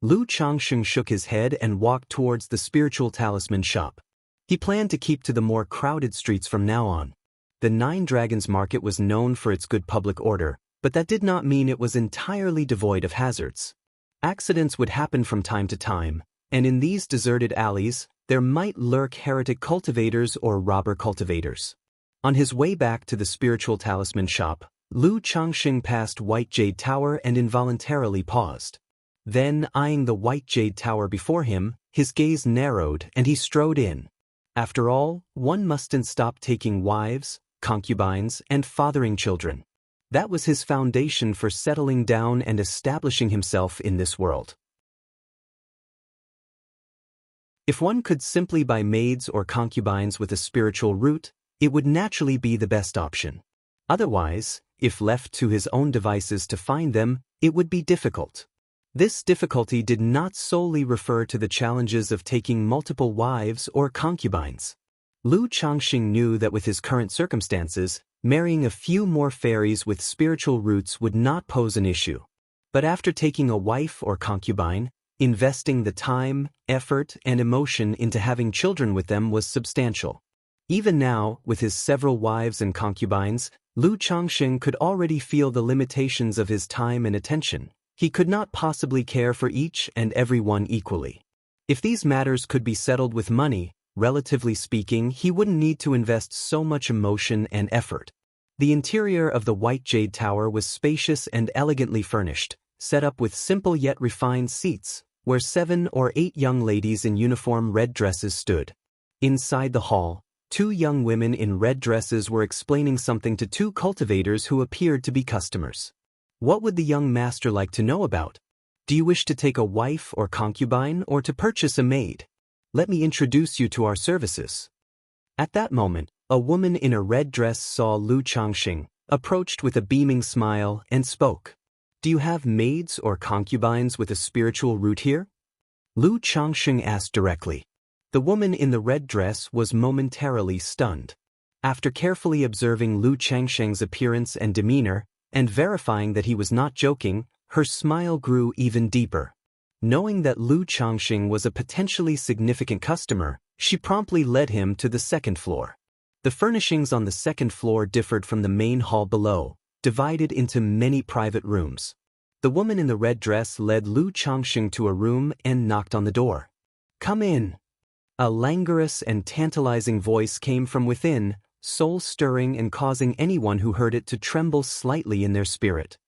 Lu Changsheng shook his head and walked towards the spiritual talisman shop. He planned to keep to the more crowded streets from now on. The Nine Dragons Market was known for its good public order, but that did not mean it was entirely devoid of hazards. Accidents would happen from time to time, and in these deserted alleys, there might lurk heretic cultivators or robber cultivators. On his way back to the spiritual talisman shop, Lu Changsheng passed White Jade Tower and involuntarily paused. Then, eyeing the White Jade Tower before him, his gaze narrowed and he strode in. After all, one mustn't stop taking wives, concubines, and fathering children. That was his foundation for settling down and establishing himself in this world. If one could simply buy maids or concubines with a spiritual root, it would naturally be the best option. Otherwise, if left to his own devices to find them, it would be difficult. This difficulty did not solely refer to the challenges of taking multiple wives or concubines. Lu Changsheng knew that with his current circumstances, marrying a few more fairies with spiritual roots would not pose an issue. But after taking a wife or concubine, investing the time, effort, and emotion into having children with them was substantial. Even now, with his several wives and concubines, Lu Changsheng could already feel the limitations of his time and attention. He could not possibly care for each and every one equally. If these matters could be settled with money, relatively speaking, he wouldn't need to invest so much emotion and effort. The interior of the White Jade Tower was spacious and elegantly furnished, set up with simple yet refined seats, where 7 or 8 young ladies in uniform red dresses stood. Inside the hall, 2 young women in red dresses were explaining something to 2 cultivators who appeared to be customers. What would the young master like to know about? Do you wish to take a wife or concubine or to purchase a maid? Let me introduce you to our services. At that moment, a woman in a red dress saw Lu Changsheng, approached with a beaming smile, and spoke. Do you have maids or concubines with a spiritual root here? Lu Changsheng asked directly. The woman in the red dress was momentarily stunned. After carefully observing Lu Changsheng's appearance and demeanor, and verifying that he was not joking, her smile grew even deeper. Knowing that Lu Changsheng was a potentially significant customer, she promptly led him to the second floor. The furnishings on the second floor differed from the main hall below, divided into many private rooms. The woman in the red dress led Lu Changsheng to a room and knocked on the door. Come in. A languorous and tantalizing voice came from within, soul-stirring and causing anyone who heard it to tremble slightly in their spirit.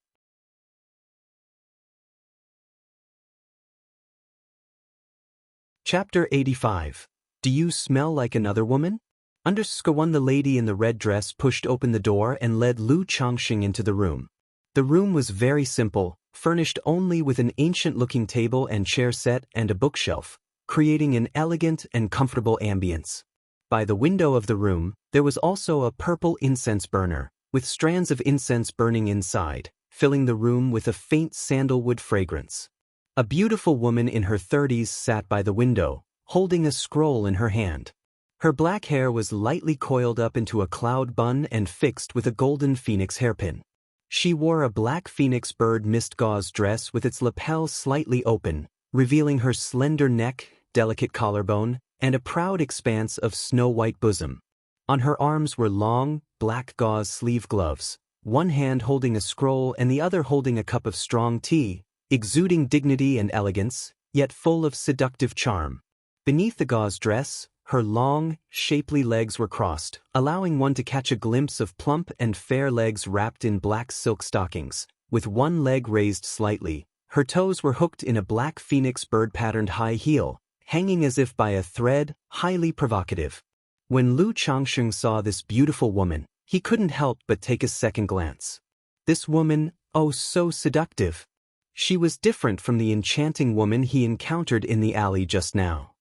Chapter 85. Do you smell like another woman? _1 The lady in the red dress pushed open the door and led Lu Changsheng into the room. The room was very simple, furnished only with an ancient-looking table and chair set and a bookshelf, creating an elegant and comfortable ambience. By the window of the room, there was also a purple incense burner, with strands of incense burning inside, filling the room with a faint sandalwood fragrance. A beautiful woman in her 30s sat by the window, holding a scroll in her hand. Her black hair was lightly coiled up into a cloud bun and fixed with a golden phoenix hairpin. She wore a black phoenix bird mist gauze dress with its lapel slightly open, revealing her slender neck, delicate collarbone, and a proud expanse of snow-white bosom. On her arms were long, black gauze sleeve gloves, one hand holding a scroll and the other holding a cup of strong tea, exuding dignity and elegance, yet full of seductive charm. Beneath the gauze dress, Her long, shapely legs were crossed, allowing one to catch a glimpse of plump and fair legs wrapped in black silk stockings, with one leg raised slightly. Her toes were hooked in a black phoenix bird-patterned high heel, hanging as if by a thread, highly provocative. When Lu Changsheng saw this beautiful woman, he couldn't help but take a second glance. This woman, oh so seductive. She was different from the enchanting woman he encountered in the alley just now.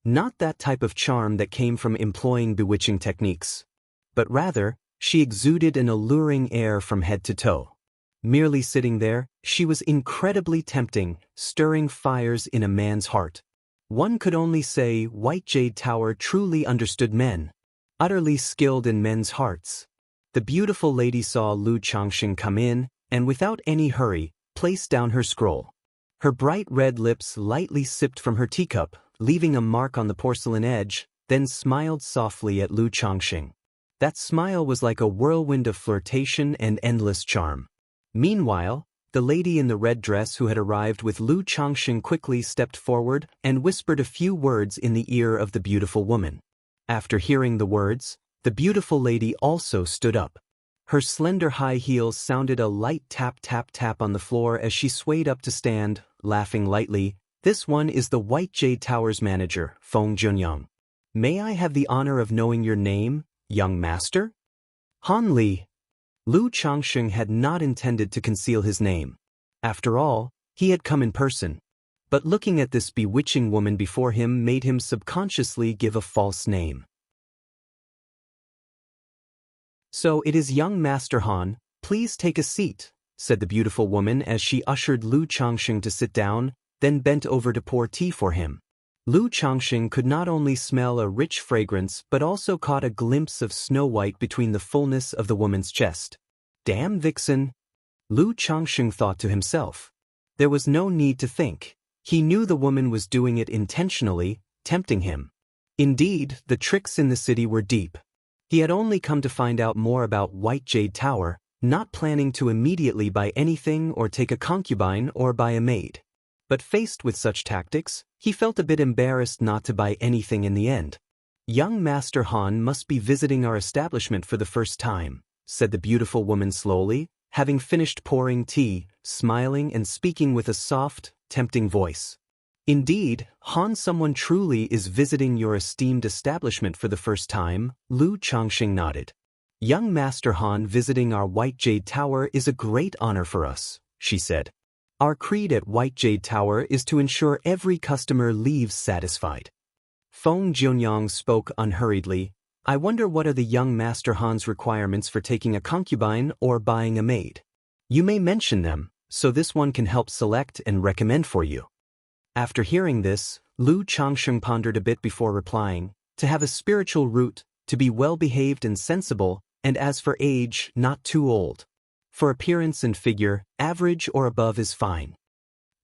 Not that type of charm that came from employing bewitching techniques. But rather, she exuded an alluring air from head to toe. Merely sitting there, she was incredibly tempting, stirring fires in a man's heart. One could only say White Jade Tower truly understood men, utterly skilled in men's hearts. The beautiful lady saw Lu Changsheng come in, and without any hurry, placed down her scroll. Her bright red lips lightly sipped from her teacup, leaving a mark on the porcelain edge, then smiled softly at Lu Changsheng. That smile was like a whirlwind of flirtation and endless charm. Meanwhile, the lady in the red dress who had arrived with Lu Changsheng quickly stepped forward and whispered a few words in the ear of the beautiful woman. After hearing the words, the beautiful lady also stood up. Her slender high heels sounded a light tap-tap-tap on the floor as she swayed up to stand, laughing lightly. "This one is the White Jade Tower's manager, Feng Junyang. May I have the honor of knowing your name, young master?" Han Li. Lu Changsheng had not intended to conceal his name. After all, he had come in person. But looking at this bewitching woman before him made him subconsciously give a false name. "So it is young Master Han, please take a seat," said the beautiful woman as she ushered Lu Changsheng to sit down, then bent over to pour tea for him. Lu Changsheng could not only smell a rich fragrance but also caught a glimpse of Snow White between the fullness of the woman's chest. "Damn vixen," Lu Changsheng thought to himself. There was no need to think. He knew the woman was doing it intentionally, tempting him. Indeed, the tricks in the city were deep. He had only come to find out more about White Jade Tower, not planning to immediately buy anything or take a concubine or buy a maid. But faced with such tactics, he felt a bit embarrassed not to buy anything in the end. "Young Master Han must be visiting our establishment for the first time," said the beautiful woman slowly, having finished pouring tea, smiling and speaking with a soft, tempting voice. "Indeed, Han, someone truly is visiting your esteemed establishment for the first time." Lu Changsheng nodded. "Young Master Han visiting our White Jade Tower is a great honor for us," she said. "Our creed at White Jade Tower is to ensure every customer leaves satisfied." Feng Junyang spoke unhurriedly. "I wonder what are the young Master Han's requirements for taking a concubine or buying a maid? You may mention them, so this one can help select and recommend for you." After hearing this, Lu Changsheng pondered a bit before replying. "To have a spiritual root, to be well-behaved and sensible, and as for age, not too old. For appearance and figure, average or above is fine."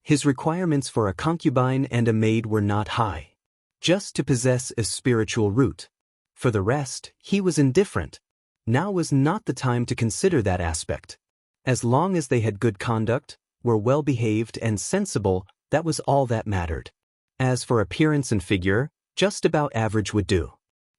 His requirements for a concubine and a maid were not high. Just to possess a spiritual root. For the rest, he was indifferent. Now was not the time to consider that aspect. As long as they had good conduct, were well-behaved and sensible, that was all that mattered. As for appearance and figure, just about average would do.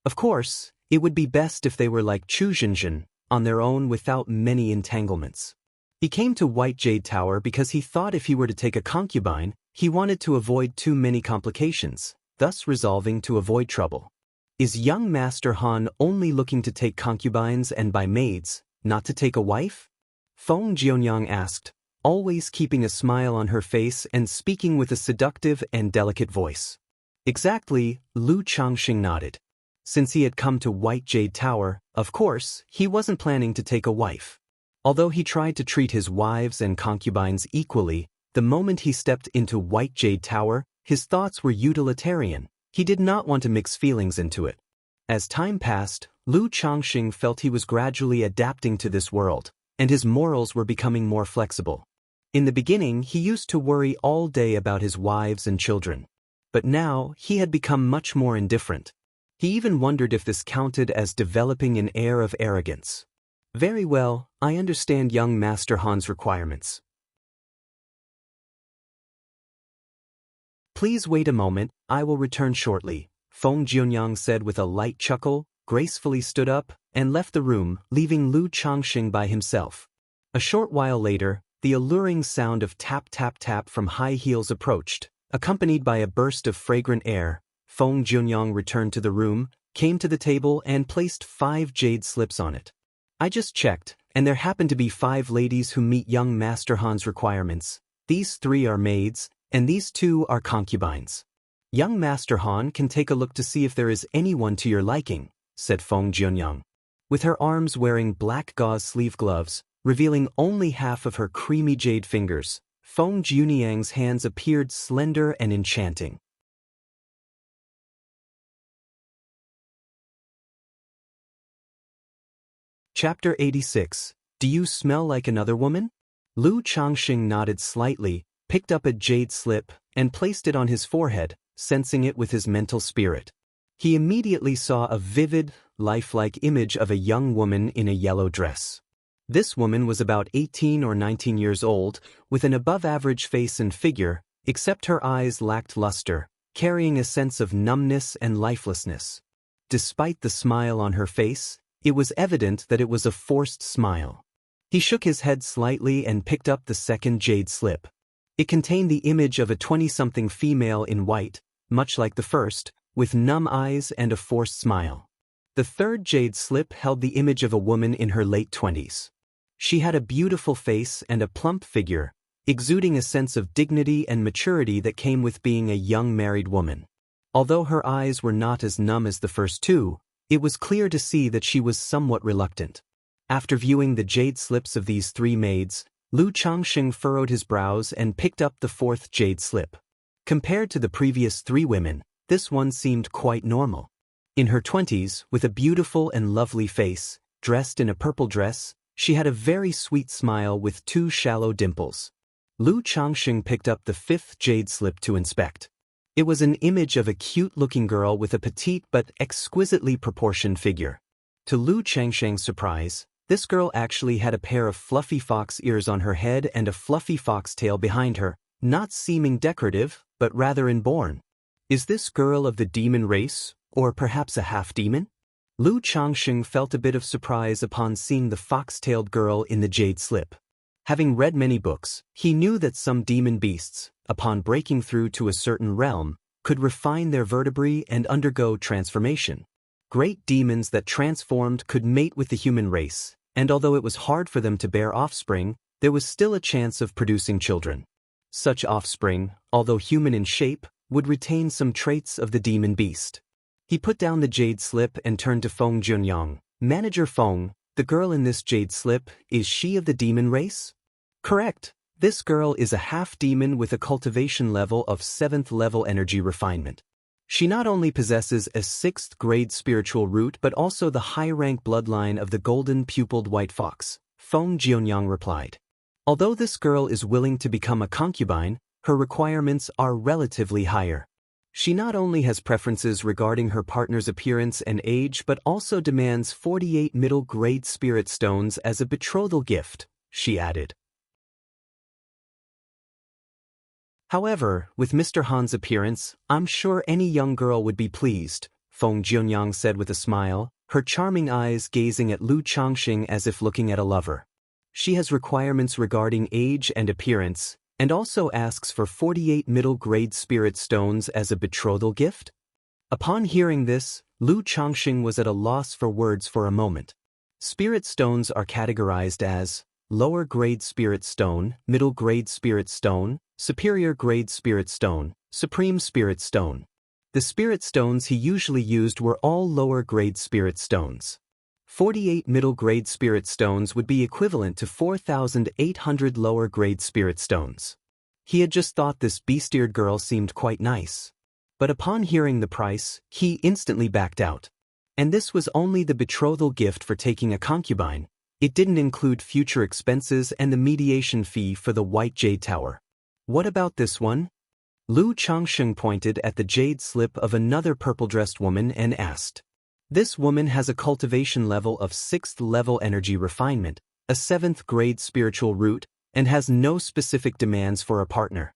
Of course, it would be best if they were like Chu Zhenjin, on their own without many entanglements. He came to White Jade Tower because he thought if he were to take a concubine, he wanted to avoid too many complications, thus resolving to avoid trouble. Is young Master Han only looking to take concubines and buy maids, not to take a wife? Feng Jianyang asked, always keeping a smile on her face and speaking with a seductive and delicate voice. "Exactly," Lu Changsheng nodded. Since he had come to White Jade Tower, of course, he wasn't planning to take a wife. Although he tried to treat his wives and concubines equally, the moment he stepped into White Jade Tower, his thoughts were utilitarian. He did not want to mix feelings into it. As time passed, Lu Changsheng felt he was gradually adapting to this world, and his morals were becoming more flexible. In the beginning, he used to worry all day about his wives and children. But now, he had become much more indifferent. He even wondered if this counted as developing an air of arrogance. "Very well, I understand young Master Han's requirements. Please wait a moment, I will return shortly." Feng Jianyang said with a light chuckle, gracefully stood up, and left the room, leaving Lu Changxing by himself. A short while later, the alluring sound of tap-tap-tap from high heels approached, accompanied by a burst of fragrant air. Feng Jianyang returned to the room, came to the table and placed 5 jade slips on it. I just checked, and there happen to be 5 ladies who meet young Master Han's requirements. These 3 are maids, and these 2 are concubines. Young Master Han can take a look to see if there is anyone to your liking, said Feng Jianyang. With her arms wearing black gauze sleeve gloves, revealing only half of her creamy jade fingers, Feng Jianyang's hands appeared slender and enchanting. Chapter 86. Do you smell like another woman? Lu Changxing nodded slightly, picked up a jade slip, and placed it on his forehead, sensing it with his mental spirit. He immediately saw a vivid, lifelike image of a young woman in a yellow dress. This woman was about 18 or 19 years old, with an above-average face and figure, except her eyes lacked luster, carrying a sense of numbness and lifelessness. Despite the smile on her face, it was evident that it was a forced smile. He shook his head slightly and picked up the second jade slip. It contained the image of a 20-something female in white, much like the first, with numb eyes and a forced smile. The third jade slip held the image of a woman in her late 20s. She had a beautiful face and a plump figure, exuding a sense of dignity and maturity that came with being a young married woman. Although her eyes were not as numb as the first 2, it was clear to see that she was somewhat reluctant. After viewing the jade slips of these 3 maids, Lu Changxing furrowed his brows and picked up the 4th jade slip. Compared to the previous 3 women, this one seemed quite normal. In her 20s, with a beautiful and lovely face, dressed in a purple dress, she had a very sweet smile with 2 shallow dimples. Lu Changxing picked up the 5th jade slip to inspect. It was an image of a cute-looking girl with a petite but exquisitely proportioned figure. To Lu Changxing's surprise, this girl actually had a pair of fluffy fox ears on her head and a fluffy fox tail behind her, not seeming decorative, but rather inborn. Is this girl of the demon race, or perhaps a half-demon? Lu Changxing felt a bit of surprise upon seeing the fox-tailed girl in the jade slip. Having read many books, he knew that some demon beasts, upon breaking through to a certain realm, could refine their vertebrae and undergo transformation. Great demons that transformed could mate with the human race, and although it was hard for them to bear offspring, there was still a chance of producing children. Such offspring, although human in shape, would retain some traits of the demon beast. He put down the jade slip and turned to Feng Jianyang. Manager Feng, the girl in this jade slip, is she of the demon race? Correct. This girl is a half-demon with a cultivation level of 7th level energy refinement. She not only possesses a 6th grade spiritual root but also the high-rank bloodline of the golden pupiled white fox, Feng Jianyang replied. Although this girl is willing to become a concubine, her requirements are relatively higher. She not only has preferences regarding her partner's appearance and age but also demands 48 middle-grade spirit stones as a betrothal gift, she added. However, with Mr. Han's appearance, I'm sure any young girl would be pleased, Feng Jianyang said with a smile, her charming eyes gazing at Lu Changxing as if looking at a lover. She has requirements regarding age and appearance, and also asks for 48 middle-grade spirit stones as a betrothal gift? Upon hearing this, Lu Changxing was at a loss for words for a moment. Spirit stones are categorized as lower-grade spirit stone, middle-grade spirit stone, superior-grade spirit stone, supreme spirit stone. The spirit stones he usually used were all lower-grade spirit stones. 48 middle-grade spirit stones would be equivalent to 4,800 lower-grade spirit stones. He had just thought this beast-eared girl seemed quite nice. But upon hearing the price, he instantly backed out. And this was only the betrothal gift for taking a concubine. It didn't include future expenses and the mediation fee for the White Jade Tower. What about this one? Lu Changxing pointed at the jade slip of another purple-dressed woman and asked. This woman has a cultivation level of 6th level energy refinement, a 7th grade spiritual root, and has no specific demands for a partner.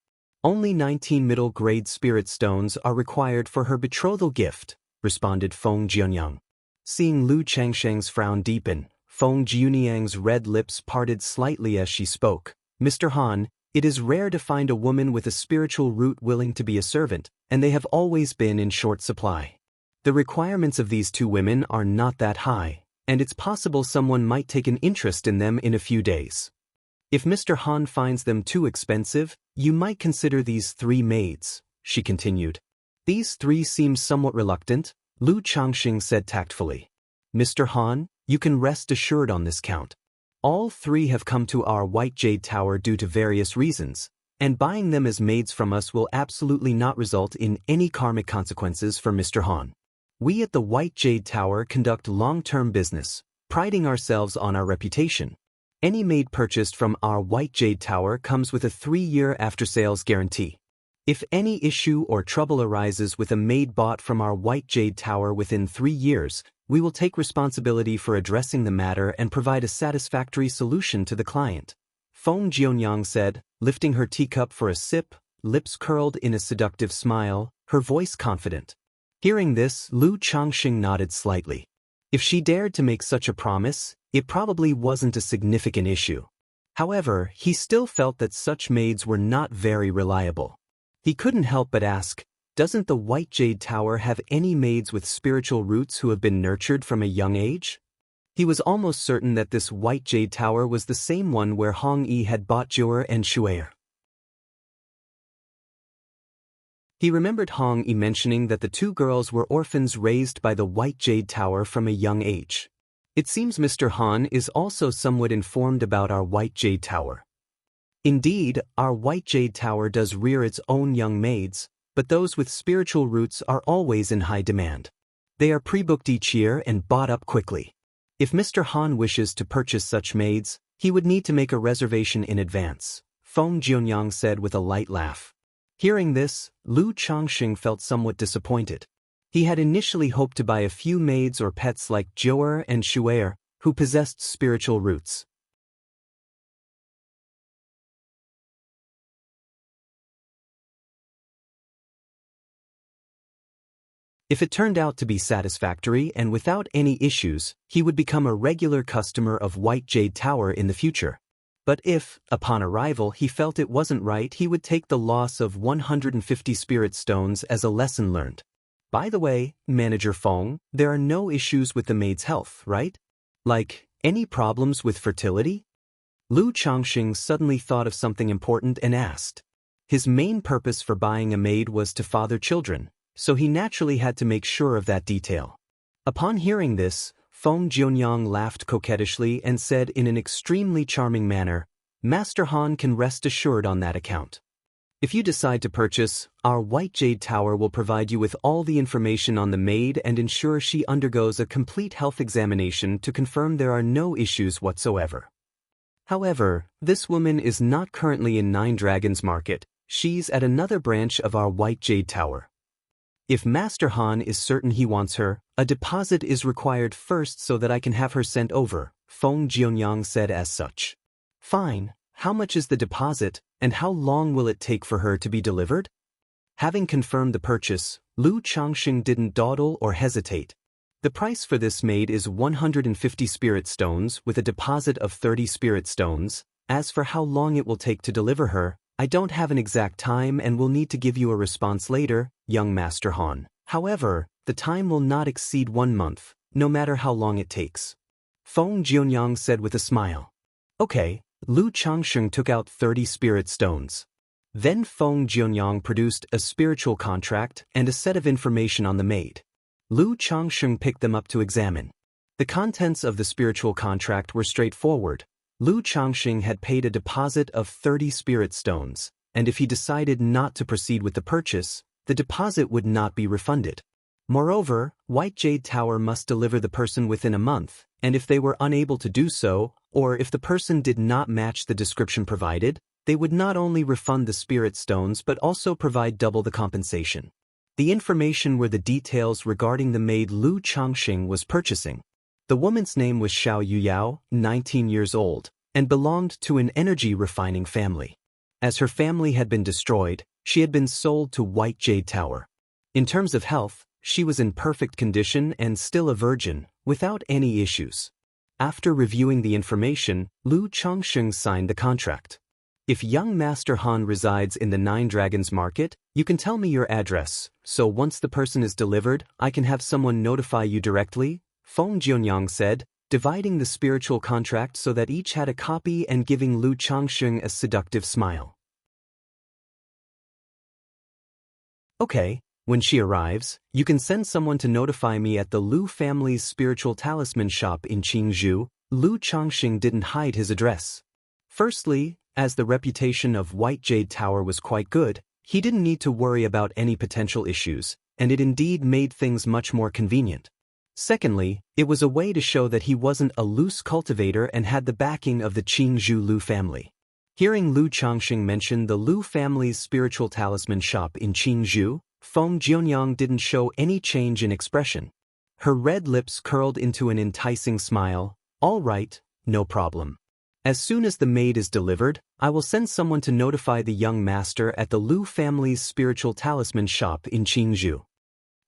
Only 19 middle-grade spirit stones are required for her betrothal gift, responded Feng Jianyang. Seeing Lu Changsheng's frown deepen, Feng Jianyang's red lips parted slightly as she spoke. Mr. Han, it is rare to find a woman with a spiritual root willing to be a servant, and they have always been in short supply. The requirements of these two women are not that high, and it's possible someone might take an interest in them in a few days. If Mr. Han finds them too expensive, you might consider these 3 maids, she continued. These 3 seem somewhat reluctant, Lu Changxing said tactfully. Mr. Han, you can rest assured on this count. All 3 have come to our White Jade Tower due to various reasons, and buying them as maids from us will absolutely not result in any karmic consequences for Mr. Han. We at the White Jade Tower conduct long-term business, priding ourselves on our reputation. Any maid purchased from our White Jade Tower comes with a 3-year after-sales guarantee. If any issue or trouble arises with a maid bought from our White Jade Tower within 3 years, we will take responsibility for addressing the matter and provide a satisfactory solution to the client. Feng Jianyang said, lifting her teacup for a sip, lips curled in a seductive smile, her voice confident. Hearing this, Lu Changxing nodded slightly. If she dared to make such a promise, it probably wasn't a significant issue. However, he still felt that such maids were not very reliable. He couldn't help but ask, doesn't the White Jade Tower have any maids with spiritual roots who have been nurtured from a young age? He was almost certain that this White Jade Tower was the same one where Hong Yi had bought Wuxia and Xianxia. He remembered Hong Yi mentioning that the 2 girls were orphans raised by the White Jade Tower from a young age. It seems Mr. Han is also somewhat informed about our White Jade Tower. Indeed, our White Jade Tower does rear its own young maids, but those with spiritual roots are always in high demand. They are pre-booked each year and bought up quickly. If Mr. Han wishes to purchase such maids, he would need to make a reservation in advance, Feng Jianyang said with a light laugh. Hearing this, Lu Changxing felt somewhat disappointed. He had initially hoped to buy a few maids or pets like Wuxia and Xianxia, who possessed spiritual roots. If it turned out to be satisfactory and without any issues, he would become a regular customer of White Jade Tower in the future. But if, upon arrival, he felt it wasn't right, he would take the loss of 150 spirit stones as a lesson learned. By the way, Manager Feng, there are no issues with the maid's health, right? Like, any problems with fertility? Lu Changxing suddenly thought of something important and asked. His main purpose for buying a maid was to father children, so he naturally had to make sure of that detail. Upon hearing this, Feng Jianyang laughed coquettishly and said in an extremely charming manner, Master Han can rest assured on that account. If you decide to purchase, our White Jade Tower will provide you with all the information on the maid and ensure she undergoes a complete health examination to confirm there are no issues whatsoever. However, this woman is not currently in Nine Dragons Market, she's at another branch of our White Jade Tower. If Master Han is certain he wants her, a deposit is required first so that I can have her sent over, Feng Jianyang said as such. Fine, how much is the deposit, and how long will it take for her to be delivered? Having confirmed the purchase, Lu Changxing didn't dawdle or hesitate. The price for this maid is 150 spirit stones with a deposit of 30 spirit stones. As for how long it will take to deliver her, I don't have an exact time and will need to give you a response later, young Master Han. However, the time will not exceed 1 month, no matter how long it takes. Feng Jianyang said with a smile. Okay, Lu Changxing took out 30 spirit stones. Then Feng Jianyang produced a spiritual contract and a set of information on the maid. Lu Changxing picked them up to examine. The contents of the spiritual contract were straightforward. Lu Changxing had paid a deposit of 30 spirit stones, and if he decided not to proceed with the purchase, the deposit would not be refunded. Moreover, White Jade Tower must deliver the person within a month, and if they were unable to do so, or if the person did not match the description provided, they would not only refund the spirit stones but also provide double the compensation. The information were the details regarding the maid Lu Changxing was purchasing. The woman's name was Xiao Yuyao, 19 years old, and belonged to an energy refining family. As her family had been destroyed, she had been sold to White Jade Tower. In terms of health, she was in perfect condition and still a virgin, without any issues. After reviewing the information, Lu Changsheng signed the contract. If young Master Han resides in the Nine Dragons Market, you can tell me your address, so once the person is delivered, I can have someone notify you directly, Feng Jianyang said, dividing the spiritual contract so that each had a copy and giving Lu Changsheng a seductive smile. Okay, when she arrives, you can send someone to notify me at the Lu family's spiritual talisman shop in Qingzhou. Lu Changsheng didn't hide his address. Firstly, as the reputation of White Jade Tower was quite good, he didn't need to worry about any potential issues, and it indeed made things much more convenient. Secondly, it was a way to show that he wasn't a loose cultivator and had the backing of the Qingzhou Lu family. Hearing Lu Changsheng mention the Lu family's spiritual talisman shop in Qingzhou, Feng Jianyang didn't show any change in expression. Her red lips curled into an enticing smile. All right, no problem. As soon as the maid is delivered, I will send someone to notify the young master at the Lu family's spiritual talisman shop in Qingzhou.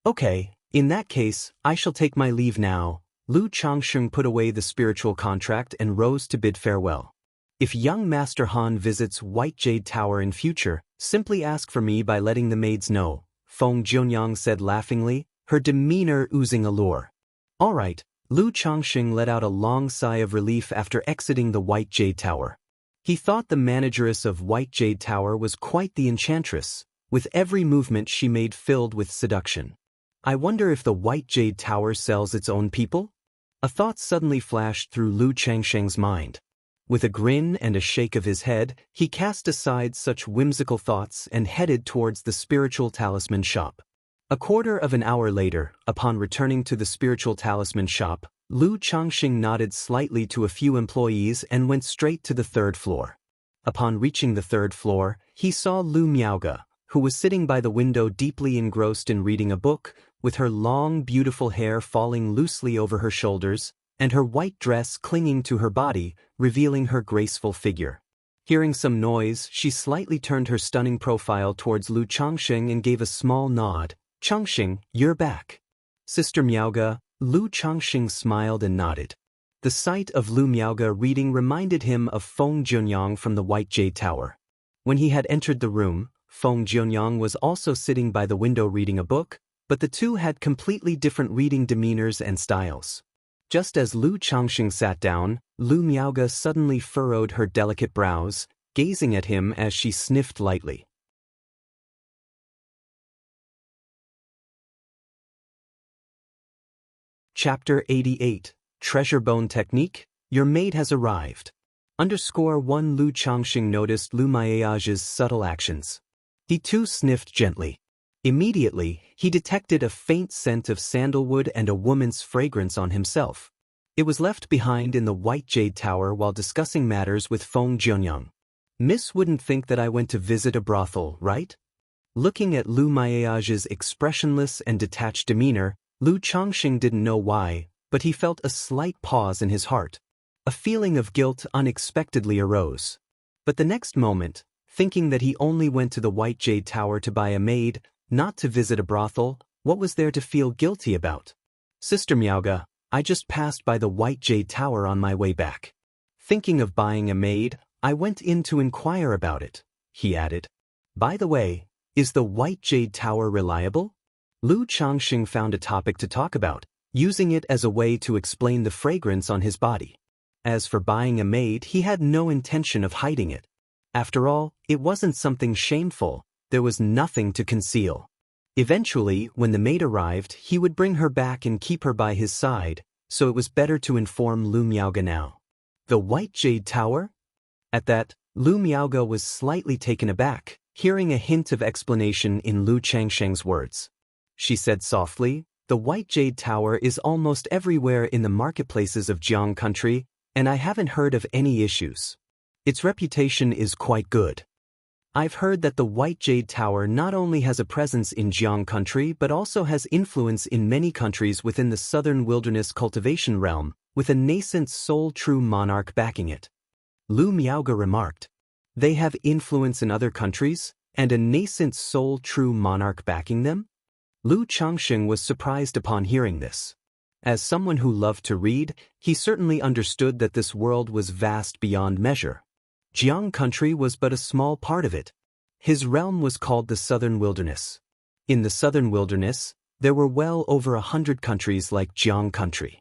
Okay, in that case, I shall take my leave now. Lu Changsheng put away the spiritual contract and rose to bid farewell. If young Master Han visits White Jade Tower in future, simply ask for me by letting the maids know, Feng Jianyang said laughingly, her demeanor oozing allure. All right. Lu Changsheng let out a long sigh of relief after exiting the White Jade Tower. He thought the manageress of White Jade Tower was quite the enchantress, with every movement she made filled with seduction. I wonder if the White Jade Tower sells its own people? A thought suddenly flashed through Lu Changsheng's mind. With a grin and a shake of his head, he cast aside such whimsical thoughts and headed towards the spiritual talisman shop. A quarter of an hour later, upon returning to the spiritual talisman shop, Lu Changsheng nodded slightly to a few employees and went straight to the third floor. Upon reaching the third floor, he saw Lu Miaoge, who was sitting by the window deeply engrossed in reading a book, with her long, beautiful hair falling loosely over her shoulders, and her white dress clinging to her body, revealing her graceful figure. Hearing some noise, she slightly turned her stunning profile towards Lu Changsheng and gave a small nod. Changsheng, you're back. Sister Miaoge. Lu Changsheng smiled and nodded. The sight of Lu Miaoge reading reminded him of Feng Jianyang from the White Jade Tower. When he had entered the room, Feng Jianyang was also sitting by the window reading a book, but the two had completely different reading demeanors and styles. Just as Lu Changsheng sat down, Lu Miaoge suddenly furrowed her delicate brows, gazing at him as she sniffed lightly. Chapter 88, Treasure Bone Technique, Your maid has arrived. _1 Lu Changsheng noticed Lu Miaoge's subtle actions. He too sniffed gently. Immediately, he detected a faint scent of sandalwood and a woman's fragrance on himself. It was left behind in the White Jade Tower while discussing matters with Feng Jianyang. Miss wouldn't think that I went to visit a brothel, right? Looking at Lu Miaoge's expressionless and detached demeanor, Lu Changsheng didn't know why, but he felt a slight pause in his heart. A feeling of guilt unexpectedly arose. But the next moment, thinking that he only went to the White Jade Tower to buy a maid, not to visit a brothel, what was there to feel guilty about? Sister Miaoge, I just passed by the White Jade Tower on my way back. Thinking of buying a maid, I went in to inquire about it, he added. By the way, is the White Jade Tower reliable? Lu Changsheng found a topic to talk about, using it as a way to explain the fragrance on his body. As for buying a maid, he had no intention of hiding it. After all, it wasn't something shameful, there was nothing to conceal. Eventually, when the maid arrived, he would bring her back and keep her by his side, so it was better to inform Lu Miaoge now. The White Jade Tower? At that, Lu Miaoge was slightly taken aback, hearing a hint of explanation in Lu Changsheng's words. She said softly, the White Jade Tower is almost everywhere in the marketplaces of Jiang country, and I haven't heard of any issues. Its reputation is quite good. I've heard that the White Jade Tower not only has a presence in Jiang country but also has influence in many countries within the southern wilderness cultivation realm, with a nascent sole true monarch backing it. Lu Miaoge remarked. They have influence in other countries, and a nascent soul true monarch backing them? Lu Changxing was surprised upon hearing this. As someone who loved to read, he certainly understood that this world was vast beyond measure. Jiang country was but a small part of it. His realm was called the Southern Wilderness. In the Southern Wilderness, there were well over 100 countries like Jiang country.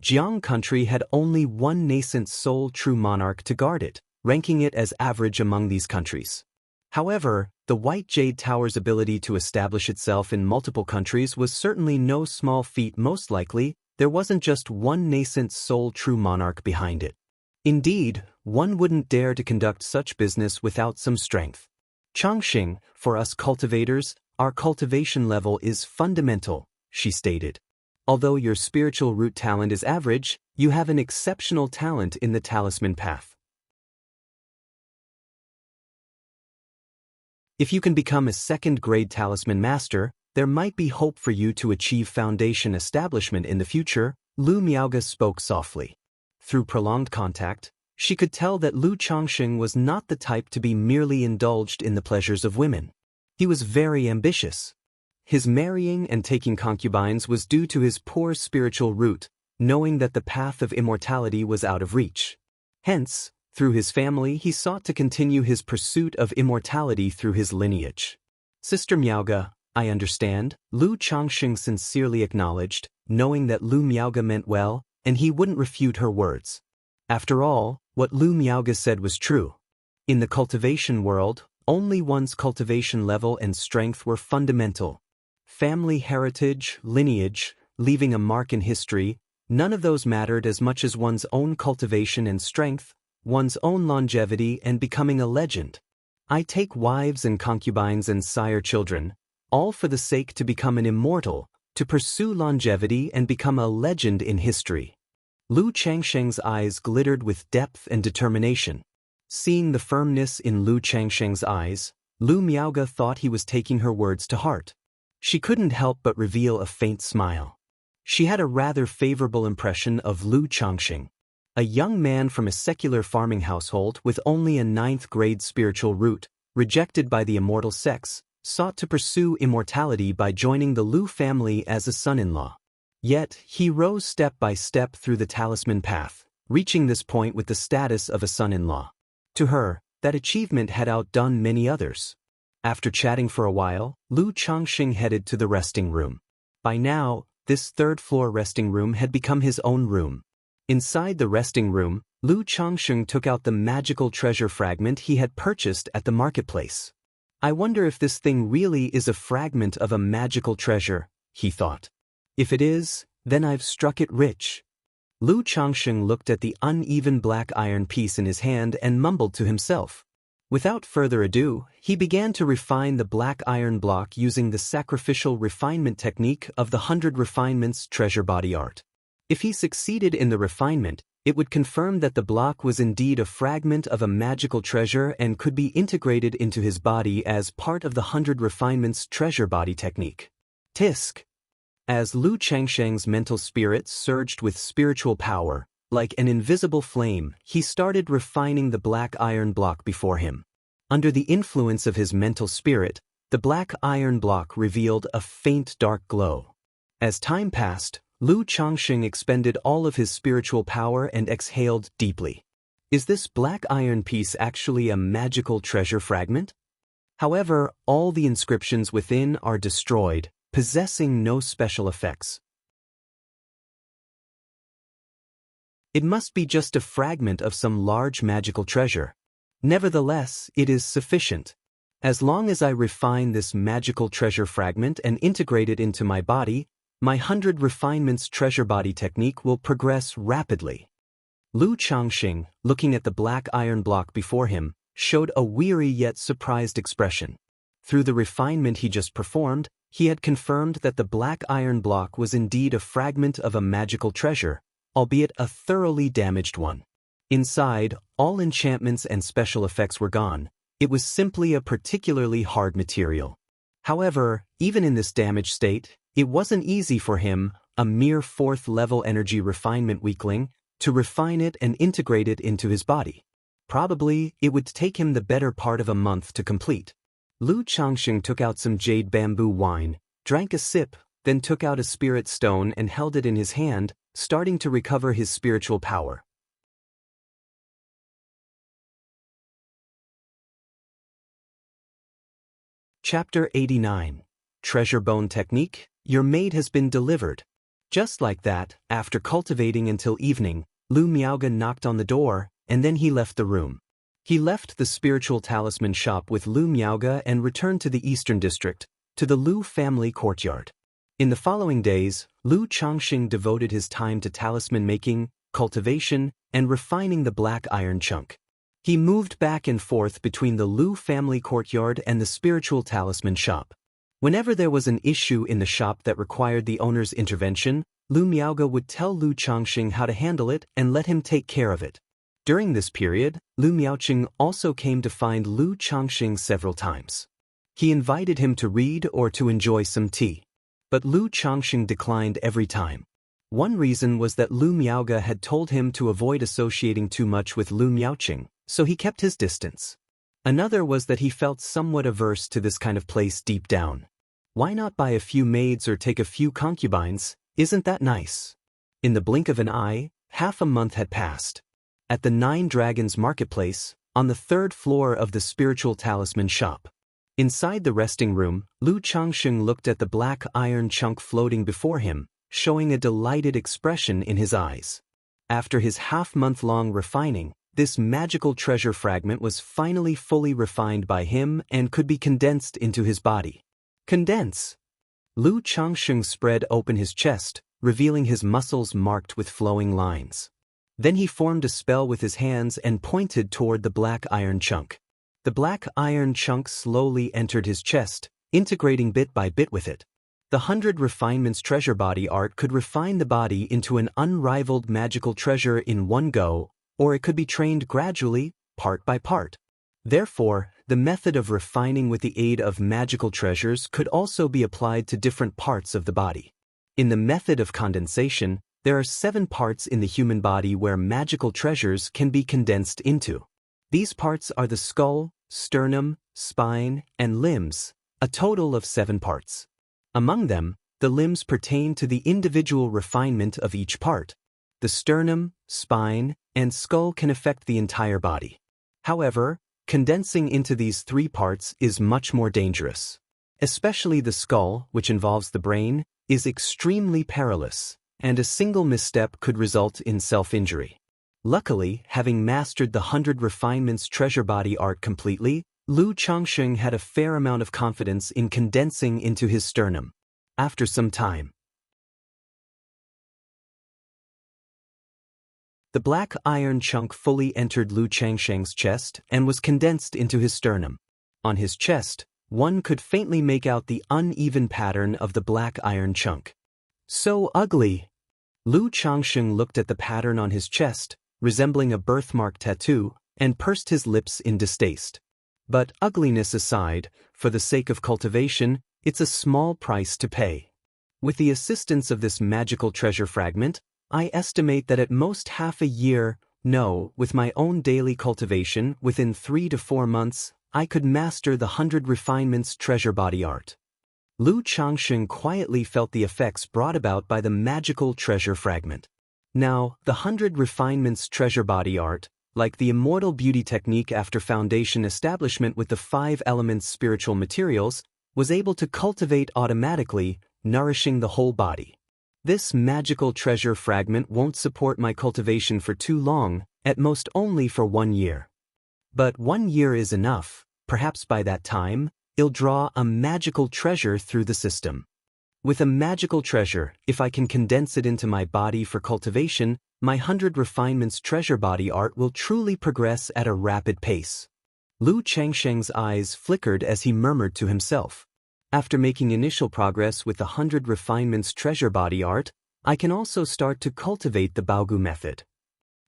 Jiang country had only one nascent soul true monarch to guard it, ranking it as average among these countries. However, the White Jade Tower's ability to establish itself in multiple countries was certainly no small feat. Most likely, there wasn't just one nascent soul true monarch behind it. Indeed, one wouldn't dare to conduct such business without some strength. Changxing, for us cultivators, our cultivation level is fundamental, she stated. Although your spiritual root talent is average, you have an exceptional talent in the talisman path. If you can become a second-grade talisman master, there might be hope for you to achieve foundation establishment in the future, Lu Miaoge spoke softly. Through prolonged contact, she could tell that Lu Changxing was not the type to be merely indulged in the pleasures of women. He was very ambitious. His marrying and taking concubines was due to his poor spiritual root, knowing that the path of immortality was out of reach. Hence, through his family he sought to continue his pursuit of immortality through his lineage. Sister Miaoge, I understand, Lu Changxing sincerely acknowledged, knowing that Lu Miaoge meant well, and he wouldn't refute her words. After all, what Lu Miaoge said was true. In the cultivation world, only one's cultivation level and strength were fundamental. Family heritage, lineage, leaving a mark in history, none of those mattered as much as one's own cultivation and strength, one's own longevity and becoming a legend. I take wives and concubines and sire children, all for the sake to become an immortal, to pursue longevity and become a legend in history. Lu Changxing's eyes glittered with depth and determination. Seeing the firmness in Lu Changxing's eyes, Lu Miaoge thought he was taking her words to heart. She couldn't help but reveal a faint smile. She had a rather favorable impression of Lu Changxing. A young man from a secular farming household with only a 9th-grade spiritual root, rejected by the immortal sex, sought to pursue immortality by joining the Lu family as a son-in-law. Yet, he rose step by step through the talisman path, reaching this point with the status of a son-in-law. To her, that achievement had outdone many others. After chatting for a while, Lu Changxing headed to the resting room. By now, this third-floor resting room had become his own room. Inside the resting room, Lu Changxing took out the magical treasure fragment he had purchased at the marketplace. I wonder if this thing really is a fragment of a magical treasure, he thought. If it is, then I've struck it rich. Lu Changxing looked at the uneven black iron piece in his hand and mumbled to himself. Without further ado, he began to refine the black iron block using the sacrificial refinement technique of the 100 Refinements treasure body art. If he succeeded in the refinement, it would confirm that the block was indeed a fragment of a magical treasure and could be integrated into his body as part of the 100 Refinements treasure body technique. Tisk! As Lu Changxing's mental spirit surged with spiritual power, like an invisible flame, he started refining the black iron block before him. Under the influence of his mental spirit, the black iron block revealed a faint dark glow. As time passed, Lu Changxing expended all of his spiritual power and exhaled deeply. Is this black iron piece actually a magical treasure fragment? However, all the inscriptions within are destroyed, possessing no special effects. It must be just a fragment of some large magical treasure. Nevertheless, it is sufficient. As long as I refine this magical treasure fragment and integrate it into my body, my 100 Refinements treasure body technique will progress rapidly. Lu Changxing, looking at the black iron block before him, showed a weary yet surprised expression. Through the refinement he just performed, he had confirmed that the black iron block was indeed a fragment of a magical treasure, albeit a thoroughly damaged one. Inside, all enchantments and special effects were gone. It was simply a particularly hard material. However, even in this damaged state, it wasn't easy for him, a mere 4th-level energy refinement weakling, to refine it and integrate it into his body. Probably, it would take him the better part of a month to complete. Lu Changxing took out some jade bamboo wine, drank a sip, then took out a spirit stone and held it in his hand, starting to recover his spiritual power. Chapter 89. Treasure Bone Technique. Your maid has been delivered. Just like that, after cultivating until evening, Lu Miaoge knocked on the door, and then he left the room. He left the spiritual talisman shop with Lu Miaoge and returned to the eastern district, to the Lu family courtyard. In the following days, Lu Changxing devoted his time to talisman making, cultivation, and refining the black iron chunk. He moved back and forth between the Lu family courtyard and the spiritual talisman shop. Whenever there was an issue in the shop that required the owner's intervention, Lu Miaoge would tell Lu Changxing how to handle it and let him take care of it. During this period, Lu Miaoqing also came to find Lu Changxing several times. He invited him to read or to enjoy some tea. But Lu Changxing declined every time. One reason was that Lu Miaoge had told him to avoid associating too much with Lu Miaoqing, so he kept his distance. Another was that he felt somewhat averse to this kind of place deep down. Why not buy a few maids or take a few concubines? Isn't that nice? In the blink of an eye, half a month had passed. At the Nine Dragons Marketplace, on the third floor of the spiritual talisman shop. Inside the resting room, Lu Changxing looked at the black iron chunk floating before him, showing a delighted expression in his eyes. After his half-month-long refining, this magical treasure fragment was finally fully refined by him and could be condensed into his body. Condense! Lu Changxing spread open his chest, revealing his muscles marked with flowing lines. Then he formed a spell with his hands and pointed toward the black iron chunk. The black iron chunk slowly entered his chest, integrating bit by bit with it. The 100 Refinements Treasure Body art could refine the body into an unrivaled magical treasure in one go, or it could be trained gradually, part by part. Therefore, the method of refining with the aid of magical treasures could also be applied to different parts of the body. In the method of condensation, there are 7 parts in the human body where magical treasures can be condensed into. These parts are the skull, sternum, spine, and limbs, a total of 7 parts. Among them, the limbs pertain to the individual refinement of each part. The sternum, spine, and skull can affect the entire body. However, condensing into these 3 parts is much more dangerous. Especially the skull, which involves the brain, is extremely perilous, and a single misstep could result in self-injury. Luckily, having mastered the 100 Refinements Treasure Body art completely, Lu Changxing had a fair amount of confidence in condensing into his sternum. After some time, the black iron chunk fully entered Lu Changxing's chest and was condensed into his sternum. On his chest, one could faintly make out the uneven pattern of the black iron chunk. So ugly! Lu Changxing looked at the pattern on his chest, resembling a birthmark tattoo, and pursed his lips in distaste. But ugliness aside, for the sake of cultivation, it's a small price to pay. With the assistance of this magical treasure fragment, I estimate that at most half a year, with my own daily cultivation, within 3 to 4 months, I could master the 100 Refinements Treasure Body art. Lu Changxing quietly felt the effects brought about by the magical treasure fragment. Now, the 100 Refinements Treasure Body art, like the Immortal beauty technique after foundation establishment with the 5 elements spiritual materials, was able to cultivate automatically, nourishing the whole body. This magical treasure fragment won't support my cultivation for too long, at most only for 1 year. But 1 year is enough. Perhaps by that time, I'll draw a magical treasure through the system. With a magical treasure, if I can condense it into my body for cultivation, my 100 Refinements Treasure Body art will truly progress at a rapid pace. Lu Changxing's eyes flickered as he murmured to himself. After making initial progress with the 100 Refinements Treasure Body art, I can also start to cultivate the Baogu method.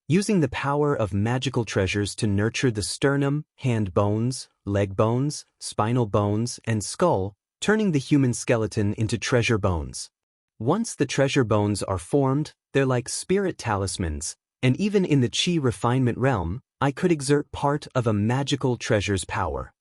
Using the power of magical treasures to nurture the sternum, hand bones, leg bones, spinal bones, and skull, turning the human skeleton into treasure bones. Once the treasure bones are formed, they're like spirit talismans, and even in the Qi refinement realm, I could exert part of a magical treasure's power.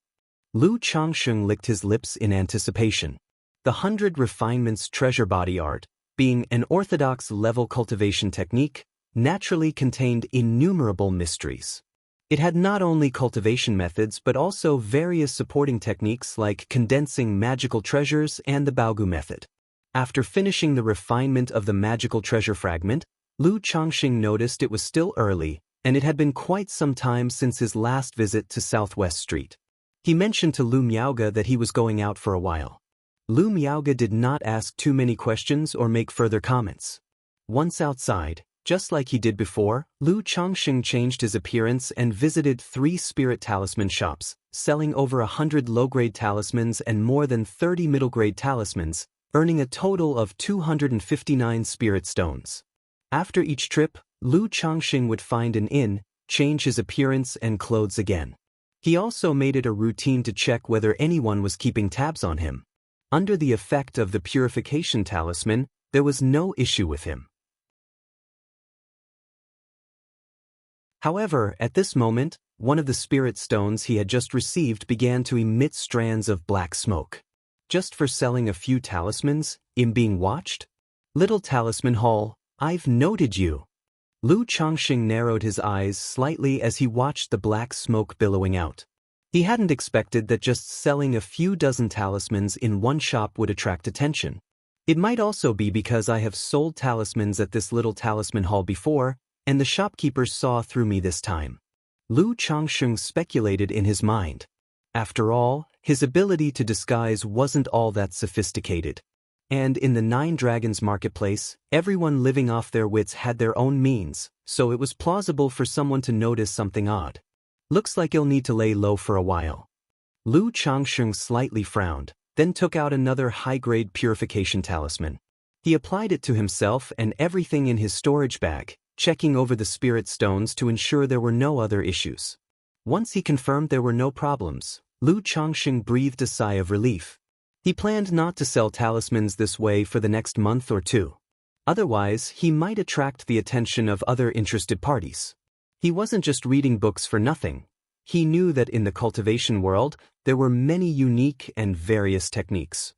Lu Changsheng licked his lips in anticipation. The 100 Refinements treasure body art, being an orthodox level cultivation technique, naturally contained innumerable mysteries. It had not only cultivation methods but also various supporting techniques like condensing magical treasures and the Baogu method. After finishing the refinement of the magical treasure fragment, Lu Changxing noticed it was still early, and it had been quite some time since his last visit to Southwest Street. He mentioned to Lu Miaoge that he was going out for a while. Lu Miaoge did not ask too many questions or make further comments. Once outside, just like he did before, Lu Changxing changed his appearance and visited 3 spirit talisman shops, selling over 100 low-grade talismans and more than 30 middle-grade talismans, earning a total of 259 spirit stones. After each trip, Lu Changxing would find an inn, change his appearance and clothes again. He also made it a routine to check whether anyone was keeping tabs on him. Under the effect of the purification talisman, there was no issue with him. However, at this moment, one of the spirit stones he had just received began to emit strands of black smoke. Just for selling a few talismans, being watched? Little Talisman Hall, I've noted you. Lu Changxing narrowed his eyes slightly as he watched the black smoke billowing out. He hadn't expected that just selling a few dozen talismans in one shop would attract attention. It might also be because I have sold talismans at this Little Talisman Hall before, and the shopkeepers saw through me this time. Lu Changxing speculated in his mind. After all, his ability to disguise wasn't all that sophisticated. And in the 9 Dragons marketplace, everyone living off their wits had their own means, so it was plausible for someone to notice something odd. Looks like he'll need to lay low for a while. Lu Changxing slightly frowned, then took out another high-grade purification talisman. He applied it to himself and everything in his storage bag, checking over the spirit stones to ensure there were no other issues. Once he confirmed there were no problems, Lu Changxing breathed a sigh of relief. He planned not to sell talismans this way for the next month or 2. Otherwise, he might attract the attention of other interested parties. He wasn't just reading books for nothing. He knew that in the cultivation world, there were many unique and various techniques.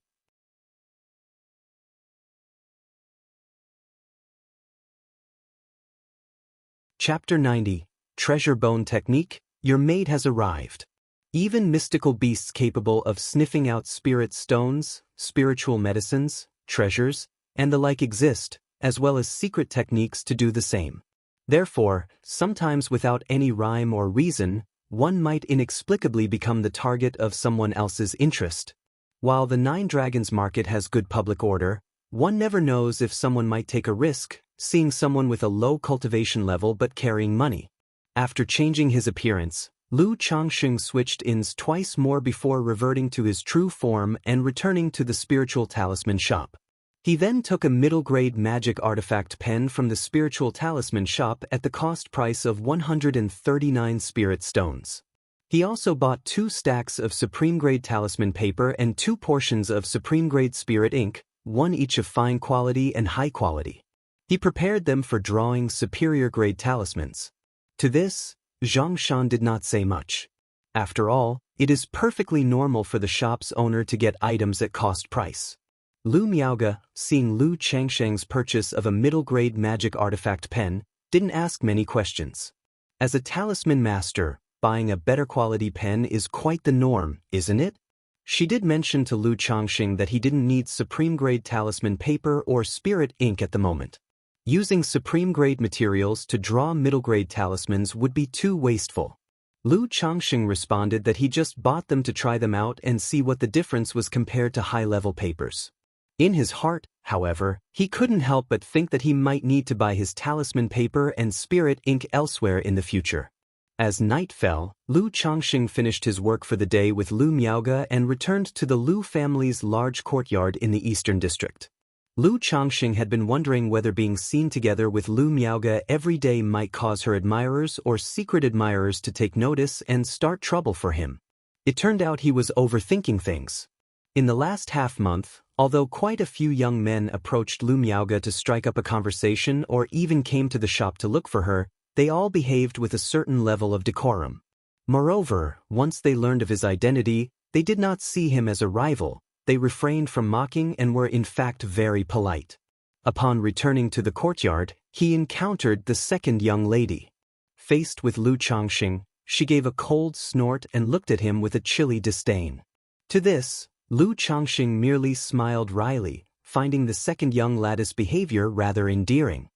Chapter 90, Treasure Bone Technique, Your Maid Has Arrived. Even mystical beasts capable of sniffing out spirit stones, spiritual medicines, treasures, and the like exist, as well as secret techniques to do the same. Therefore, sometimes without any rhyme or reason, one might inexplicably become the target of someone else's interest. While the 9 Dragons market has good public order, one never knows if someone might take a risk, seeing someone with a low cultivation level but carrying money. After changing his appearance, Lu Changxing switched inns twice more before reverting to his true form and returning to the spiritual talisman shop. He then took a middle-grade magic artifact pen from the spiritual talisman shop at the cost price of 139 spirit stones. He also bought 2 stacks of supreme-grade talisman paper and 2 portions of supreme-grade spirit ink, one each of fine quality and high quality. He prepared them for drawing superior-grade talismans. To this, Zhang Shan did not say much. After all, it is perfectly normal for the shop's owner to get items at cost price. Lu Miaoge, seeing Lu Changsheng's purchase of a middle-grade magic artifact pen, didn't ask many questions. As a talisman master, buying a better quality pen is quite the norm, isn't it? She did mention to Lu Changxing that he didn't need supreme-grade talisman paper or spirit ink at the moment. Using supreme-grade materials to draw middle-grade talismans would be too wasteful. Lu Changxing responded that he just bought them to try them out and see what the difference was compared to high-level papers. In his heart, however, he couldn't help but think that he might need to buy his talisman paper and spirit ink elsewhere in the future. As night fell, Lu Changxing finished his work for the day with Lu Miaoge and returned to the Lu family's large courtyard in the Eastern District. Lu Changxing had been wondering whether being seen together with Lu Miaoge every day might cause her admirers or secret admirers to take notice and start trouble for him. It turned out he was overthinking things. In the last half-month, although quite a few young men approached Lu Miaoge to strike up a conversation or even came to the shop to look for her, They all behaved with a certain level of decorum. Moreover, once they learned of his identity, they did not see him as a rival, they refrained from mocking and were in fact very polite. Upon returning to the courtyard, he encountered the second young lady. Faced with Lu Changxing, she gave a cold snort and looked at him with a chilly disdain. To this, Lu Changxing merely smiled wryly, finding the second young lady's behavior rather endearing.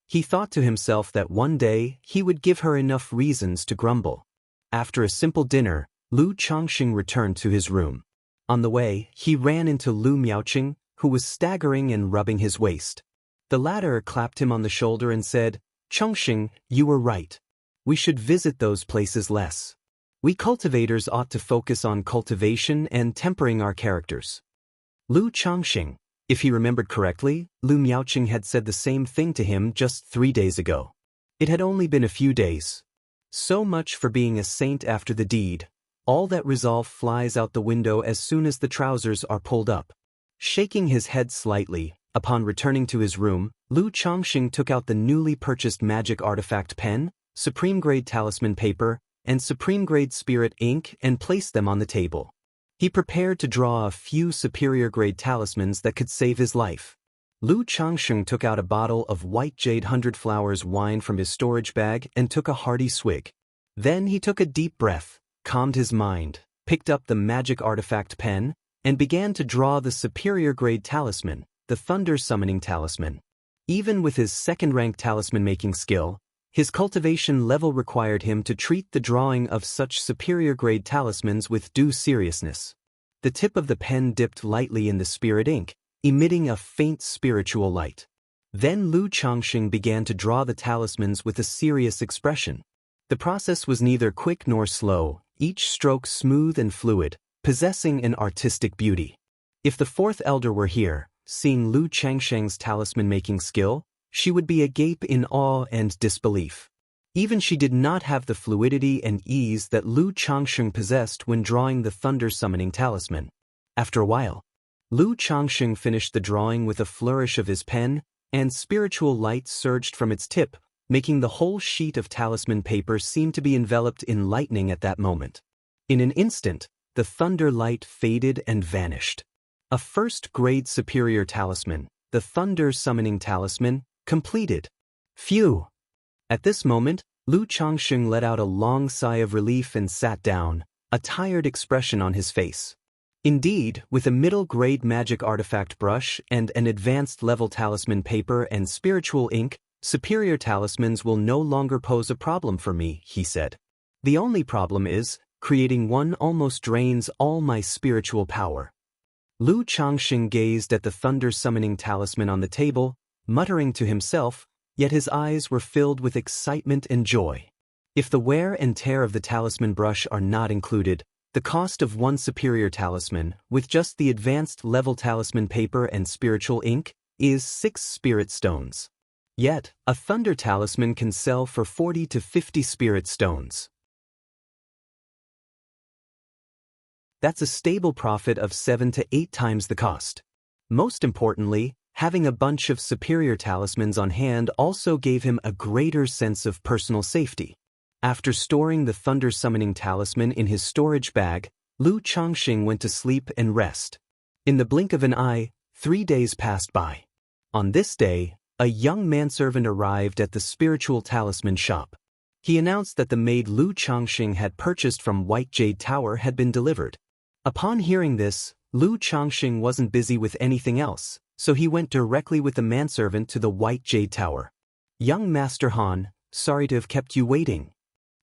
He thought to himself that one day he would give her enough reasons to grumble. After a simple dinner, Lu Changxing returned to his room. On the way, he ran into Lu Miaoqing, who was staggering and rubbing his waist. The latter clapped him on the shoulder and said, "Changxing, you were right. We should visit those places less. We cultivators ought to focus on cultivation and tempering our characters." Lu Changxing, if he remembered correctly, Lu Miaoqing had said the same thing to him just 3 days ago. It had only been a few days. So much for being a saint after the deed. All that resolve flies out the window as soon as the trousers are pulled up. Shaking his head slightly, upon returning to his room, Lu Changxing took out the newly purchased magic artifact pen, supreme-grade talisman paper, and supreme-grade spirit ink and placed them on the table. He prepared to draw a few superior-grade talismans that could save his life. Lu Changxing took out a bottle of white jade 100 flowers wine from his storage bag and took a hearty swig. Then he took a deep breath, calmed his mind, picked up the magic artifact pen, and began to draw the superior-grade talisman, the thunder-summoning talisman. Even with his second-rank talisman-making skill, his cultivation level required him to treat the drawing of such superior-grade talismans with due seriousness. The tip of the pen dipped lightly in the spirit ink, emitting a faint spiritual light. Then Lu Changxing began to draw the talismans with a serious expression. The process was neither quick nor slow, each stroke smooth and fluid, possessing an artistic beauty. If the fourth elder were here, seeing Lu Changxing's talisman-making skill, she would be agape in awe and disbelief. Even she did not have the fluidity and ease that Lu Changxing possessed when drawing the thunder-summoning talisman. After a while, Lu Changxing finished the drawing with a flourish of his pen, and spiritual light surged from its tip, making the whole sheet of talisman paper seem to be enveloped in lightning at that moment. In an instant, the thunder light faded and vanished. A first-grade superior talisman, the thunder-summoning talisman, completed. Phew! At this moment, Lu Changxing let out a long sigh of relief and sat down, a tired expression on his face. Indeed, with a middle-grade magic artifact brush and an advanced-level talisman paper and spiritual ink, superior talismans will no longer pose a problem for me, he said. The only problem is, creating one almost drains all my spiritual power. Lu Changxing gazed at the thunder-summoning talisman on the table, muttering to himself, yet his eyes were filled with excitement and joy. If the wear and tear of the talisman brush are not included, the cost of one superior talisman, with just the advanced level talisman paper and spiritual ink, is 6 spirit stones. Yet, a thunder talisman can sell for 40 to 50 spirit stones. That's a stable profit of 7 to 8 times the cost. Most importantly, having a bunch of superior talismans on hand also gave him a greater sense of personal safety. After storing the thunder-summoning talisman in his storage bag, Lu Changxing went to sleep and rest. In the blink of an eye, 3 days passed by. On this day, a young manservant arrived at the spiritual talisman shop. He announced that the maid Lu Changxing had purchased from White Jade Tower had been delivered. Upon hearing this, Lu Changxing wasn't busy with anything else, so he went directly with the manservant to the White Jade Tower. "Young Master Han, sorry to have kept you waiting."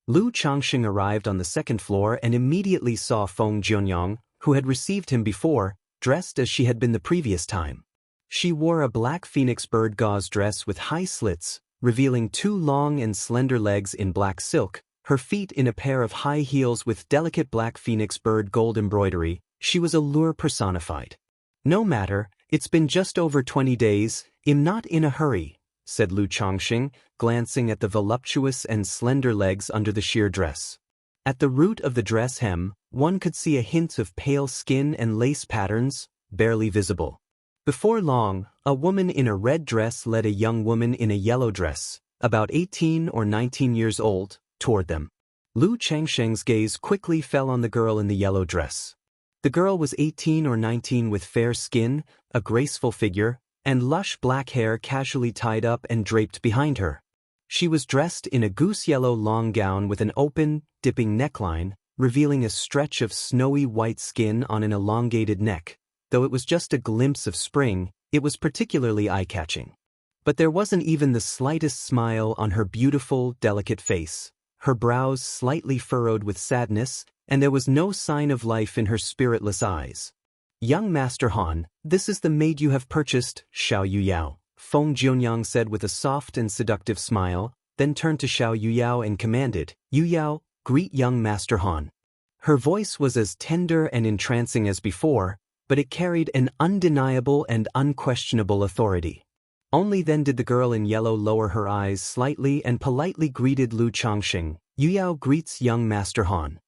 Lu Changxing arrived on the 2nd floor and immediately saw Feng Jianyang, who had received him before, dressed as she had been the previous time. She wore a black phoenix bird gauze dress with high slits, revealing 2 long and slender legs in black silk, her feet in a pair of high heels with delicate black phoenix bird gold embroidery. She was allure personified. "No matter, it's been just over 20 days, I'm not in a hurry," said Lu Changxing, glancing at the voluptuous and slender legs under the sheer dress. At the root of the dress hem, one could see a hint of pale skin and lace patterns, barely visible. Before long, a woman in a red dress led a young woman in a yellow dress, about 18 or 19 years old, toward them. Lu Changsheng's gaze quickly fell on the girl in the yellow dress. The girl was 18 or 19 with fair skin, a graceful figure, and lush black hair casually tied up and draped behind her. She was dressed in a goose-yellow long gown with an open, dipping neckline, revealing a stretch of snowy white skin on an elongated neck. Though it was just a glimpse of spring, it was particularly eye-catching. But there wasn't even the slightest smile on her beautiful, delicate face, her brows slightly furrowed with sadness, and there was no sign of life in her spiritless eyes. "Young Master Han, this is the maid you have purchased, Xiao Yuyao," Feng Jianyang said with a soft and seductive smile, then turned to Xiao Yuyao and commanded, "Yuyao, greet young Master Han." Her voice was as tender and entrancing as before, but it carried an undeniable and unquestionable authority. Only then did the girl in yellow lower her eyes slightly and politely greeted Lu Changxing, "Yuyao greets young Master Han."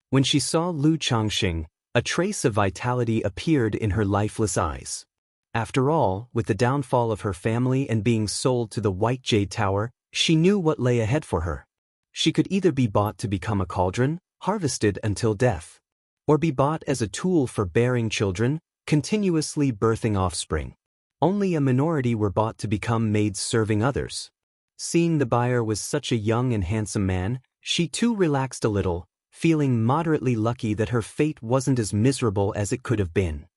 When she saw Lu Changxing, a trace of vitality appeared in her lifeless eyes. After all, with the downfall of her family and being sold to the White Jade Tower, she knew what lay ahead for her. She could either be bought to become a cauldron, harvested until death, or be bought as a tool for bearing children, continuously birthing offspring. Only a minority were bought to become maids serving others. Seeing the buyer was such a young and handsome man, she too relaxed a little, feeling moderately lucky that her fate wasn't as miserable as it could have been.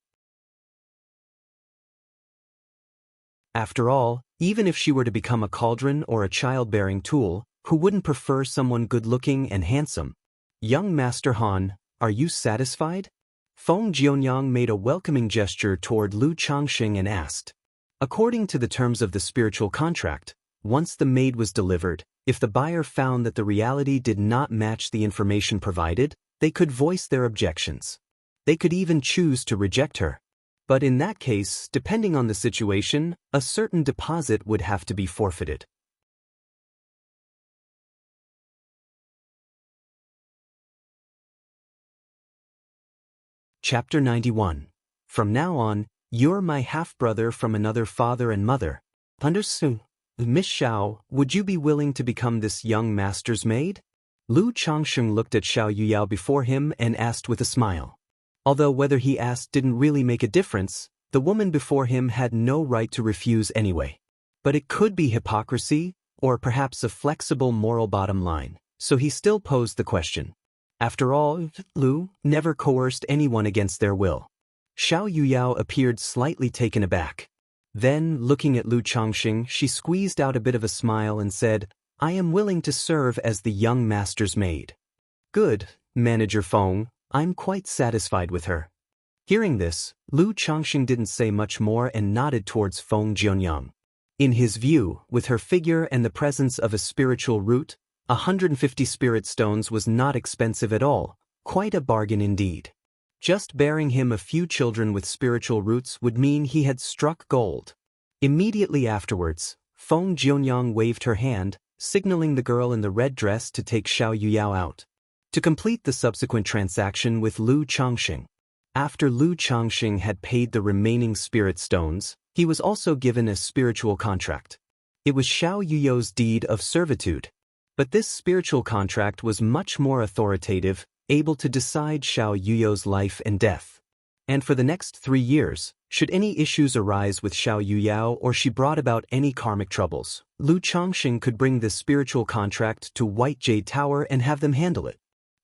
After all, even if she were to become a cauldron or a childbearing tool, who wouldn't prefer someone good-looking and handsome? "Young Master Han, are you satisfied?" Feng Jianyang made a welcoming gesture toward Lu Changxing and asked. According to the terms of the spiritual contract, once the maid was delivered, if the buyer found that the reality did not match the information provided, they could voice their objections. They could even choose to reject her. But in that case, depending on the situation, a certain deposit would have to be forfeited. Chapter 91. From now on, you're my half-brother from another father and mother. Understood? Miss Xiao, would you be willing to become this young master's maid? Lu Changxing looked at Xiao Yuyao before him and asked with a smile. Although whether he asked didn't really make a difference, the woman before him had no right to refuse anyway. But it could be hypocrisy, or perhaps a flexible moral bottom line, so he still posed the question. After all, Lu never coerced anyone against their will. Xiao Yuyao appeared slightly taken aback. Then, looking at Lu Changxing, she squeezed out a bit of a smile and said, "I am willing to serve as the young master's maid." "Good, Manager Feng, I'm quite satisfied with her." Hearing this, Lu Changxing didn't say much more and nodded towards Feng Jianyang. In his view, with her figure and the presence of a spiritual root, 150 spirit stones was not expensive at all, quite a bargain indeed. Just bearing him a few children with spiritual roots would mean he had struck gold. Immediately afterwards, Feng Jianyang waved her hand, signaling the girl in the red dress to take Xiao Yuyao out, to complete the subsequent transaction with Lu Changxing. After Lu Changxing had paid the remaining spirit stones, he was also given a spiritual contract. It was Xiao Yuyao's deed of servitude. But this spiritual contract was much more authoritative, able to decide Xiao Yuyao's life and death. And for the next 3 years, should any issues arise with Xiao Yuyao or she brought about any karmic troubles, Lu Changxing could bring this spiritual contract to White Jade Tower and have them handle it.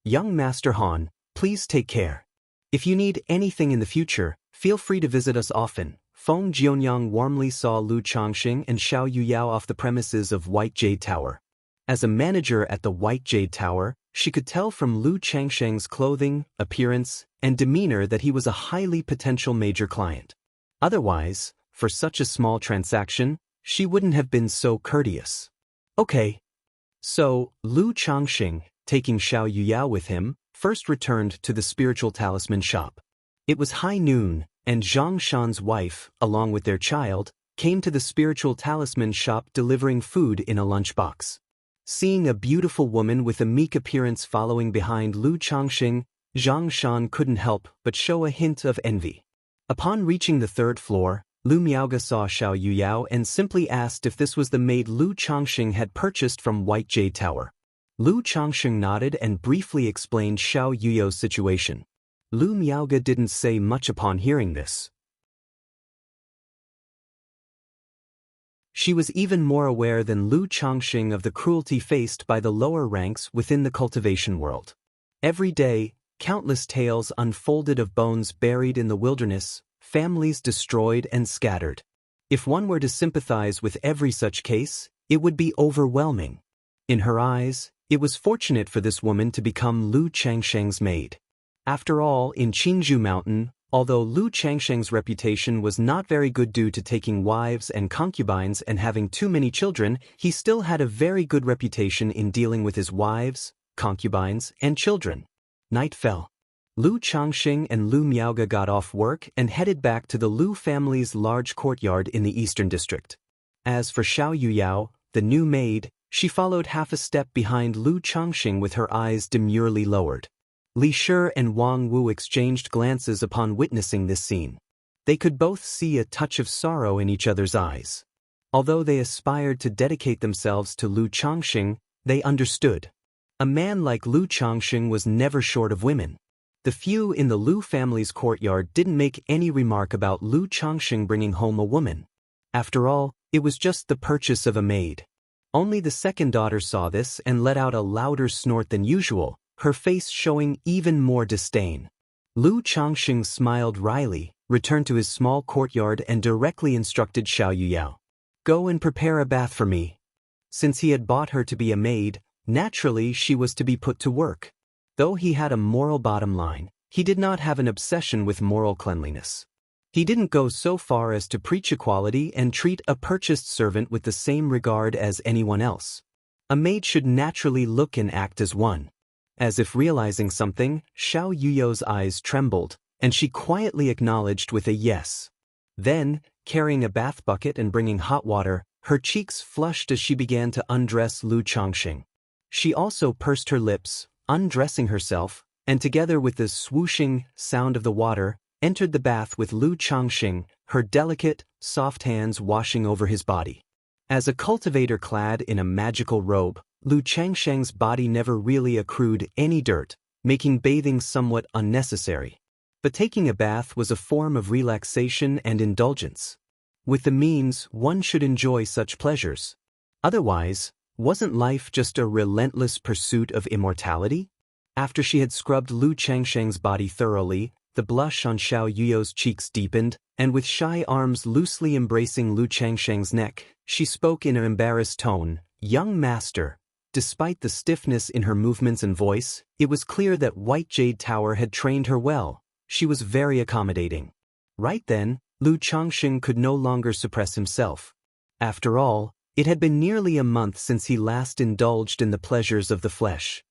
"Young Master Han, please take care. If you need anything in the future, feel free to visit us often." Feng Jianyang warmly saw Lu Changxing and Xiao Yuyao off the premises of White Jade Tower. As a manager at the White Jade Tower, she could tell from Lu Changxing's clothing, appearance, and demeanor that he was a highly potential major client. Otherwise, for such a small transaction, she wouldn't have been so courteous. Okay. So, Lu Changxing, taking Xiao Yuyao with him, first returned to the spiritual talisman shop. It was high noon, and Zhang Shan's wife, along with their child, came to the spiritual talisman shop delivering food in a lunchbox. Seeing a beautiful woman with a meek appearance following behind Lu Changxing, Zhang Shan couldn't help but show a hint of envy. Upon reaching the 3rd floor, Lu Miaoge saw Xiao Yuyao and simply asked if this was the maid Lu Changxing had purchased from White Jade Tower. Lu Changxing nodded and briefly explained Xiao Yuyao's situation. Lu Miaoge didn't say much upon hearing this. She was even more aware than Lu Changxing of the cruelty faced by the lower ranks within the cultivation world. Every day, countless tales unfolded of bones buried in the wilderness, families destroyed and scattered. If one were to sympathize with every such case, it would be overwhelming. In her eyes, it was fortunate for this woman to become Lu Changxing's maid. After all, in Qingzhou Mountain, although Lu Changxing's reputation was not very good due to taking wives and concubines and having too many children, he still had a very good reputation in dealing with his wives, concubines, and children. Night fell. Lu Changxing and Lu Miaoge got off work and headed back to the Lu family's large courtyard in the eastern district. As for Xiao Yuyao, the new maid, she followed half a step behind Lu Changxing with her eyes demurely lowered. Li Shi and Wang Wu exchanged glances upon witnessing this scene. They could both see a touch of sorrow in each other's eyes. Although they aspired to dedicate themselves to Lu Changxing, they understood. A man like Lu Changxing was never short of women. The few in the Lu family's courtyard didn't make any remark about Lu Changxing bringing home a woman. After all, it was just the purchase of a maid. Only the second daughter saw this and let out a louder snort than usual, her face showing even more disdain. Lu Changxing smiled wryly, returned to his small courtyard and directly instructed Xiao Yuyao. Go and prepare a bath for me. Since he had bought her to be a maid, naturally she was to be put to work. Though he had a moral bottom line, he did not have an obsession with moral cleanliness. He didn't go so far as to preach equality and treat a purchased servant with the same regard as anyone else. A maid should naturally look and act as one. As if realizing something, Xiao Yuyao's eyes trembled, and she quietly acknowledged with a yes. Then, carrying a bath bucket and bringing hot water, her cheeks flushed as she began to undress Lu Changxing. She also pursed her lips, undressing herself, and together with the swooshing sound of the water, entered the bath with Lu Changxing, her delicate, soft hands washing over his body. As a cultivator clad in a magical robe, Lu Changxing's body never really accrued any dirt, making bathing somewhat unnecessary. But taking a bath was a form of relaxation and indulgence. With the means, one should enjoy such pleasures. Otherwise, wasn't life just a relentless pursuit of immortality? After she had scrubbed Lu Changxing's body thoroughly, the blush on Xiao Yuyao's cheeks deepened, and with shy arms loosely embracing Lu Changxing's neck, she spoke in an embarrassed tone, "Young master." Despite the stiffness in her movements and voice, it was clear that White Jade Tower had trained her well. She was very accommodating. Right then, Lu Changxing could no longer suppress himself. After all, it had been nearly a month since he last indulged in the pleasures of the flesh.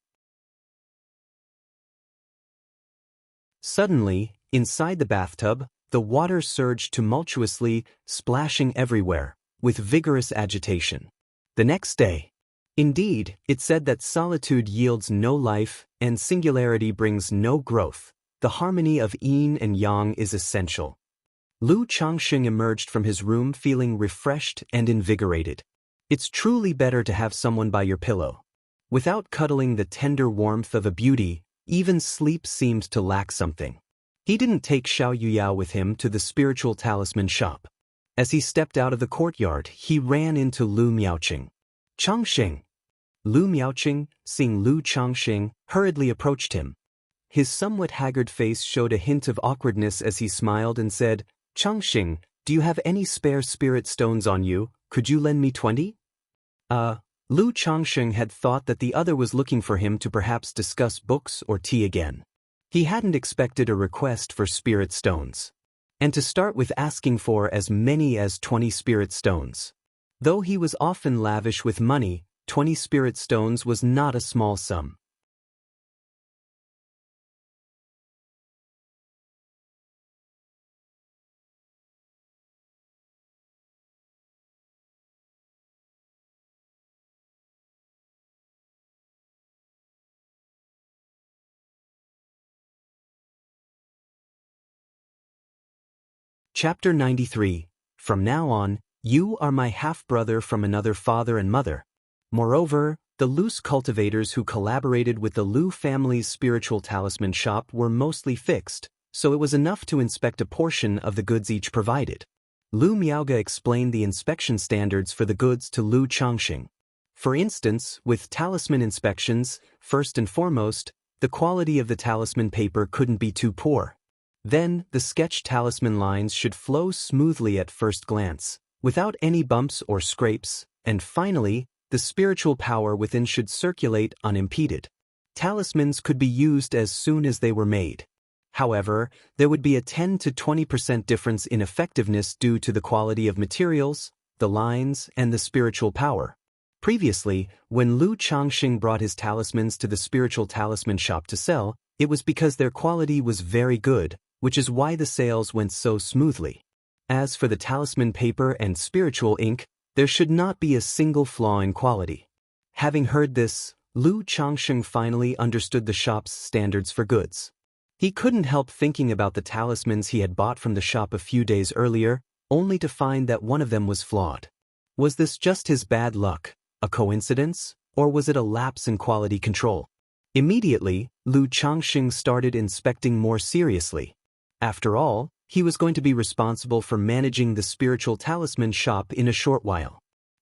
Suddenly, inside the bathtub, the water surged tumultuously, splashing everywhere, with vigorous agitation. The next day. Indeed, it said that solitude yields no life, and singularity brings no growth. The harmony of yin and yang is essential. Lu Changxing emerged from his room feeling refreshed and invigorated. It's truly better to have someone by your pillow. Without cuddling the tender warmth of a beauty, even sleep seemed to lack something. He didn't take Xiao Yuyao with him to the spiritual talisman shop. As he stepped out of the courtyard, he ran into Lu Miaoqing. Changxing! Lu Miaoqing, seeing Lu Changxing, hurriedly approached him. His somewhat haggard face showed a hint of awkwardness as he smiled and said, "Changxing, do you have any spare spirit stones on you? Could you lend me 20? Lu Changxing had thought that the other was looking for him to perhaps discuss books or tea again. He hadn't expected a request for spirit stones. And to start with asking for as many as 20 spirit stones. Though he was often lavish with money, 20 spirit stones was not a small sum. Chapter 93. From now on, you are my half-brother from another father and mother. Moreover, the loose cultivators who collaborated with the Lu family's spiritual talisman shop were mostly fixed, so it was enough to inspect a portion of the goods each provided. Lu Miaoge explained the inspection standards for the goods to Lu Changxing. For instance, with talisman inspections, first and foremost, the quality of the talisman paper couldn't be too poor. Then, the sketch talisman lines should flow smoothly at first glance, without any bumps or scrapes, and finally, the spiritual power within should circulate unimpeded. Talismans could be used as soon as they were made. However, there would be a 10 to 20% difference in effectiveness due to the quality of materials, the lines, and the spiritual power. Previously, when Lu Changxing brought his talismans to the spiritual talisman shop to sell, it was because their quality was very good, which is why the sales went so smoothly. As for the talisman paper and spiritual ink, there should not be a single flaw in quality. Having heard this, Lu Changxing finally understood the shop's standards for goods. He couldn't help thinking about the talismans he had bought from the shop a few days earlier, only to find that one of them was flawed. Was this just his bad luck, a coincidence, or was it a lapse in quality control? Immediately, Lu Changxing started inspecting more seriously. After all, he was going to be responsible for managing the spiritual talisman shop in a short while.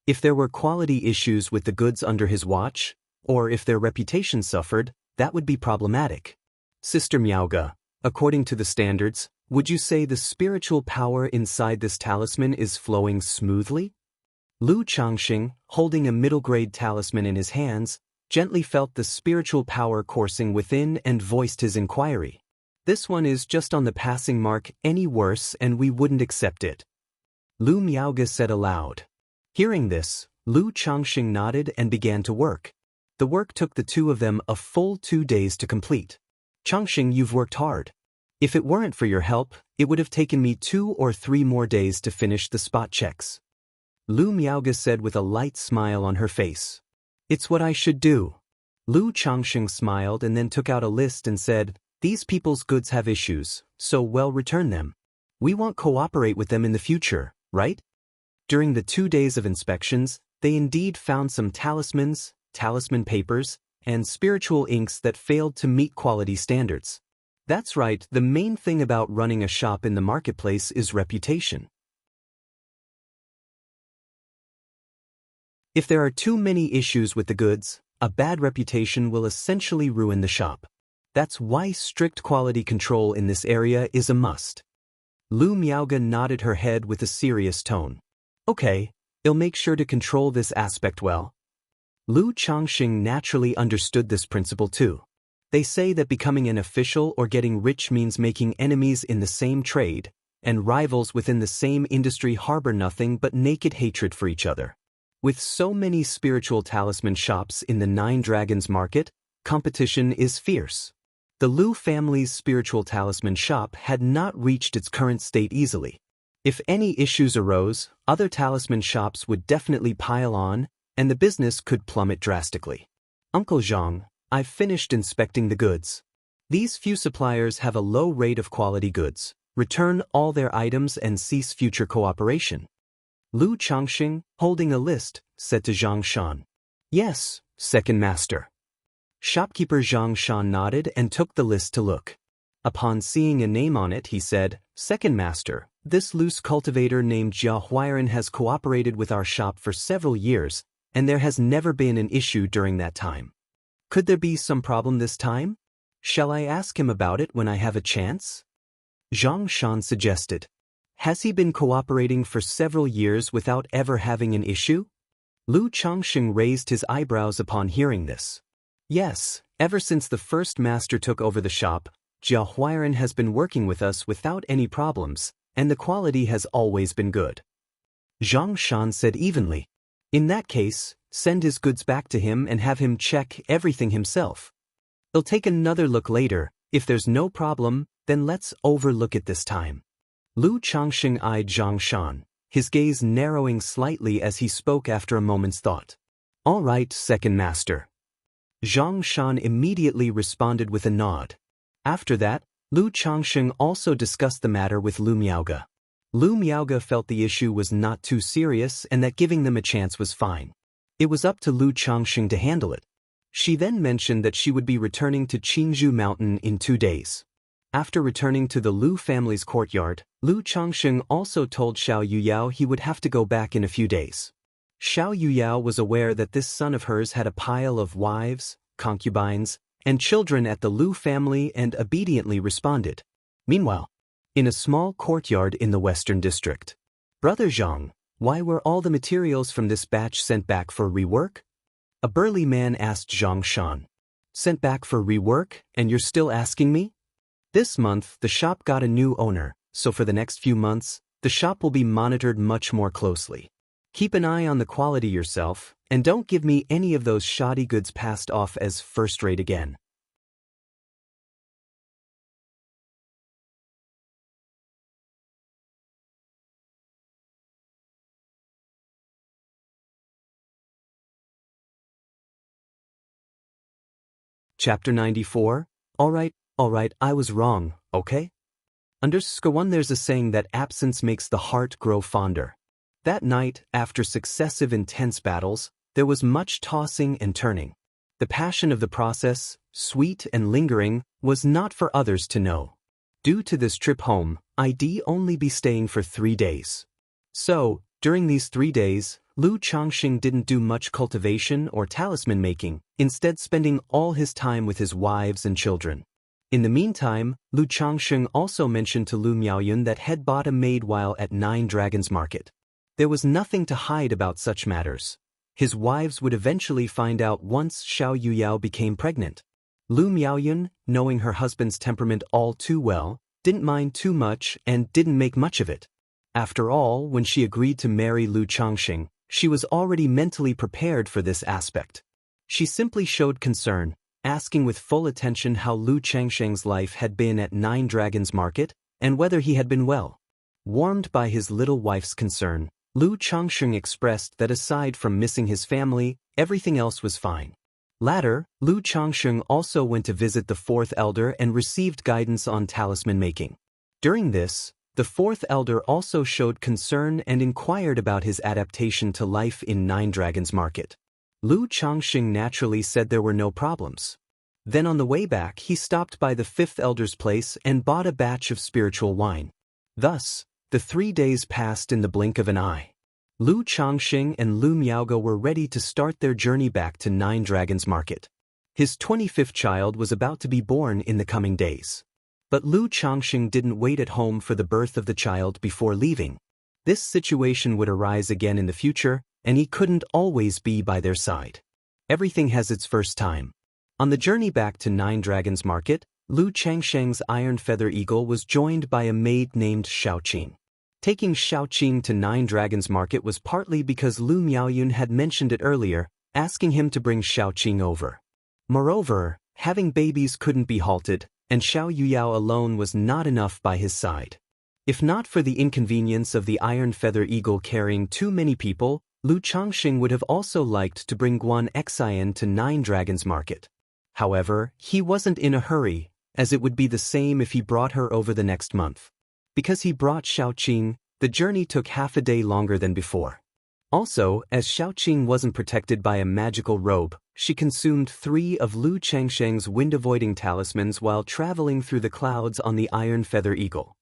If there were quality issues with the goods under his watch, or if their reputation suffered, that would be problematic. Sister Miaoge, according to the standards, would you say the spiritual power inside this talisman is flowing smoothly? Lu Changxing, holding a middle-grade talisman in his hands, gently felt the spiritual power coursing within and voiced his inquiry. This one is just on the passing mark, any worse and we wouldn't accept it. Lu Miaoge said aloud. Hearing this, Lu Changxing nodded and began to work. The work took the two of them a full 2 days to complete. Changxing, you've worked hard. If it weren't for your help, it would have taken me 2 or 3 more days to finish the spot checks. Lu Miaoge said with a light smile on her face. It's what I should do. Lu Changxing smiled and then took out a list and said, these people's goods have issues, so well return them. We won't cooperate with them in the future, right? During the 2 days of inspections, they indeed found some talismans, talisman papers, and spiritual inks that failed to meet quality standards. That's right, the main thing about running a shop in the marketplace is reputation. If there are too many issues with the goods, a bad reputation will essentially ruin the shop. That's why strict quality control in this area is a must. Lu Miaoge nodded her head with a serious tone. Okay, I'll make sure to control this aspect well. Lu Changxing naturally understood this principle too. They say that becoming an official or getting rich means making enemies in the same trade, and rivals within the same industry harbor nothing but naked hatred for each other. With so many spiritual talisman shops in the Nine Dragons market, competition is fierce. The Lu family's spiritual talisman shop had not reached its current state easily. If any issues arose, other talisman shops would definitely pile on, and the business could plummet drastically. Uncle Zhang, I've finished inspecting the goods. These few suppliers have a low rate of quality goods. Return all their items and cease future cooperation. Lu Changxing, holding a list, said to Zhang Shan. Yes, second master. Shopkeeper Zhang Shan nodded and took the list to look. Upon seeing a name on it, he said, Second master, this loose cultivator named Jia Huiren has cooperated with our shop for several years, and there has never been an issue during that time. Could there be some problem this time? Shall I ask him about it when I have a chance? Zhang Shan suggested. Has he been cooperating for several years without ever having an issue? Lu Changxing raised his eyebrows upon hearing this. Yes, ever since the first master took over the shop, Jia Huiren has been working with us without any problems, and the quality has always been good. Zhang Shan said evenly. In that case, send his goods back to him and have him check everything himself. He'll take another look later. If there's no problem, then let's overlook it this time. Lu Changxing eyed Zhang Shan, his gaze narrowing slightly as he spoke after a moment's thought. All right, second master. Zhang Shan immediately responded with a nod. After that, Lu Changxing also discussed the matter with Lu Miaoge. Lu Miaoge felt the issue was not too serious and that giving them a chance was fine. It was up to Lu Changxing to handle it. She then mentioned that she would be returning to Qingzhou Mountain in 2 days. After returning to the Lu family's courtyard, Lu Changxing also told Xiao Yuyao he would have to go back in a few days. Xiao Yuyao was aware that this son of hers had a pile of wives, concubines, and children at the Lu family and obediently responded. Meanwhile, in a small courtyard in the Western District, Brother Zhang, why were all the materials from this batch sent back for rework? A burly man asked Zhang Shan. Sent back for rework, and you're still asking me? This month, the shop got a new owner, so for the next few months, the shop will be monitored much more closely. Keep an eye on the quality yourself, and don't give me any of those shoddy goods passed off as first-rate again. Chapter 94. Alright, I was wrong, okay? _1 There's a saying that absence makes the heart grow fonder. That night, after successive intense battles, there was much tossing and turning. The passion of the process, sweet and lingering, was not for others to know. Due to this trip home, I'd only be staying for 3 days. So, during these 3 days, Lu Changxing didn't do much cultivation or talisman making, instead spending all his time with his wives and children. In the meantime, Lu Changxing also mentioned to Lu Miaoyun that had bought a maid while at 9 Dragons Market. There was nothing to hide about such matters. His wives would eventually find out once Xiao Yuyao became pregnant. Lu Miaoyun, knowing her husband's temperament all too well, didn't mind too much and didn't make much of it. After all, when she agreed to marry Lu Changxing, she was already mentally prepared for this aspect. She simply showed concern, asking with full attention how Lu Changxing's life had been at 9 Dragons Market, and whether he had been well. Warmed by his little wife's concern, Lu Changxing expressed that aside from missing his family, everything else was fine. Later, Lu Changxing also went to visit the 4th elder and received guidance on talisman making. During this, the 4th elder also showed concern and inquired about his adaptation to life in 9 Dragons Market. Lu Changxing naturally said there were no problems. Then on the way back he stopped by the 5th elder's place and bought a batch of spiritual wine. Thus, the 3 days passed in the blink of an eye. Lu Changxing and Lu Miaoge were ready to start their journey back to 9 Dragons Market. His 25th child was about to be born in the coming days. But Lu Changxing didn't wait at home for the birth of the child before leaving. This situation would arise again in the future, and he couldn't always be by their side. Everything has its first time. On the journey back to 9 Dragons Market, Lu Changsheng's iron feather eagle was joined by a maid named Xiaoqing. Taking Xiaoqing to 9 Dragons Market was partly because Lu Miaoyun had mentioned it earlier, asking him to bring Xiaoqing over. Moreover, having babies couldn't be halted, and Xiao Yuyao alone was not enough by his side. If not for the inconvenience of the iron feather eagle carrying too many people, Lu Changxing would have also liked to bring Guan Xian to 9 Dragons Market. However, he wasn't in a hurry, as it would be the same if he brought her over the next month. Because he brought Xiaoqing, the journey took half a day longer than before. Also, as Xiaoqing wasn't protected by a magical robe, she consumed 3 of Lu Changsheng's wind-avoiding talismans while traveling through the clouds on the iron feather eagle.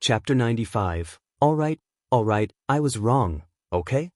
Chapter 95. Alright, I was wrong, okay?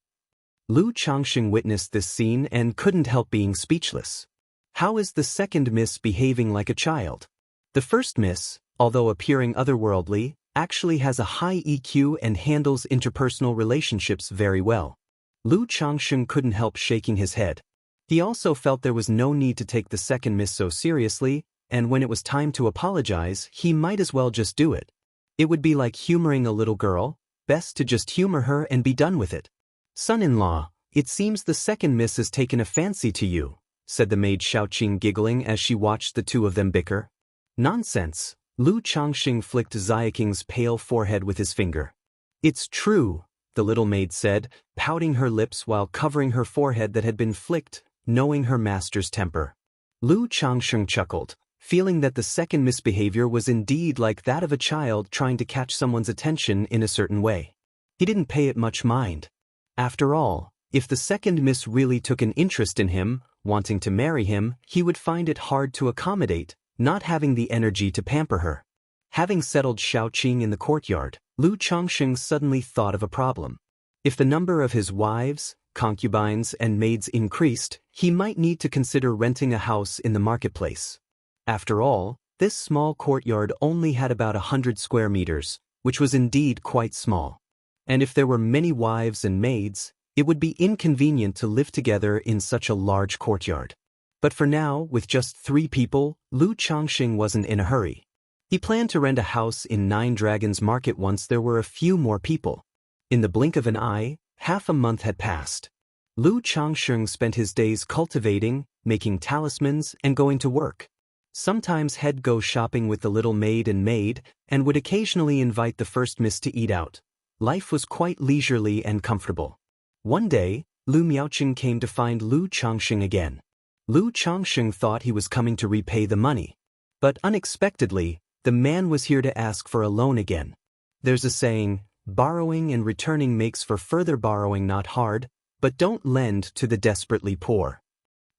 Lu Changxing witnessed this scene and couldn't help being speechless. How is the second miss behaving like a child? The first miss, although appearing otherworldly, actually has a high EQ and handles interpersonal relationships very well. Lu Changxing couldn't help shaking his head. He also felt there was no need to take the second miss so seriously, and when it was time to apologize, he might as well just do it. It would be like humoring a little girl, best to just humor her and be done with it. Son-in-law, it seems the second miss has taken a fancy to you, said the maid Xiaoqing giggling as she watched the two of them bicker. Nonsense, Lu Changxing flicked Xiaoqing's pale forehead with his finger. It's true, the little maid said, pouting her lips while covering her forehead that had been flicked, knowing her master's temper. Lu Changsheng chuckled, feeling that the second misbehavior was indeed like that of a child trying to catch someone's attention in a certain way. He didn't pay it much mind. After all, if the second miss really took an interest in him, wanting to marry him, he would find it hard to accommodate, not having the energy to pamper her. Having settled Xiaoqing in the courtyard, Lu Changsheng suddenly thought of a problem. If the number of his wives, concubines, and maids increased, he might need to consider renting a house in the marketplace. After all, this small courtyard only had about 100 square meters, which was indeed quite small. And if there were many wives and maids, it would be inconvenient to live together in such a large courtyard. But for now, with just 3 people, Lu Changsheng wasn't in a hurry. He planned to rent a house in Nine Dragons Market once there were a few more people. In the blink of an eye, half a month had passed. Lu Changsheng spent his days cultivating, making talismans, and going to work. Sometimes he'd go shopping with the little maid and would occasionally invite the first miss to eat out. Life was quite leisurely and comfortable. One day, Lu Miaoqing came to find Lu Changsheng again. Lu Changsheng thought he was coming to repay the money. But unexpectedly, the man was here to ask for a loan again. There's a saying, borrowing and returning makes for further borrowing not hard, but don't lend to the desperately poor.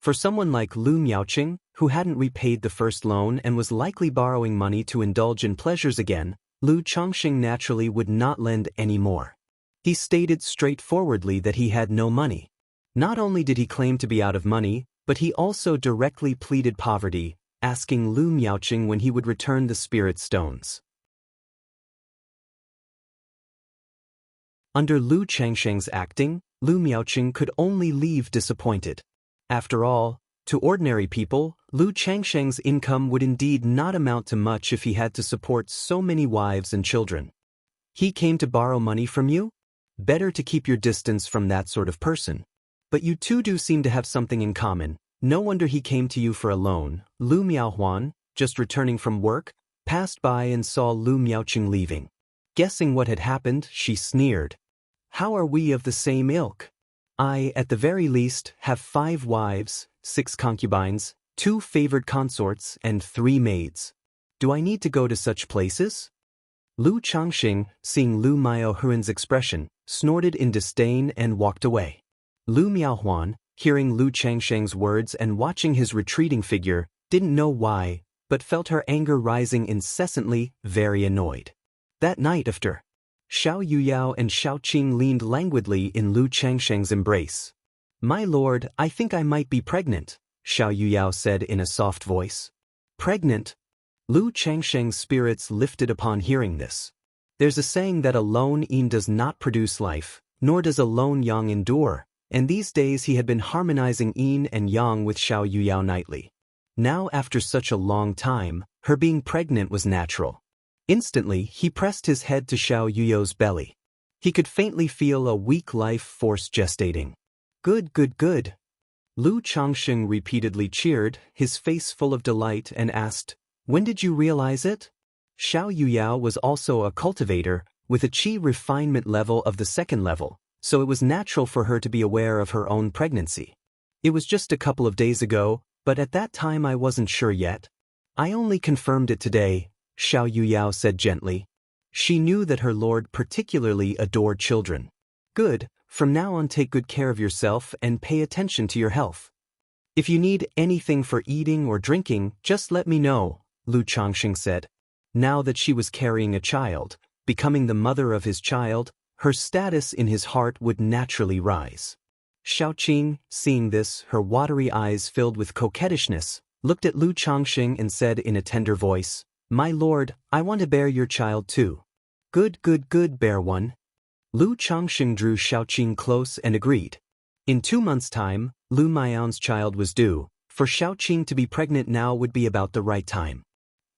For someone like Lu Miaoqing, who hadn't repaid the first loan and was likely borrowing money to indulge in pleasures again, Lu Changsheng naturally would not lend any more. He stated straightforwardly that he had no money. Not only did he claim to be out of money, but he also directly pleaded poverty, asking Lu Miaoqing when he would return the spirit stones. Under Lu Changsheng's acting, Lu Miaoqing could only leave disappointed. After all, to ordinary people, Lu Changsheng's income would indeed not amount to much if he had to support so many wives and children. He came to borrow money from you? Better to keep your distance from that sort of person. But you two do seem to have something in common. No wonder he came to you for a loan. Lu Miaohuan, just returning from work, passed by and saw Lu Miaoqing leaving. Guessing what had happened, she sneered. How are we of the same ilk? I, at the very least, have 5 wives, 6 concubines, 2 favored consorts, and 3 maids. Do I need to go to such places? Lu Changsheng, seeing Lu Miaohuan's expression, snorted in disdain and walked away. Lu Miaohuan, hearing Lu Changsheng's words and watching his retreating figure, didn't know why, but felt her anger rising incessantly, very annoyed. That night after, Xiao Yuyao and Xiaoqing leaned languidly in Lu Changsheng's embrace. My lord, I think I might be pregnant, Xiao Yuyao said in a soft voice. Pregnant? Lu Changsheng's spirits lifted upon hearing this. There's a saying that a lone yin does not produce life, nor does a lone yang endure, and these days he had been harmonizing yin and yang with Xiao Yuyao nightly. Now after such a long time, her being pregnant was natural. Instantly, he pressed his head to Xiao Yuyao's belly. He could faintly feel a weak life force gestating. Good, good, good. Lu Changsheng repeatedly cheered, his face full of delight, and asked, When did you realize it? Xiao Yuyao was also a cultivator, with a qi refinement level of the 2nd level, so it was natural for her to be aware of her own pregnancy. It was just a couple of days ago, but at that time I wasn't sure yet. I only confirmed it today, Xiao Yuyao said gently. She knew that her lord particularly adored children. Good, from now on take good care of yourself and pay attention to your health. If you need anything for eating or drinking, just let me know, Lu Changsheng said. Now that she was carrying a child, becoming the mother of his child, her status in his heart would naturally rise. Xiaoqing, seeing this, her watery eyes filled with coquettishness, looked at Lu Changsheng and said in a tender voice, My lord, I want to bear your child too. Good, good, good, bear one. Lu Changsheng drew Xiaoqing close and agreed. In 2 months' time, Lu Miao's child was due. For Xiaoqing to be pregnant now would be about the right time.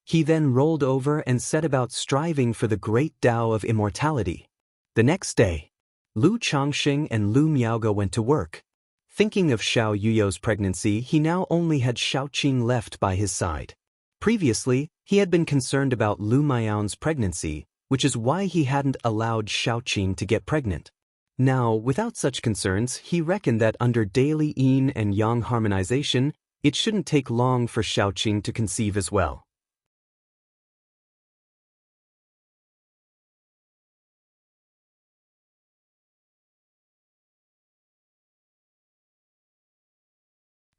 He then rolled over and set about striving for the great Tao of immortality. The next day, Lu Changsheng and Lu Miaoge went to work. Thinking of Xiao Yuyao's pregnancy, he now only had Xiaoqing left by his side. Previously, he had been concerned about Lu Miao's pregnancy, which is why he hadn't allowed Xiaoqing to get pregnant. Now, without such concerns, he reckoned that under daily yin and yang harmonization, it shouldn't take long for Xiaoqing to conceive as well.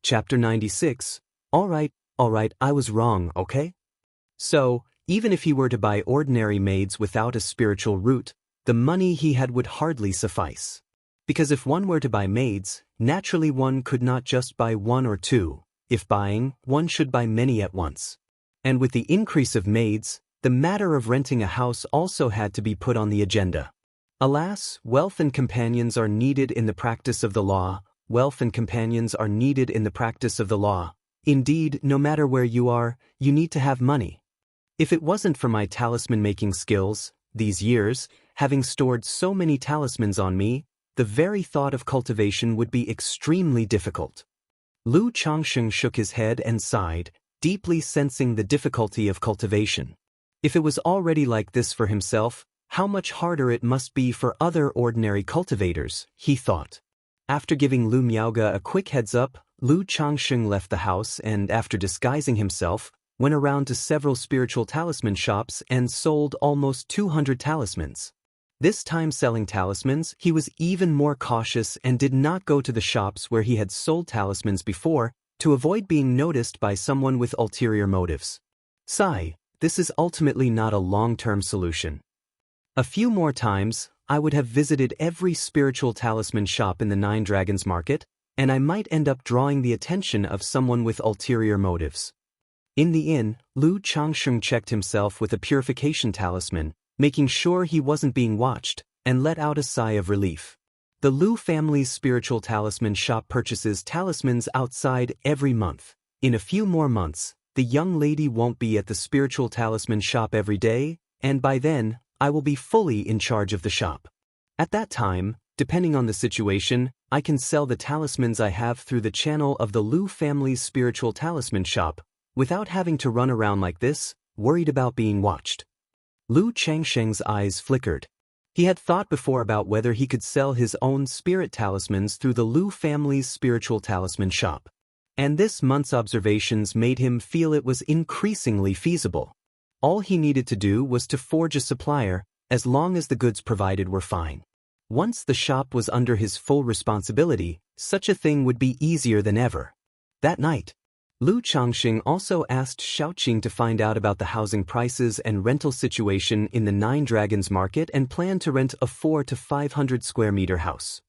Chapter 96. All right, I was wrong, okay? So, even if he were to buy ordinary maids without a spiritual root, the money he had would hardly suffice. Because if one were to buy maids, naturally one could not just buy one or two. If buying, one should buy many at once. And with the increase of maids, the matter of renting a house also had to be put on the agenda. Alas, wealth and companions are needed in the practice of the law. Wealth and companions are needed in the practice of the law. Indeed, no matter where you are, you need to have money. If it wasn't for my talisman-making skills, these years, having stored so many talismans on me, the very thought of cultivation would be extremely difficult. Lu Changsheng shook his head and sighed, deeply sensing the difficulty of cultivation. If it was already like this for himself, how much harder it must be for other ordinary cultivators, he thought. After giving Lu Miaoge a quick heads-up, Lu Changsheng left the house and, after disguising himself, went around to several spiritual talisman shops and sold almost 200 talismans. This time selling talismans, he was even more cautious and did not go to the shops where he had sold talismans before to avoid being noticed by someone with ulterior motives. Sigh, this is ultimately not a long-term solution. A few more times, I would have visited every spiritual talisman shop in the Nine Dragons Market, and I might end up drawing the attention of someone with ulterior motives. In the inn, Lu Changsheng checked himself with a purification talisman, making sure he wasn't being watched, and let out a sigh of relief. The Lu family's spiritual talisman shop purchases talismans outside every month. In a few more months, the young lady won't be at the spiritual talisman shop every day, and by then, I will be fully in charge of the shop. At that time, depending on the situation, I can sell the talismans I have through the channel of the Lu family's spiritual talisman shop, without having to run around like this, worried about being watched. Lu Changsheng's eyes flickered. He had thought before about whether he could sell his own spirit talismans through the Lu family's spiritual talisman shop. And this month's observations made him feel it was increasingly feasible. All he needed to do was to forge a supplier, as long as the goods provided were fine. Once the shop was under his full responsibility, such a thing would be easier than ever. That night, Lu Changsheng also asked Xiaoqing to find out about the housing prices and rental situation in the Nine Dragons Market and planned to rent a 400 to 500 square meter house.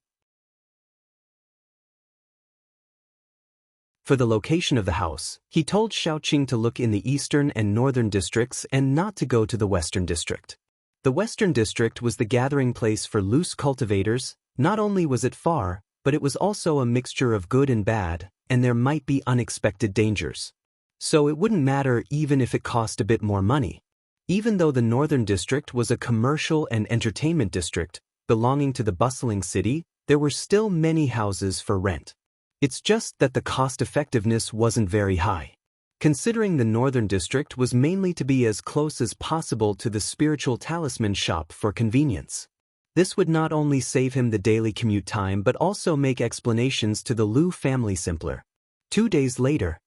For the location of the house, he told Xiaoqing to look in the eastern and northern districts and not to go to the western district. The western district was the gathering place for loose cultivators. Not only was it far, but it was also a mixture of good and bad, and there might be unexpected dangers. So it wouldn't matter even if it cost a bit more money. Even though the northern district was a commercial and entertainment district, belonging to the bustling city, there were still many houses for rent. It's just that the cost-effectiveness wasn't very high. Considering the northern district was mainly to be as close as possible to the spiritual talisman shop for convenience. This would not only save him the daily commute time but also make explanations to the Lu family simpler. 2 days later,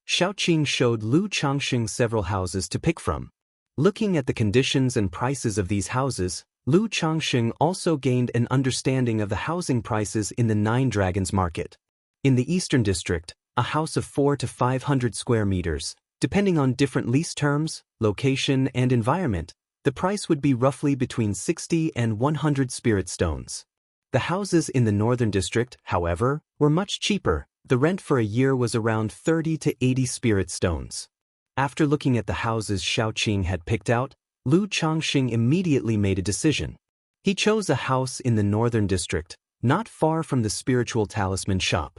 Xiaoqing showed Lu Changsheng several houses to pick from. Looking at the conditions and prices of these houses, Lu Changsheng also gained an understanding of the housing prices in the Nine Dragons Market. In the eastern district, a house of 400 to 500 square meters, depending on different lease terms, location, and environment, the price would be roughly between 60 and 100 spirit stones. The houses in the northern district, however, were much cheaper. The rent for a year was around 30 to 80 spirit stones. After looking at the houses Xiaoqing had picked out, Lu Changsheng immediately made a decision. He chose a house in the northern district, not far from the spiritual talisman shop.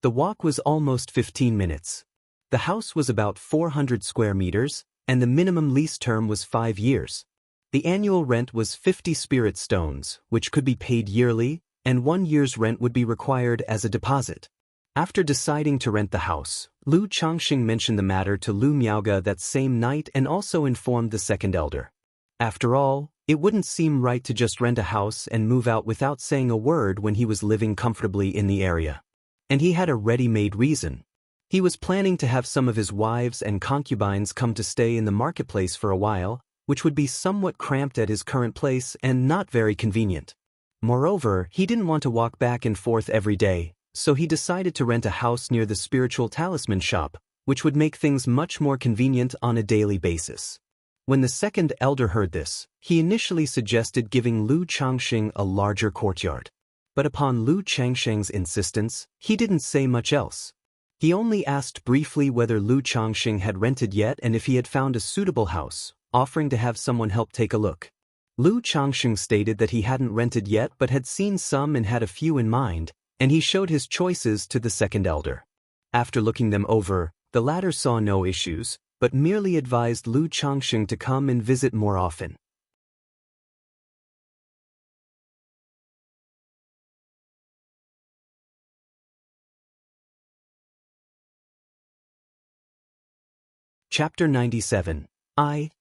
The walk was almost 15 minutes. The house was about 400 square meters, and the minimum lease term was 5 years. The annual rent was 50 spirit stones, which could be paid yearly, and 1 year's rent would be required as a deposit. After deciding to rent the house, Lu Changsheng mentioned the matter to Lu Miaoge that same night and also informed the second elder. After all, It wouldn't seem right to just rent a house and move out without saying a word when he was living comfortably in the area. And he had a ready-made reason. He was planning to have some of his wives and concubines come to stay in the marketplace for a while, which would be somewhat cramped at his current place and not very convenient. Moreover, he didn't want to walk back and forth every day, so he decided to rent a house near the spiritual talisman shop, which would make things much more convenient on a daily basis. When the second elder heard this, he initially suggested giving Lu Changxing a larger courtyard. But upon Lu Changxing's insistence, he didn't say much else. He only asked briefly whether Lu Changxing had rented yet and if he had found a suitable house, offering to have someone help take a look. Lu Changxing stated that he hadn't rented yet but had seen some and had a few in mind, and he showed his choices to the second elder. After looking them over, the latter saw no issues, but merely advised Lu Changxing to come and visit more often. Chapter 97.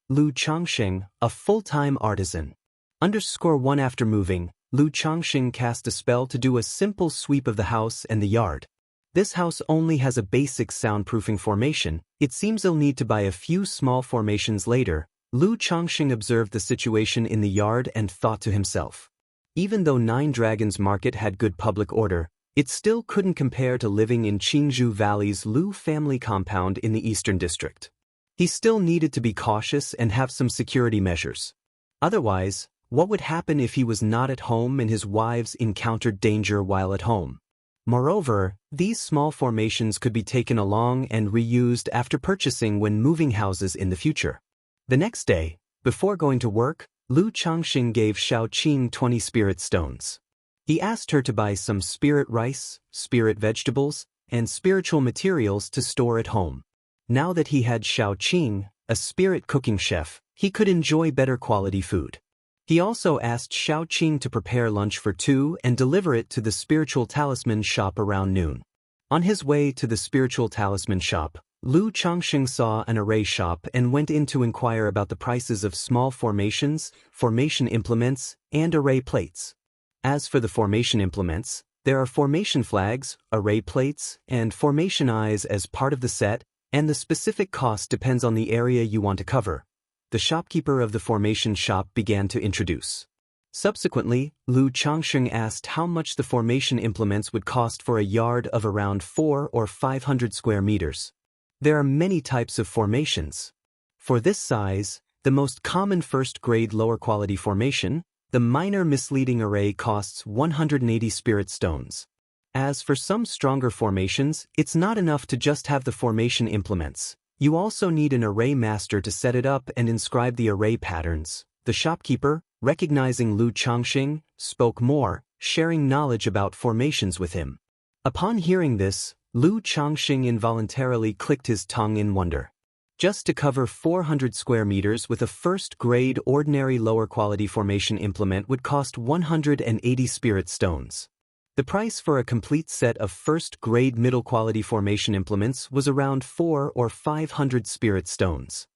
Lu Changxing, a full-time artisan. _1 After moving, Lu Changxing cast a spell to do a simple sweep of the house and the yard. This house only has a basic soundproofing formation. It seems he'll need to buy a few small formations later. Lu Changxing observed the situation in the yard and thought to himself. Even though Nine Dragons Market had good public order, it still couldn't compare to living in Qingzhou Valley's Lu family compound in the Eastern District. He still needed to be cautious and have some security measures. Otherwise, what would happen if he was not at home and his wives encountered danger while at home? Moreover, these small formations could be taken along and reused after purchasing when moving houses in the future. The next day, before going to work, Lu Changxing gave Xiaoqing 20 spirit stones. He asked her to buy some spirit rice, spirit vegetables, and spiritual materials to store at home. Now that he had Xiaoqing, a spirit cooking chef, he could enjoy better quality food. He also asked Xiaoqing to prepare lunch for two and deliver it to the spiritual talisman shop around noon. On his way to the spiritual talisman shop, Lu Changxing saw an array shop and went in to inquire about the prices of small formations, formation implements, and array plates. As for the formation implements, there are formation flags, array plates, and formation eyes as part of the set, and the specific cost depends on the area you want to cover. The shopkeeper of the formation shop began to introduce. Subsequently, Lu Changxing asked how much the formation implements would cost for a yard of around 400 or 500 square meters. There are many types of formations. For this size, the most common first-grade lower-quality formation, the minor misleading array costs 180 spirit stones. As for some stronger formations, it's not enough to just have the formation implements. You also need an array master to set it up and inscribe the array patterns. The shopkeeper, recognizing Lu Changxing, spoke more, sharing knowledge about formations with him. Upon hearing this, Lu Changxing involuntarily clicked his tongue in wonder. Just to cover 400 square meters with a first-grade ordinary lower-quality formation implement would cost 180 spirit stones. The price for a complete set of first-grade middle-quality formation implements was around 400 or 500 spirit stones.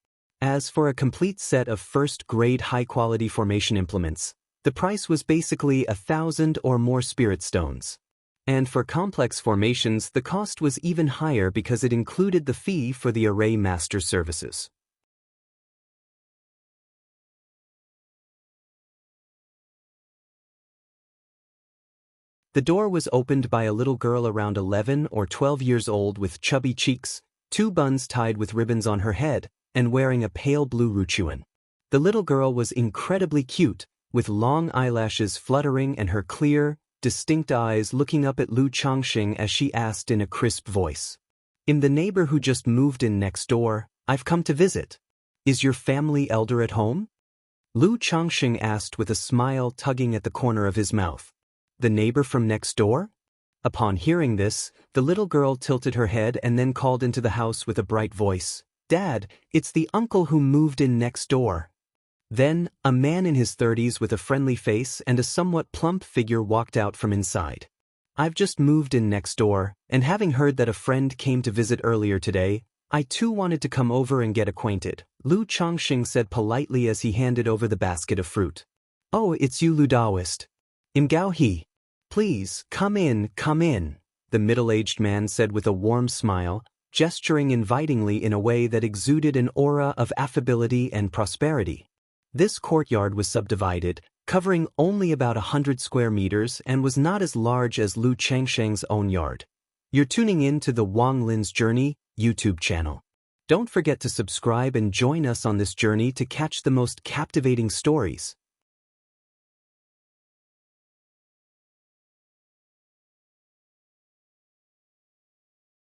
As for a complete set of first-grade high-quality formation implements, the price was basically 1,000 or more spirit stones. And for complex formations, the cost was even higher because it included the fee for the array master services. The door was opened by a little girl around 11 or 12 years old with chubby cheeks, 2 buns tied with ribbons on her head, and wearing a pale blue ruchuan. The little girl was incredibly cute, with long eyelashes fluttering and her clear, distinct eyes looking up at Lu Changxing as she asked in a crisp voice. "I'm the neighbor who just moved in next door. I've come to visit. Is your family elder at home?" Lu Changxing asked with a smile tugging at the corner of his mouth. "The neighbor from next door?" Upon hearing this, the little girl tilted her head and then called into the house with a bright voice, "Dad, it's the uncle who moved in next door." Then, a man in his 30s with a friendly face and a somewhat plump figure walked out from inside. "I've just moved in next door, and having heard that a friend came to visit earlier today, I too wanted to come over and get acquainted, Lu Chongqing said politely as he handed over the basket of fruit. Oh, it's you, Lu Daoist. Imgao he. Please, come in, the middle-aged man said with a warm smile, gesturing invitingly in a way that exuded an aura of affability and prosperity. This courtyard was subdivided, covering only about 100 square meters and was not as large as Lu Changsheng's own yard. You're tuning in to the Wang Lin's Journey YouTube channel. Don't forget to subscribe and join us on this journey to catch the most captivating stories.